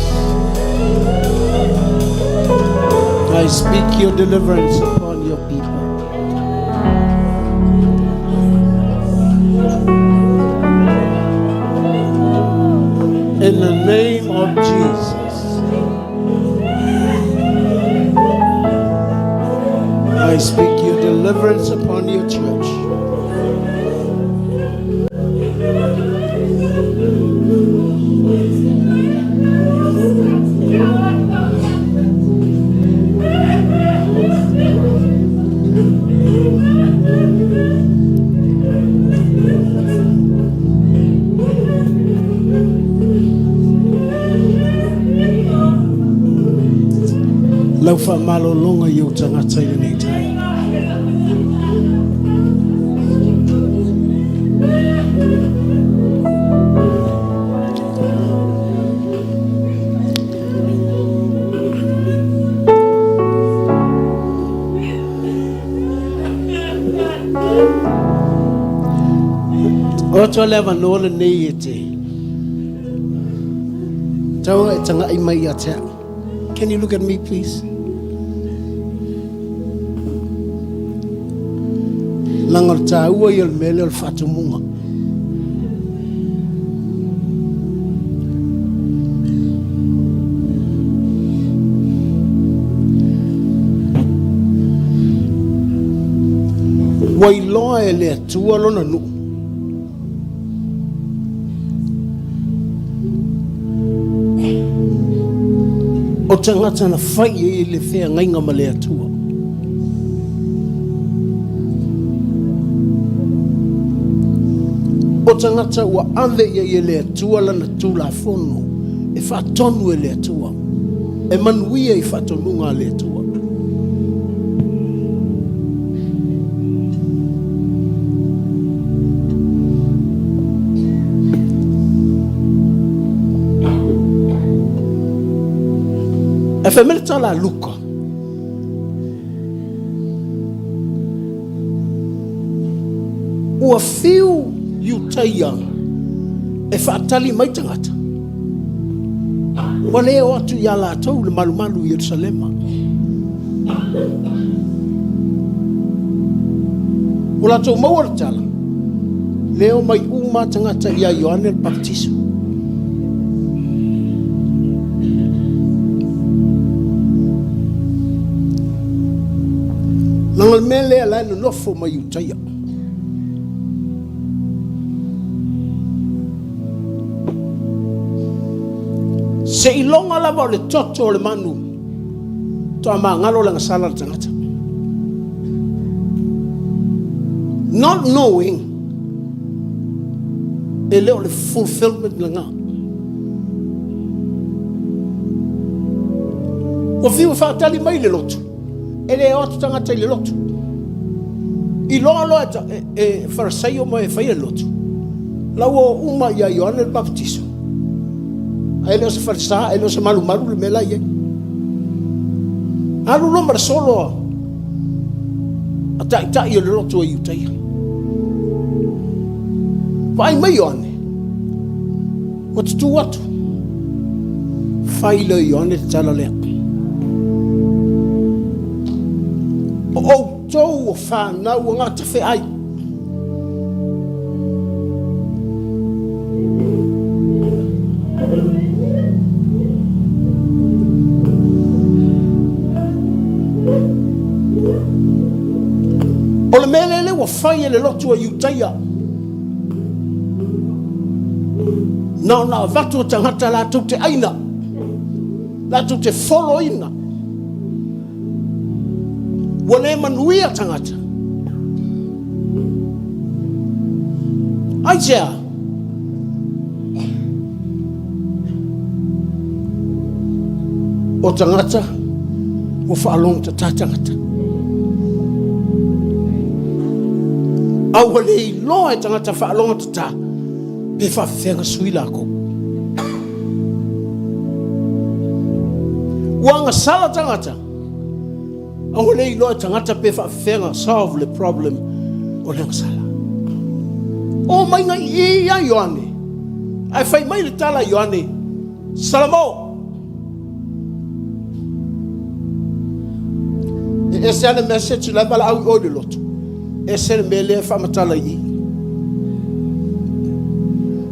I speak your deliverance upon your people. In the name of Jesus, I speak your deliverance upon your church. Lau fa malolonga i o tangata i nei tai. O to leva nola nei e te. Tau e tanga i mai a te. Can you look at me, please? Langar ta ua i al mele al fatu munga. Wai loa e le tua lona nu. O tangata na fai e le whea ngainga ma le atua. O tangata ua ave e le atua lana tula fono e whatonu e le atua. E manuia i whatonunga le atua. E whamere tala luka. Ua whiu iutaia e whaatali mai tangata. Wa leo atu ia la tau le malumalu i Yerusalema. Ula tau mawar tala. Leo mai uma tangata ia Ioane el Baptiso. Langal mele ala no nofo mai utaia. Se ilonga lava o le toto o le manu toa maangalo langa sala le tangata. Not knowing e leo le fulfillment langa. O fiu whaatali mai le lotu. E le otu tangata i le lotu. I loa loa e farisaio mo e whai le lotu. Lau o uma ia Ioane el Baptiso. A ele o se farisa, ele o se malu le mela ie. Alu lo mar solo. A tai i le lotu o iutaia. Vai mai Ioane. O te tu atu. Whai le Ioane te tala lea. O tau o whanau o ngata whi ai. O le mele wa whai e le lotu o iutaia. Na vatu o tangata la tau te aina. La tau te wholo ina. Wale manuia tangata. Aisea. O tangata o whaalong ta tangata. Au wale i loa e tangata whaalong ta ta. Pe whawhenga suila ko. Wanga sala tangata. Ang wala ilo at tangata pe whawhenga solve the problem o lang sala. O mai nga iya Ioane. Ai whai mai le tala Ioane. Salamo. Ese ana message la bala au o de loto. Ese mele fa matala yi.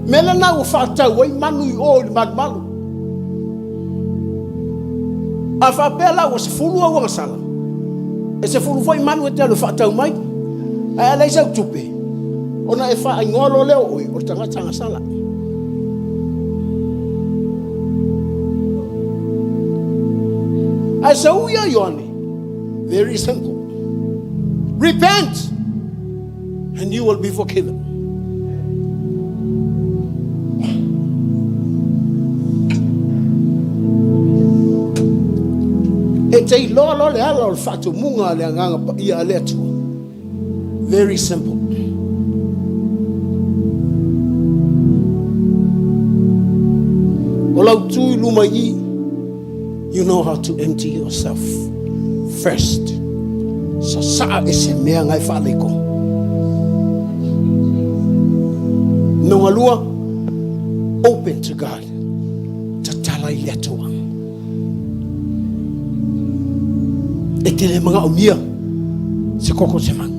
Mele na o fa ta wai manu i o mad malu. Afa bela o se fulu o masala. Ese fulu foi manu te lo fa ta mai. Ai la isa tupe. Ona e fa ngolo leo o tanga sala. I say, "Who are you?" Very simple. Repent, and you will be forgiven. It's lo le ala fatu munga le nganga ia letu. Very simple. Olau tu lumai. You know how to empty yourself first. So saa ese mea ngai whale ko. No alua, open to God. Ta talai letua. E te le mga umia se koko se mang.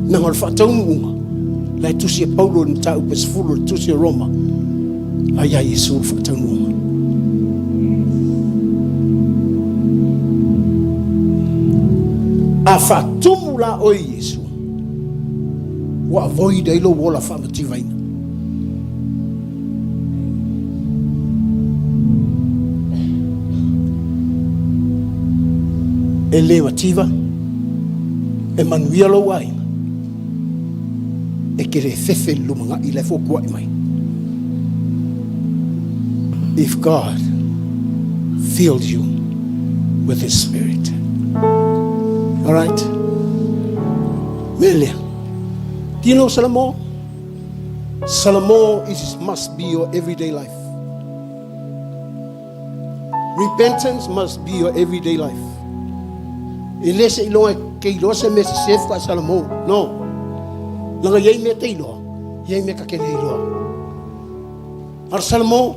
Nangal whatau unga. Lai tusi e Paulo ni tau pes fulu tusi e Roma. Aya Yesu whatau unga. A whatumula o Yesu. Wa voi deilo wola whamativaina. E le wativa. E manuia lo waina. E kere fefe lumanga I le fokua I mai. If God filled you with His Spirit. All right? Melia. Do you know Salamo? Salamo must be your everyday life. Repentance must be your everyday life. Unless you don't get lost and safe kwa Salamo. No. Langa yai me te ilo. Yai me ka kene ilo. Ar Salamo,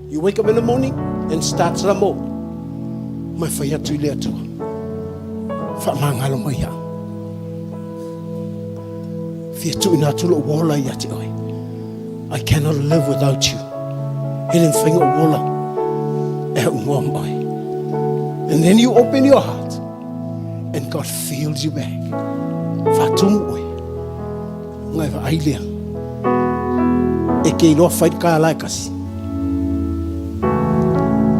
you wake up in the morning and start Salamo. My fire to leto. Fa mangalo mai ya. Fia tu ina tu lo wola ya te oi. I cannot live without you. Hidden finger wola. E umwam oi. And then you open your heart and God fills you back. Fa tum oi. Ngai va ailia. E ke ilo fight ka laikas.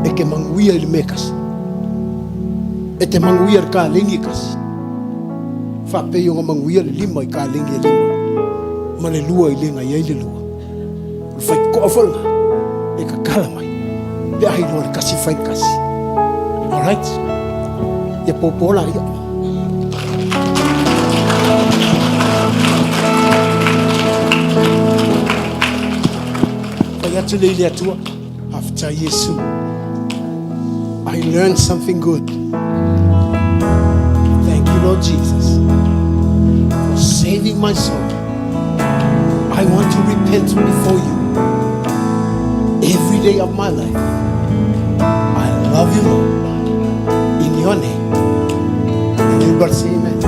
E ke manguia il mekas. E te manguia ka lengi kas. Fa pe yo manguia lima ka lengi lima. Ma le lua I lenga ia le lua. Fai ko afolga. E ka kala mai. Pe ai no kasi fai kasi. All right? Ya popola ya. Fa ya tu le tua. After Yesu. I learned something good. Thank you, Lord Jesus, for saving my soul. I want to repent before you every day of my life. I love you, Lord. In your name. And everybody say amen.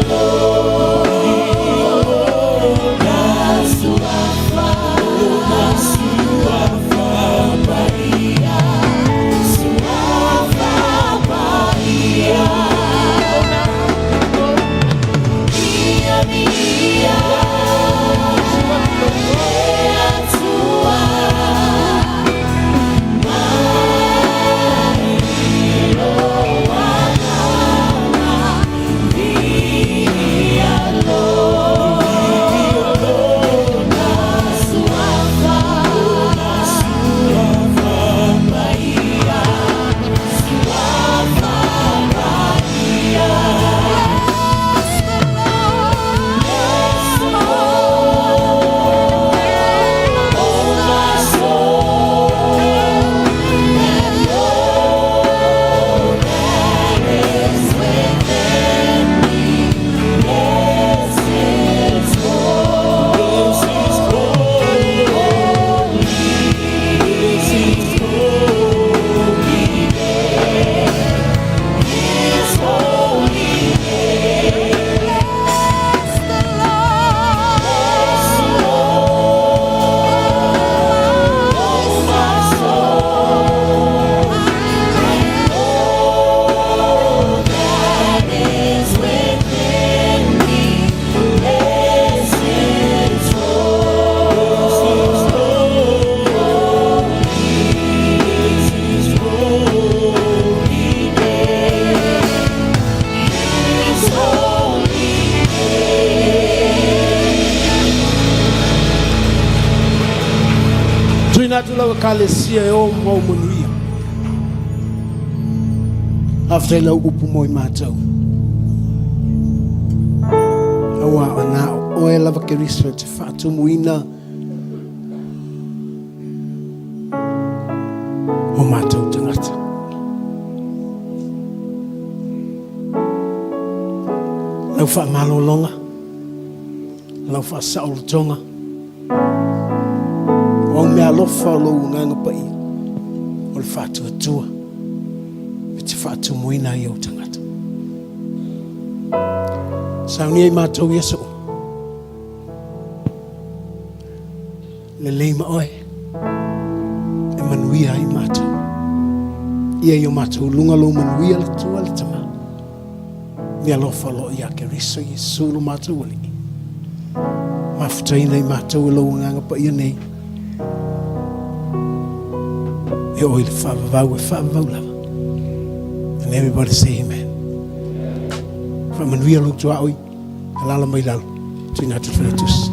Lord. atu lau kalesia e o mau manuia. After lau upu moi mātou. Awa ana o e lava ke riso te whātu muina o mātou tangata. Lau wha malolonga, lau wha saolotonga, o mea lofa o lou nganga pai, o le whātua tua, me te whātu muina i au tangata. Sauni ai mātou Yesu, le leima oe, e manuia ai mātou. Ia i o mātou lunga lo manuia le tua le tama. Mea lofa lo ia ke riso Yesu lo mātou ali. Mafutaina i mātou e lo nganga pa ia nei. E oi le whaavavau e whaavavau lava. And everybody say amen. Whamanuia lo tua oi, alala mai lalo, tina atu whanetus.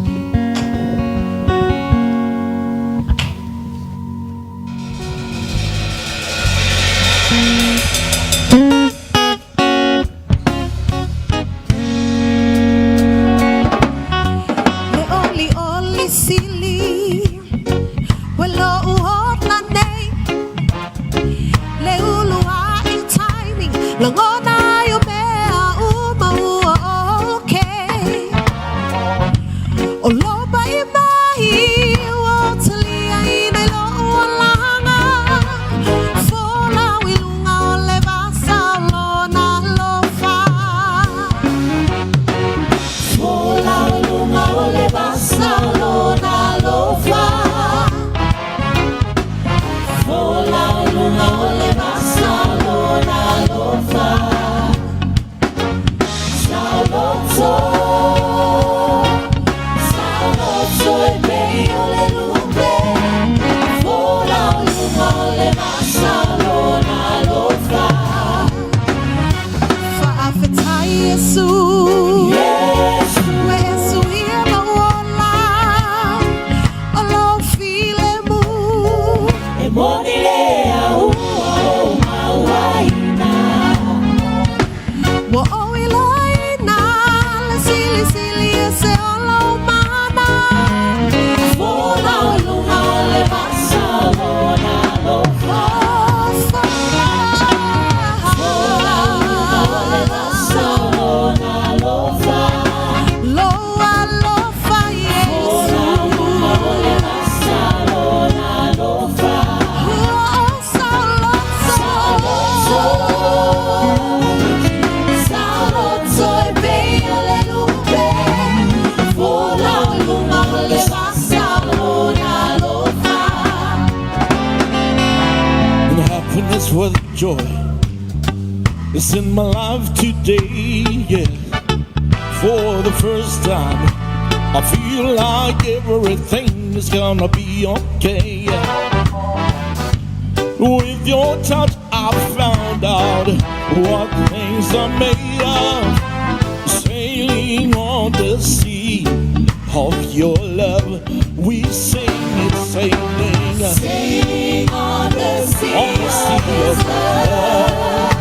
With joy, it's in my life today, yeah. For the first time, I feel like everything is gonna be okay, yeah. With your touch, I found out what things are made of. Sailing on the sea of your love, we sing it, sailing. Sailing on the sea of His love.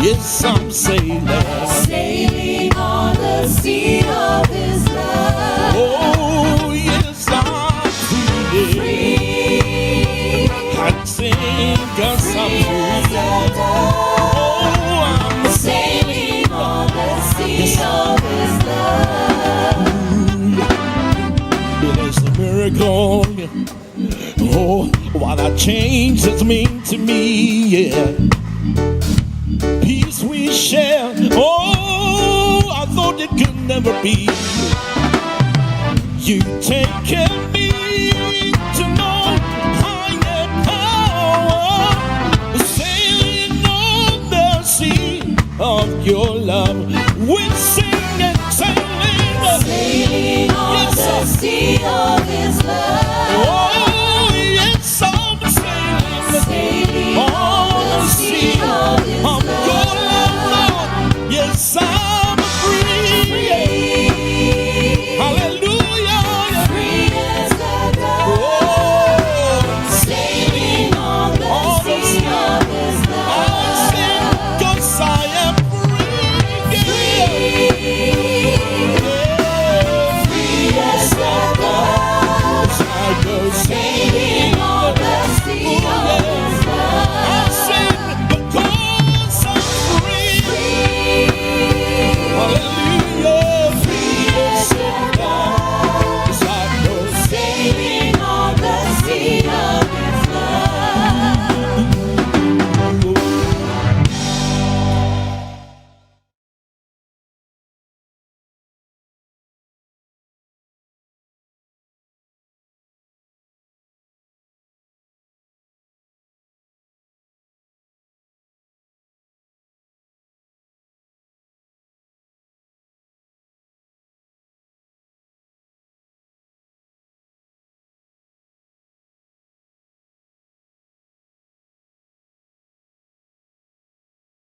Yes, I'm sailing. Sailing on the sea of His love. Oh, yes, I'm free. Free. I sing 'cause I'm free. Oh, I'm sailing on the sea of His love. It is a miracle. Oh, what a change it's mean to me, yeah. Peace we share. Oh, I thought it could never be. You taken me to know higher power, sailing on the sea of your love. We sing and sailing, sailing on the sea of His love. Oh,